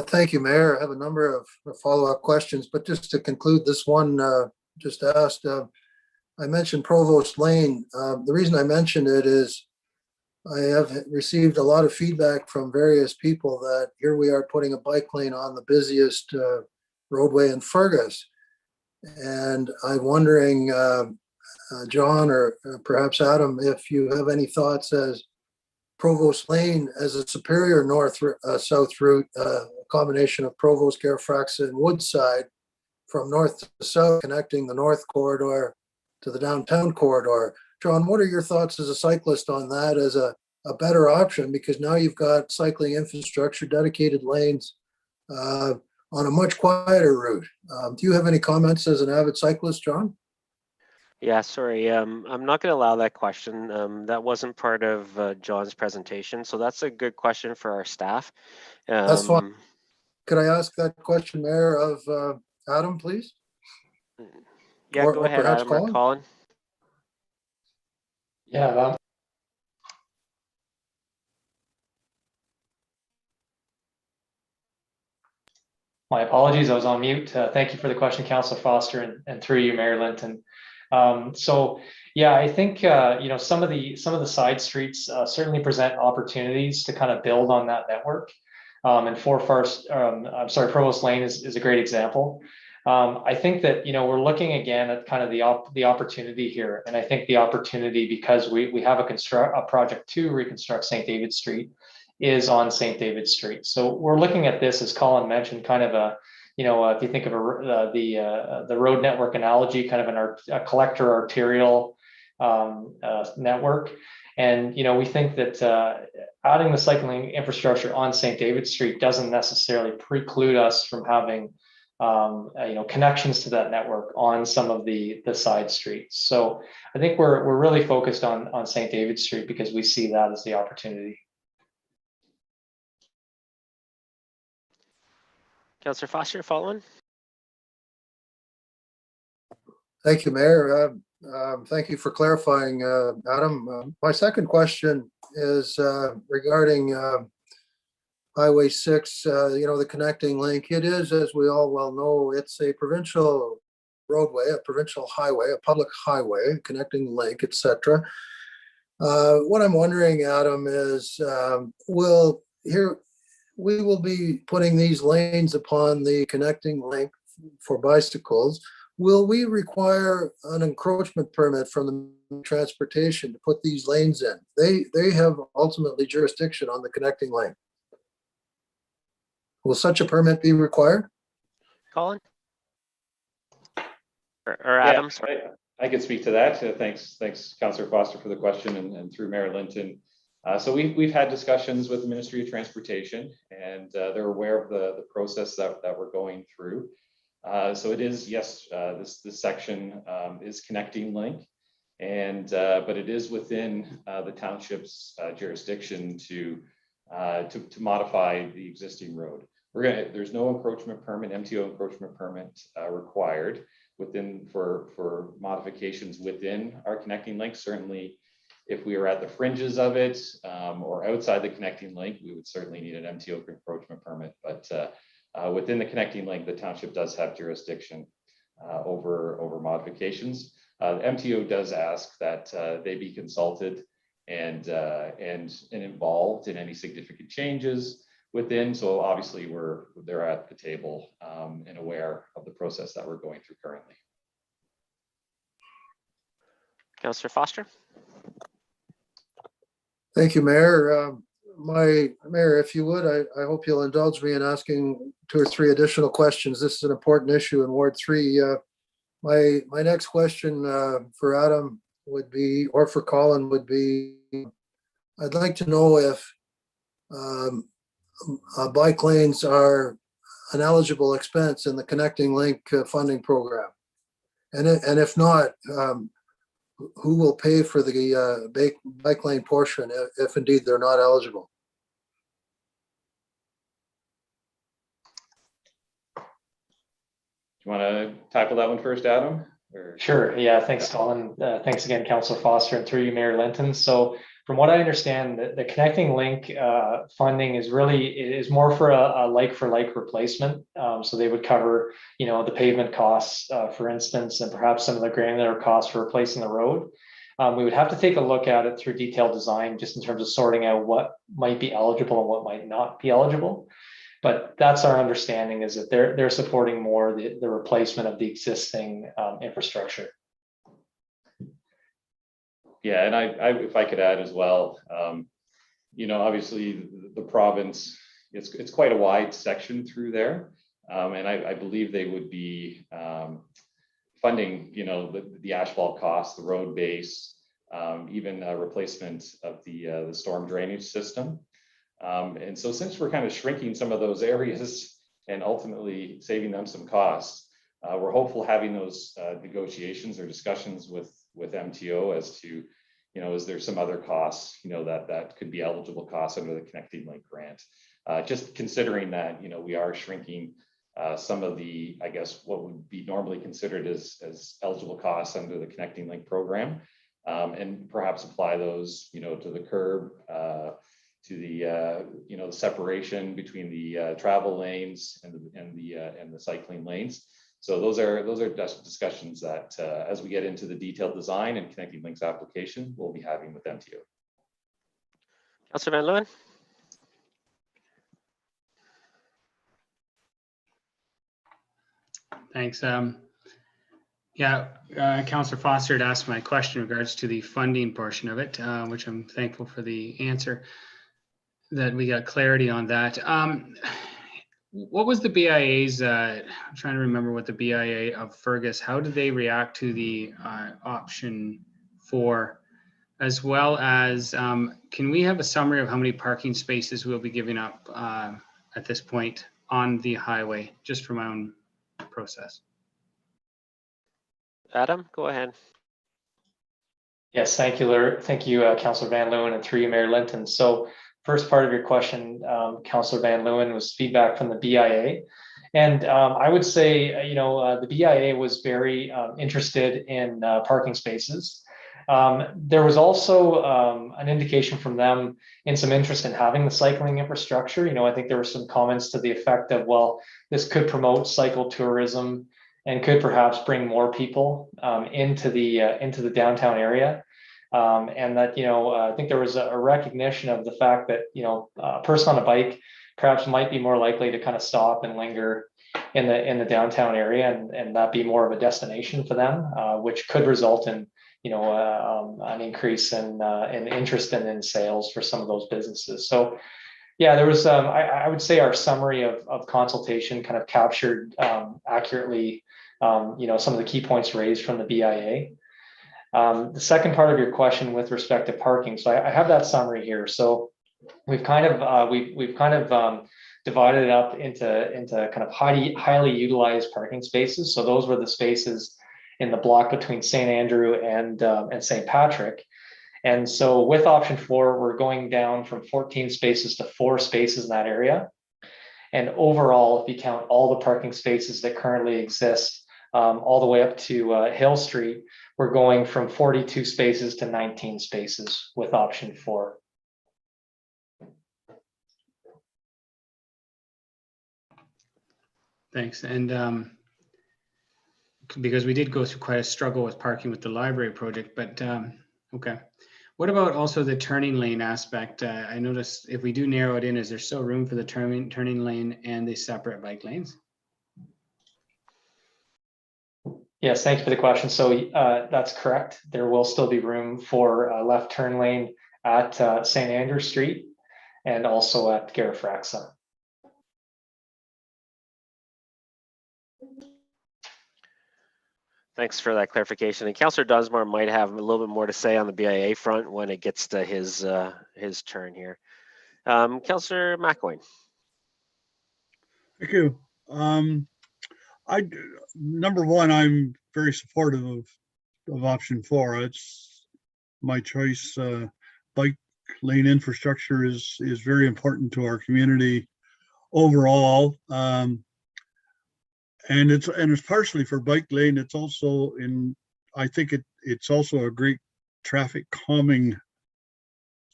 Thank you, Mayor. I have a number of follow-up questions, but just to conclude this one, just asked, I mentioned Provost Lane. The reason I mentioned it is I have received a lot of feedback from various people that here we are putting a bike lane on the busiest roadway in Fergus. And I'm wondering, John, or perhaps Adam, if you have any thoughts as Provost Lane as a superior north-south route, a combination of Provost, Garifraxa, and Woodside from north to south, connecting the north corridor to the downtown corridor. John, what are your thoughts as a cyclist on that as a better option? Because now you've got cycling infrastructure, dedicated lanes on a much quieter route. Do you have any comments as an avid cyclist, John? Yeah, sorry. I'm not going to allow that question. That wasn't part of John's presentation. So that's a good question for our staff. That's fine. Could I ask that question, Mayor, of Adam, please? Yeah, go ahead, Adam or Colin. Yeah. My apologies, I was on mute. Thank you for the question, Councillor Foster, and through you, Mayor Linton. So yeah, I think some of the side streets certainly present opportunities to kind of build on that network. And Provost Lane is a great example. I think that we're looking again at kind of the opportunity here, and I think the opportunity, because we have a project to reconstruct St. David Street, is on St. David Street. So we're looking at this, as Colin mentioned, kind of a if you think of the road network analogy, kind of a collector arterial network. And we think that adding the cycling infrastructure on St. David Street doesn't necessarily preclude us from having connections to that network on some of the side streets. So I think we're really focused on St. David Street because we see that as the opportunity. Councillor Foster, following. Thank you, Mayor. Thank you for clarifying, Adam. My second question is regarding Highway 6, the connecting link. It is, as we all well know, it's a provincial roadway, a provincial highway, a public highway, connecting link, etc. What I'm wondering, Adam, is we will be putting these lanes upon the connecting link for bicycles. Will we require an encroachment permit from the transportation to put these lanes in? They have ultimately jurisdiction on the connecting lane. Will such a permit be required? Colin? Or Adam? Sorry. I could speak to that. Thanks, Councillor Foster, for the question, and through Mayor Linton. So we've had discussions with the Ministry of Transportation, and they're aware of the process that we're going through. So it is, yes, this section is connecting link, and but it is within the township's jurisdiction to modify the existing road. There's no encroachment permit, MTO encroachment permit required for modifications within our connecting link. Certainly, if we are at the fringes of it or outside the connecting link, we would certainly need an MTO encroachment permit. But within the connecting link, the township does have jurisdiction over modifications. MTO does ask that they be consulted and involved in any significant changes within. So obviously they're at the table and aware of the process that we're going through currently. Councillor Foster. Thank you, Mayor. Mayor, if you would, I hope you'll indulge me in asking 2 or 3 additional questions. This is an important issue in Ward 3. My next question for Adam would be, or for Colin would be, I'd like to know if bike lanes are an eligible expense in the Connecting Link funding program. And if not, who will pay for the bike lane portion if indeed they're not eligible? Do you want to tackle that one first, Adam? Or... Sure. Yeah. Thanks, Colin. Thanks again, Councillor Foster, and through you, Mayor Linton. So from what I understand, the Connecting Link funding is more for a like-for-like replacement. So they would cover, the pavement costs, for instance, and perhaps some of the granular costs for replacing the road. We would have to take a look at it through detailed design, just in terms of sorting out what might be eligible and what might not be eligible. But that's our understanding, is that they're supporting more the replacement of the existing infrastructure. Yeah, and if I could add as well, obviously the province, it's quite a wide section through there, and I believe they would be funding, the asphalt costs, the road base, even replacement of the storm drainage system. And so since we're kind of shrinking some of those areas and ultimately saving them some costs, we're hopeful having those negotiations or discussions with MTO as to, is there some other costs, that could be eligible costs under the Connecting Link grant. Just considering that, we are shrinking some of the, I guess, what would be normally considered as eligible costs under the Connecting Link program, and perhaps apply those, to the curb, to the the separation between the travel lanes and the cycling lanes. So those are discussions that as we get into the detailed design and Connecting Links application, we'll be having with MTO. Councillor Van Leeuwen. Thanks. Councillor Foster had asked my question in regards to the funding portion of it, which I'm thankful for the answer, that we got clarity on that. What was the BIA's, I'm trying to remember what the BIA of Fergus, how did they react to the option 4, as well as, can we have a summary of how many parking spaces we'll be giving up at this point on the highway, just for my own process? Adam, go ahead. Yes, thank you, Councillor Van Leeuwen, and through you, Mayor Linton. So first part of your question, Councillor Van Leeuwen, was feedback from the BIA. And I would say, the BIA was very interested in parking spaces. There was also an indication from them in some interest in having the cycling infrastructure. I think there were some comments to the effect of, well, this could promote cycle tourism and could perhaps bring more people into the downtown area. And that, I think there was a recognition of the fact that, a person on a bike perhaps might be more likely to kind of stop and linger in the downtown area, and that be more of a destination for them, which could result in an increase in interest and in sales for some of those businesses. So yeah, there was I would say our summary of consultation kind of captured accurately some of the key points raised from the BIA. The second part of your question with respect to parking, so I have that summary here. So we've kind of divided it up into kind of highly utilized parking spaces. So those were the spaces in the block between St. Andrew and St. Patrick. And so with option 4, we're going down from 14 spaces to 4 spaces in that area. And overall, if you count all the parking spaces that currently exist, all the way up to Hill Street, we're going from 42 spaces to 19 spaces with option 4. Thanks. And because we did go through quite a struggle with parking with the library project, but okay. What about also the turning lane aspect? I noticed if we do narrow it in, is there still room for the turning lane and the separate bike lanes? Yes, thank you for the question. So that's correct. There will still be room for a left turn lane at St. Andrew Street and also at Garifraxa. Thanks for that clarification. And Councillor Dunsmore might have a little bit more to say on the BIA front when it gets to his turn here. Councillor McElwain. Thank you. Number one, I'm very supportive of option 4. It's my choice. Bike lane infrastructure is very important to our community overall. And it's partially for bike lane. It's also I think it's also a great traffic calming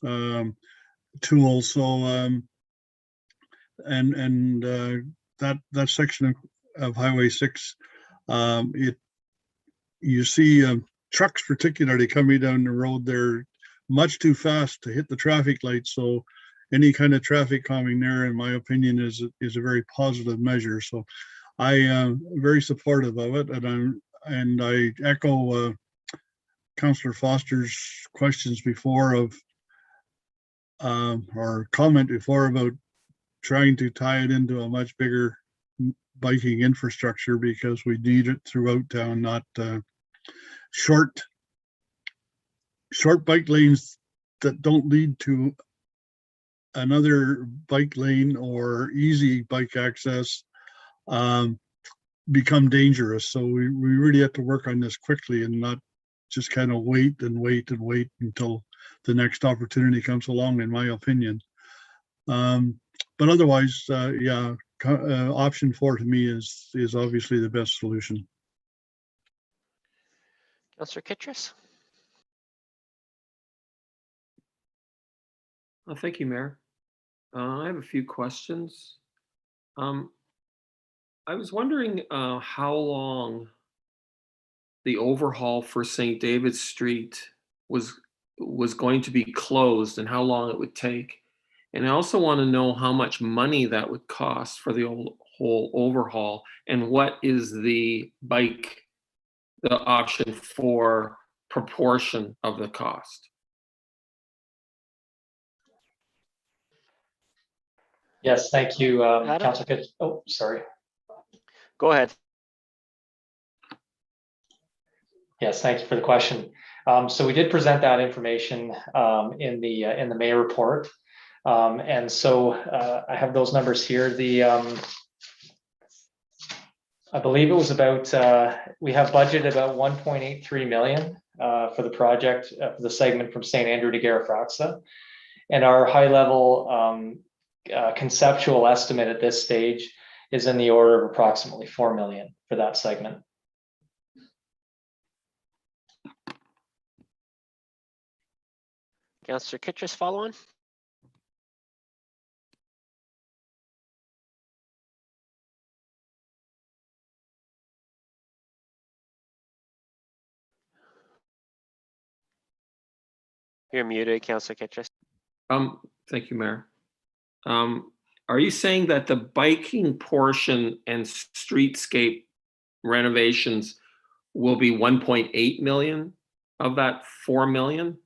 tool. So that section of Highway 6, you see trucks particularly coming down the road. They're much too fast to hit the traffic lights. So any kind of traffic calming there, in my opinion, is a very positive measure. So I am very supportive of it, and I echo Councillor Foster's questions before or comment before about trying to tie it into a much bigger biking infrastructure, because we need it throughout town, not short bike lanes that don't lead to another bike lane or easy bike access become dangerous. So we really have to work on this quickly and not just kind of wait until the next opportunity comes along, in my opinion. But otherwise, yeah, option 4 to me is obviously the best solution. Councillor Kittredge. Thank you, Mayor. I have a few questions. I was wondering how long the overhaul for St. David's Street was going to be closed and how long it would take. And I also want to know how much money that would cost for the whole overhaul, and what is the option for proportion of the cost. Yes, thank you, Councillor Kittredge. Oh, sorry. Go ahead. Yes, thank you for the question. So we did present that information in the May report. And so I have those numbers here. I believe it was about, we have budgeted about 1.83 million for the project, for the segment from St. Andrew to Garifraxa. And our high level conceptual estimate at this stage is in the order of approximately 4 million for that segment. Councillor Kittredge, follow on. You're muted, Councillor Kittredge. Thank you, Mayor. Are you saying that the biking portion and streetscape renovations will be 1.8 million of that 4 million?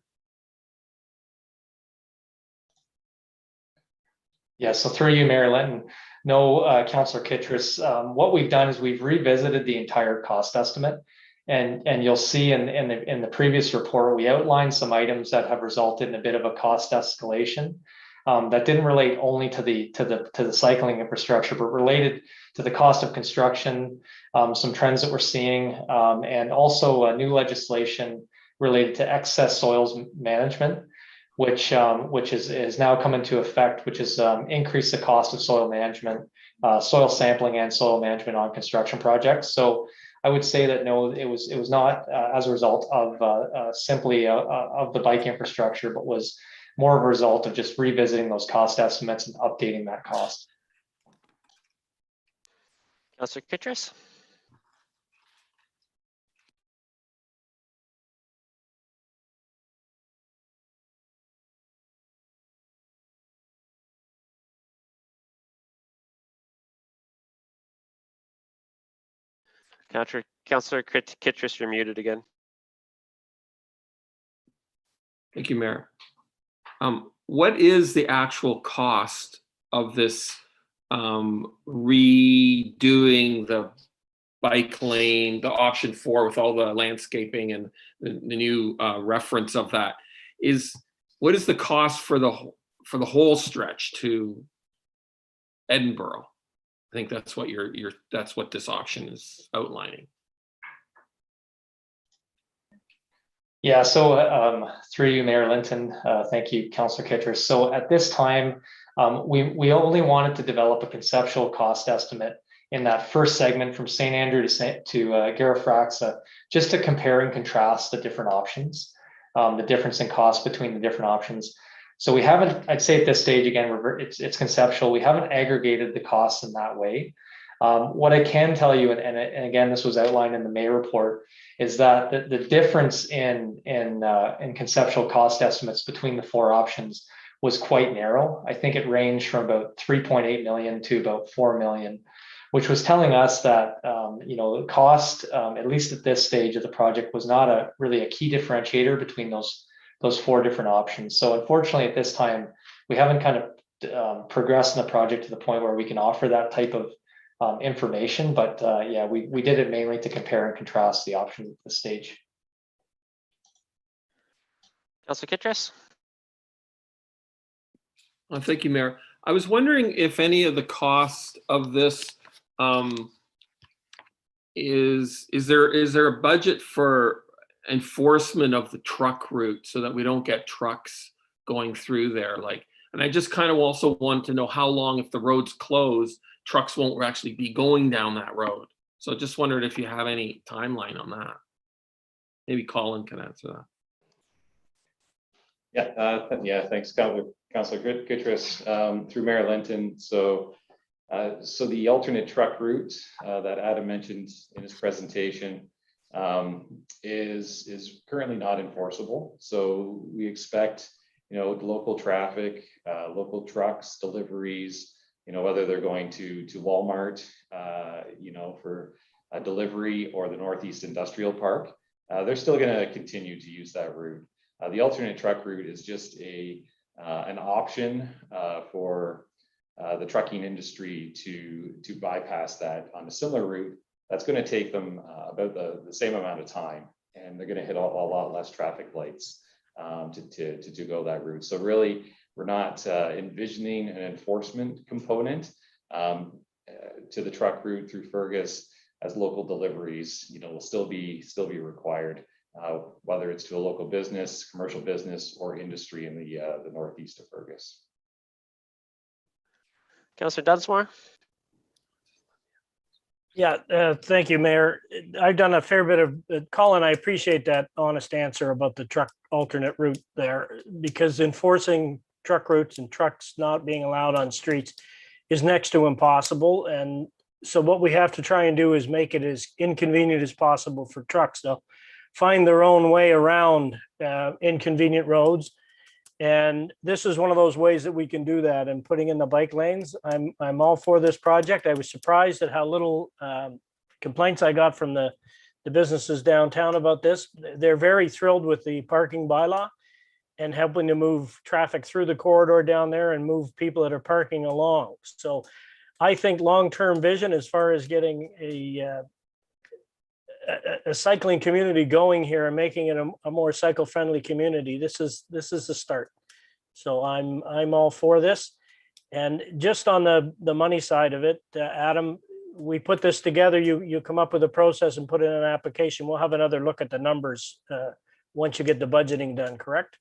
Yeah, so through you, Mayor Linton. No, Councillor Kittredge, what we've done is we've revisited the entire cost estimate. And you'll see in the previous report, we outlined some items that have resulted in a bit of a cost escalation. That didn't relate only to the cycling infrastructure, but related to the cost of construction, some trends that we're seeing, and also new legislation related to excess soils management, which is now come into effect, which has increased the cost of soil management, soil sampling, and soil management on construction projects. So I would say that no, it was not as a result of simply of the bike infrastructure, but was more of a result of just revisiting those cost estimates and updating that cost. Councillor Kittredge. Councillor Kittredge, you're muted again. Thank you, Mayor. What is the actual cost of this redoing the bike lane, the option 4 with all the landscaping and the new reference of that? What is the cost for the whole stretch to Edinburgh? I think that's what that's what this auction is outlining. Yeah, so through you, Mayor Linton, thank you, Councillor Kittredge. So at this time, we only wanted to develop a conceptual cost estimate in that first segment from St. Andrew to Garifraxa, just to compare and contrast the different options, the difference in cost between the different options. So we haven't, I'd say at this stage, again, it's conceptual. We haven't aggregated the costs in that way. What I can tell you, and again, this was outlined in the May report, is that the difference in conceptual cost estimates between the 4 options was quite narrow. I think it ranged from about 3.8 million to about 4 million, which was telling us that the cost, at least at this stage of the project, was not really a key differentiator between those 4 different options. So unfortunately, at this time, we haven't kind of progressed in the project to the point where we can offer that type of information, but yeah, we did it mainly to compare and contrast the options at this stage. Councillor Kittredge. Thank you, Mayor. I was wondering if any of the cost of this is there a budget for enforcement of the truck route so that we don't get trucks going through there? And I just kind of also want to know how long, if the road's closed, trucks won't actually be going down that road. So I just wondered if you have any timeline on that. Maybe Colin can answer that. Yeah, thanks, Councillor Kittredge, through Mayor Linton. So the alternate truck route that Adam mentioned in his presentation is currently not enforceable. So we expect, local traffic, local trucks, deliveries, whether they're going to Walmart, for a delivery, or the Northeast Industrial Park, they're still going to continue to use that route. The alternate truck route is just an option for the trucking industry to bypass that on a similar route. That's going to take them about the same amount of time, and they're going to hit a lot less traffic lights to go that route. So really, we're not envisioning an enforcement component to the truck route through Fergus, as local deliveries, will still be required, whether it's to a local business, commercial business, or industry in the northeast of Fergus. Councillor Dunsmore. Yeah, thank you, Mayor. I've done a fair bit of, Colin, I appreciate that honest answer about the truck alternate route there, because enforcing truck routes and trucks not being allowed on streets is next to impossible. And so what we have to try and do is make it as inconvenient as possible for trucks. They'll find their own way around inconvenient roads. And this is one of those ways that we can do that, and putting in the bike lanes. I'm all for this project. I was surprised at how little complaints I got from the businesses downtown about this. They're very thrilled with the parking bylaw and helping to move traffic through the corridor down there and move people that are parking along. So I think long-term vision as far as getting a cycling community going here and making it a more cycle-friendly community, this is the start. So I'm all for this. And just on the money side of it, Adam, we put this together. You come up with a process and put it in an application. We'll have another look at the numbers once you get the budgeting done, correct?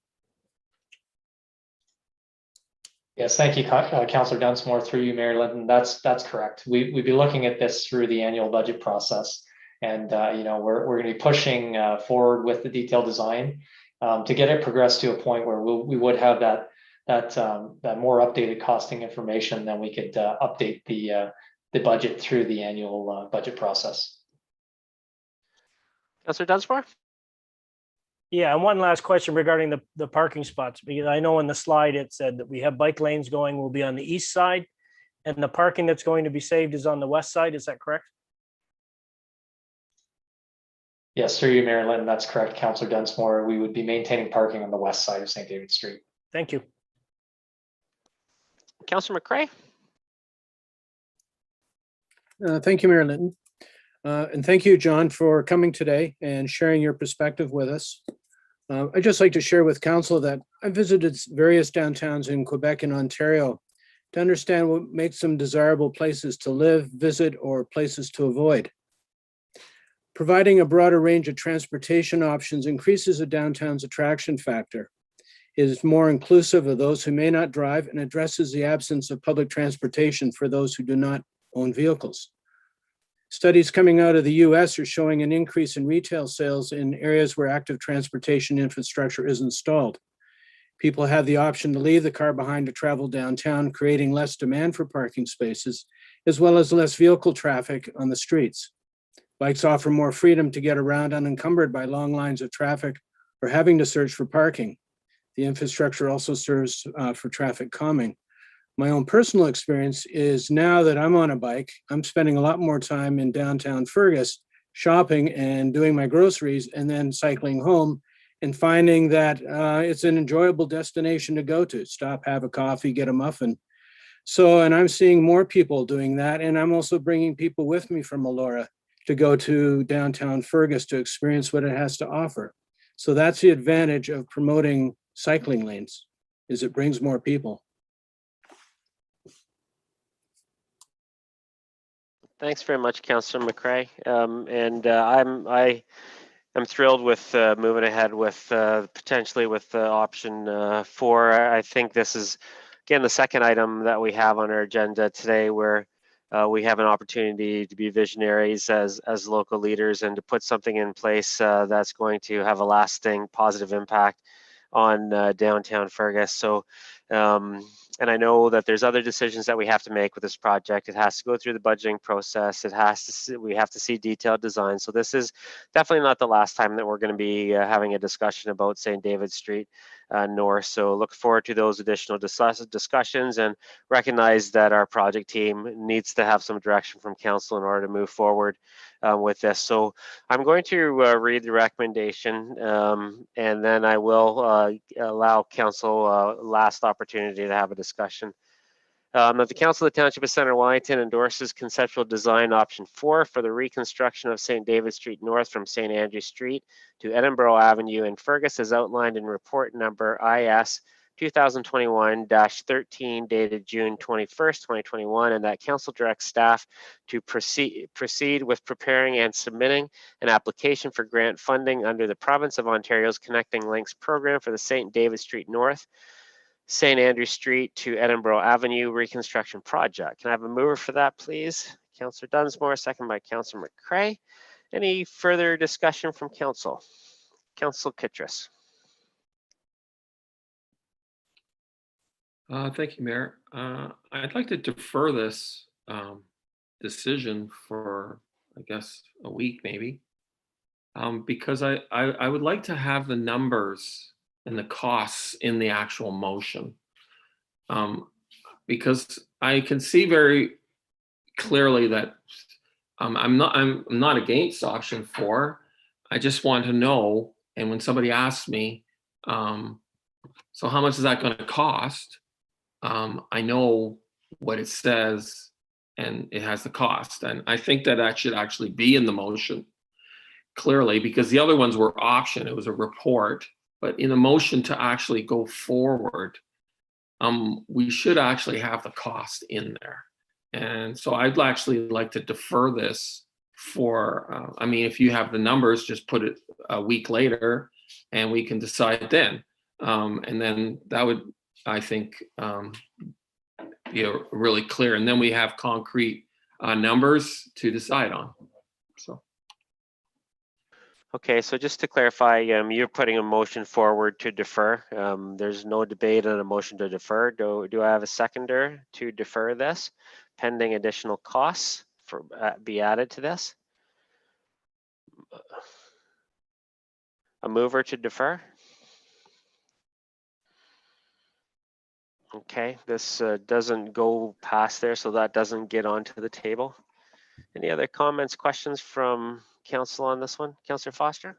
Yes, thank you, Councillor Dunsmore, through you, Mayor Linton. That's correct. We'd be looking at this through the annual budget process. And we're going to be pushing forward with the detailed design to get it progressed to a point where we would have that more updated costing information. Then we could update the budget through the annual budget process. Councillor Dunsmore? Yeah, and one last question regarding the parking spots, because I know in the slide it said that we have bike lanes going will be on the east side, and the parking that's going to be saved is on the west side. Is that correct? Yes, through you, Mayor Linton, that's correct, Councillor Dunsmore. We would be maintaining parking on the west side of St. David Street. Thank you. Councillor McCray? Thank you, Mayor Linton. And thank you, John, for coming today and sharing your perspective with us. I'd just like to share with Council that I visited various downtowns in Quebec and Ontario to understand what makes them desirable places to live, visit, or places to avoid. Providing a broader range of transportation options increases a downtown's attraction factor. It is more inclusive of those who may not drive and addresses the absence of public transportation for those who do not own vehicles. Studies coming out of the US are showing an increase in retail sales in areas where active transportation infrastructure is installed. People have the option to leave the car behind to travel downtown, creating less demand for parking spaces, as well as less vehicle traffic on the streets. Bikes offer more freedom to get around unencumbered by long lines of traffic or having to search for parking. The infrastructure also serves for traffic calming. My own personal experience is now that I'm on a bike, I'm spending a lot more time in downtown Fergus shopping and doing my groceries and then cycling home and finding that it's an enjoyable destination to go to. Stop, have a coffee, get a muffin. And I'm seeing more people doing that. And I'm also bringing people with me from Elora to go to downtown Fergus to experience what it has to offer. So that's the advantage of promoting cycling lanes, is it brings more people. Thanks very much, Councillor McCray. I'm thrilled with moving ahead with potentially with option 4. I think this is, again, the second item that we have on our agenda today where we have an opportunity to be visionaries as local leaders and to put something in place that's going to have a lasting positive impact on downtown Fergus. So, and I know that there's other decisions that we have to make with this project. It has to go through the budgeting process. We have to see detailed design. So this is definitely not the last time that we're going to be having a discussion about St. David Street North. So look forward to those additional discussions and recognize that our project team needs to have some direction from council in order to move forward with this. So I'm going to read the recommendation and then I will allow council last opportunity to have a discussion. That the Council of the Township of Centre Wellington endorses conceptual design option 4 for the reconstruction of St. David Street North from St. Andrew Street to Edinburgh Avenue in Fergus as outlined in report number IS 2021-13 dated June 21st, 2021, and that council directs staff to proceed with preparing and submitting an application for grant funding under the Province of Ontario's Connecting Links program for the St. David Street North, St. Andrew Street to Edinburgh Avenue reconstruction project. Can I have a mover for that, please? Councillor Dunsmore, second by Councillor McCray. Any further discussion from council? Councillor Kittredge. Thank you, Mayor. I'd like to defer this decision for, I guess, a week maybe, because I would like to have the numbers and the costs in the actual motion, because I can see very clearly that I'm not against option 4. I just want to know, and when somebody asks me, so how much is that going to cost? I know what it says and it has the cost. And I think that should actually be in the motion clearly, because the other ones were option, it was a report, but in the motion to actually go forward, we should actually have the cost in there. And so I'd actually like to defer this for, I mean, if you have the numbers, just put it a week later and we can decide then. And then that would, I think, be really clear. And then we have concrete numbers to decide on. So. Okay, so just to clarify, you're putting a motion forward to defer. There's no debate on a motion to defer. Do I have a seconder to defer this pending additional costs for be added to this? A mover to defer? Okay, this doesn't go past there, so that doesn't get onto the table. Any other comments, questions from council on this one? Councillor Foster?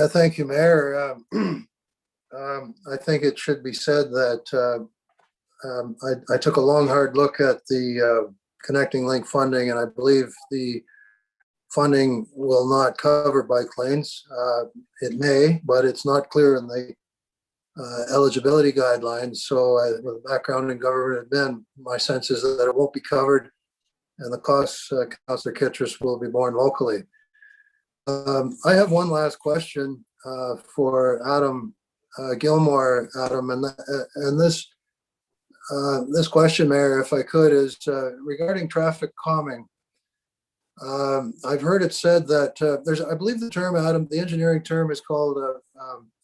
Thank you, Mayor. I think it should be said that I took a long, hard look at the connecting link funding, and I believe the funding will not cover bike lanes. It may, but it's not clear in the eligibility guidelines. So with background in government admin, my sense is that it won't be covered and the costs, Councillor Kittredge, will be borne locally. I have one last question for Adam Gilmore, Adam, and this question, Mayor, if I could, is regarding traffic calming. I've heard it said that there's, I believe the term, Adam, the engineering term is called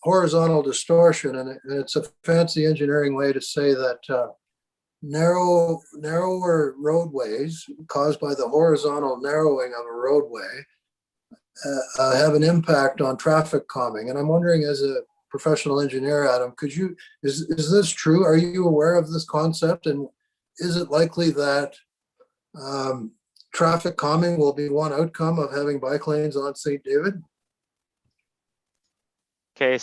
horizontal distortion, and it's a fancy engineering way to say that narrower roadways caused by the horizontal narrowing of a roadway have an impact on traffic calming. And I'm wondering, as a professional engineer, Adam, is this true? Are you aware of this concept? And is it likely that traffic calming will be one outcome of having bike lanes on St. David? Okay,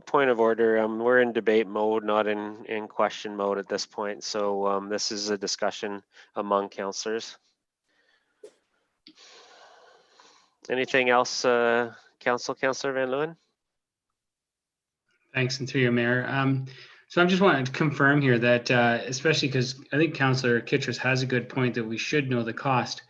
point of order. We're in debate mode, not in question mode at this point. So this is a discussion among councillors. Anything else, Councillor Van Leeuwen? Thanks, and through your Mayor. So I'm just wanting to confirm here that, especially because I think Councillor Kittredge has a good point that we should know the cost.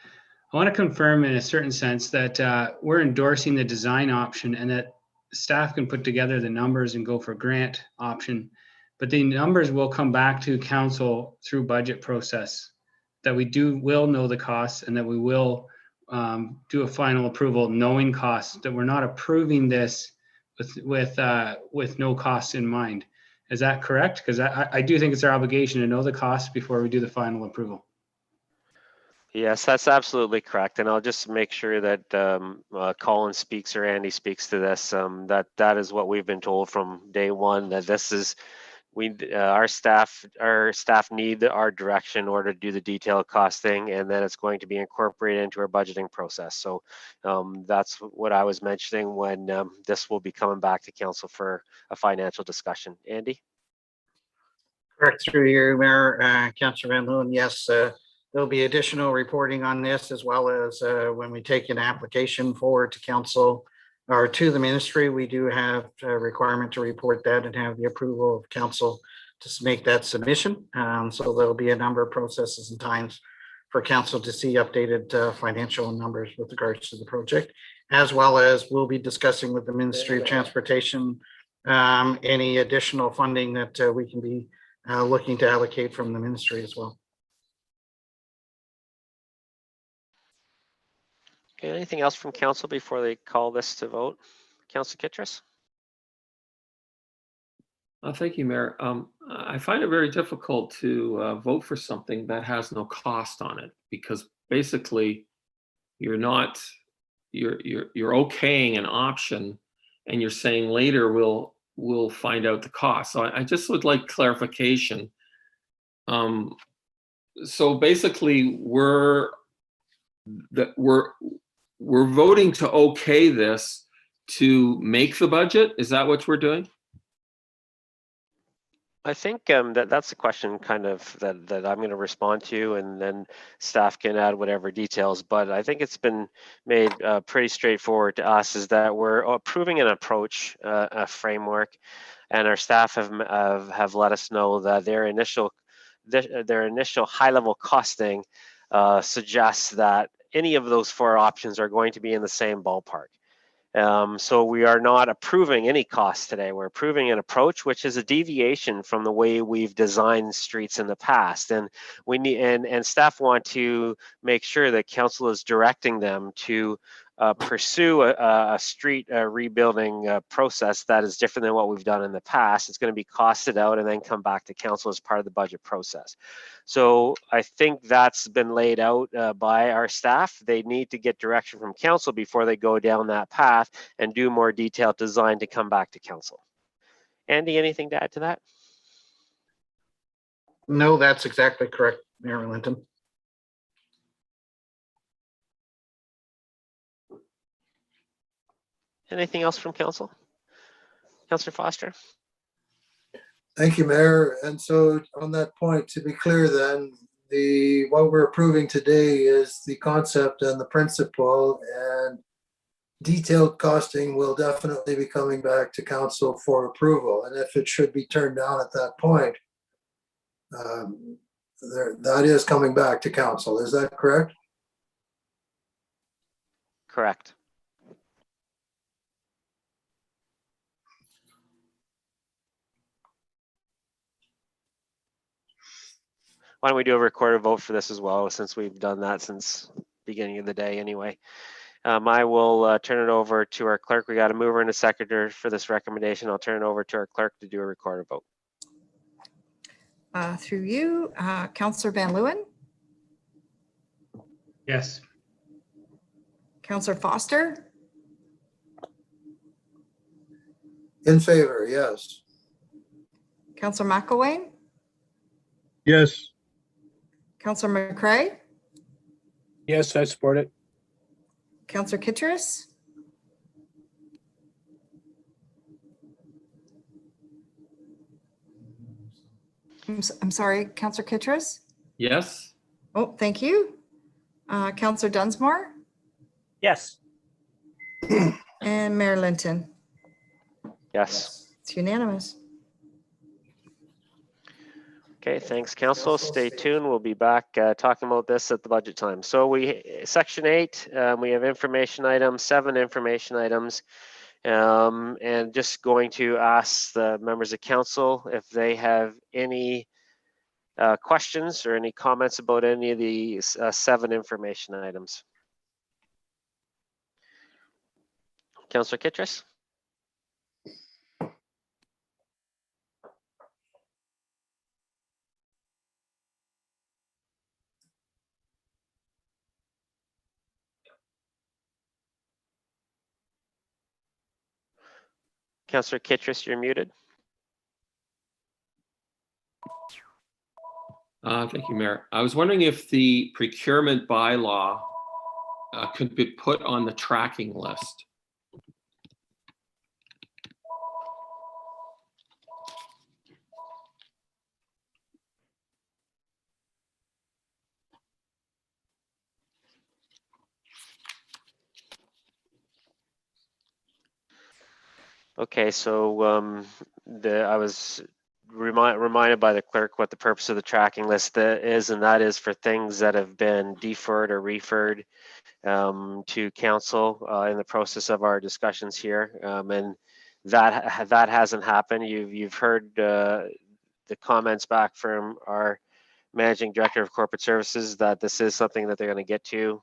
I want to confirm in a certain sense that we're endorsing the design option and that staff can put together the numbers and go for grant option, but the numbers will come back to council through budget process, that we will know the costs and that we will do a final approval knowing costs, that we're not approving this with no costs in mind. Is that correct? Because I do think it's our obligation to know the costs before we do the final approval. Yes, that's absolutely correct. And I'll just make sure that Colin speaks or Andy speaks to this. That is what we've been told from day one, that this is, our staff need our direction in order to do the detailed costing, and then it's going to be incorporated into our budgeting process. So that's what I was mentioning when this will be coming back to council for a financial discussion. Andy? Correct, through your Mayor, Councillor Van Leeuwen. Yes, there'll be additional reporting on this, as well as when we take an application forward to council or to the ministry, we do have a requirement to report that and have the approval of council to make that submission. So there'll be a number of processes and times for council to see updated financial numbers with regards to the project, as well as we'll be discussing with the Ministry of Transportation any additional funding that we can be looking to allocate from the ministry as well. Okay, anything else from council before they call this to vote? Councillor Kittrus? Thank you, Mayor. I find it very difficult to vote for something that has no cost on it, because basically you're okaying an option and you're saying later we'll find out the cost. So I just would like clarification. So basically we're voting to okay this to make the budget. Is that what we're doing? I think that's a question kind of that I'm going to respond to, and then staff can add whatever details. But I think it's been made pretty straightforward to us is that we're approving an approach, a framework, and our staff have let us know that their initial high-level costing suggests that any of those 4 options are going to be in the same ballpark. So we are not approving any costs today. We're approving an approach which is a deviation from the way we've designed streets in the past, and we need and staff want to make sure that council is directing them to pursue a street rebuilding process that is different than what we've done in the past. It's going to be costed out and then come back to council as part of the budget process. So I think that's been laid out by our staff. They need to get direction from council before they go down that path and do more detailed design to come back to council. Andy, anything to add to that? No, that's exactly correct, Mayor Linton. Anything else from council? Councillor Foster? Thank you, Mayor. And so on that point, to be clear then, what we're approving today is the concept and the principle, and detailed costing will definitely be coming back to council for approval. And if it should be turned down at that point, that is coming back to council. Is that correct? Correct. Why don't we do a recorded vote for this as well, since we've done that since beginning of the day anyway. I will turn it over to our clerk. We got a mover and a seconder for this recommendation. I'll turn it over to our clerk to do a recorded vote. Through you, Councillor Van Leeuwen, Yes. Councillor Foster, In favor, yes. Councillor McElwain, Yes. Councillor McCrae, Yes, I support it. Councillor Kittrus, I'm sorry, Councillor Kittrus. Yes. Oh, thank you. Councillor Dunsmore Yes. and Mayor Linton. Yes. It's unanimous. Okay, thanks, council. Stay tuned. We'll be back talking about this at the budget time. So section 8, we have information items, 7 information items, and just going to ask the members of council if they have any questions or any comments about any of these 7 information items. Councillor Kittrus? Councillor Kittrus, you're muted. Thank you, Mayor. I was wondering if the procurement bylaw could be put on the tracking list. Okay, so I was reminded by the clerk what the purpose of the tracking list is, and that is for things that have been deferred or referred to council in the process of our discussions here, and that hasn't happened. You've heard the comments back from our managing director of corporate services that this is something that they're going to get to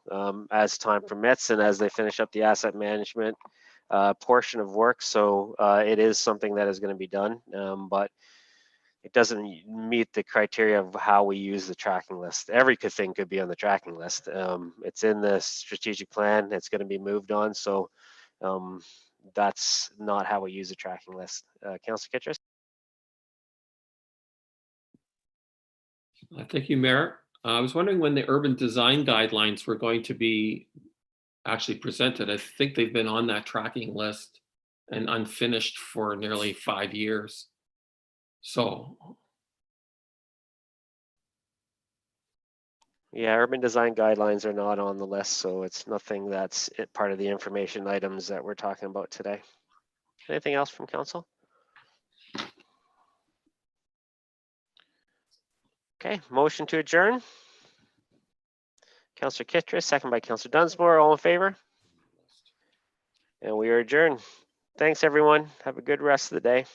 as time permits and as they finish up the asset management portion of work. So it is something that is going to be done, but it doesn't meet the criteria of how we use the tracking list. Every good thing could be on the tracking list. It's in the strategic plan. It's going to be moved on. So that's not how we use the tracking list. Councillor Kittredge? Thank you, Mayor. I was wondering when the urban design guidelines were going to be actually presented. I think they've been on that tracking list and unfinished for nearly 5 years. So. Yeah, urban design guidelines are not on the list, so it's nothing that's part of the information items that we're talking about today. Anything else from council? Okay, motion to adjourn. Councillor Kittredge, second by Councillor Dunsmore. All in favor? And we are adjourned. Thanks, everyone. Have a good rest of the day.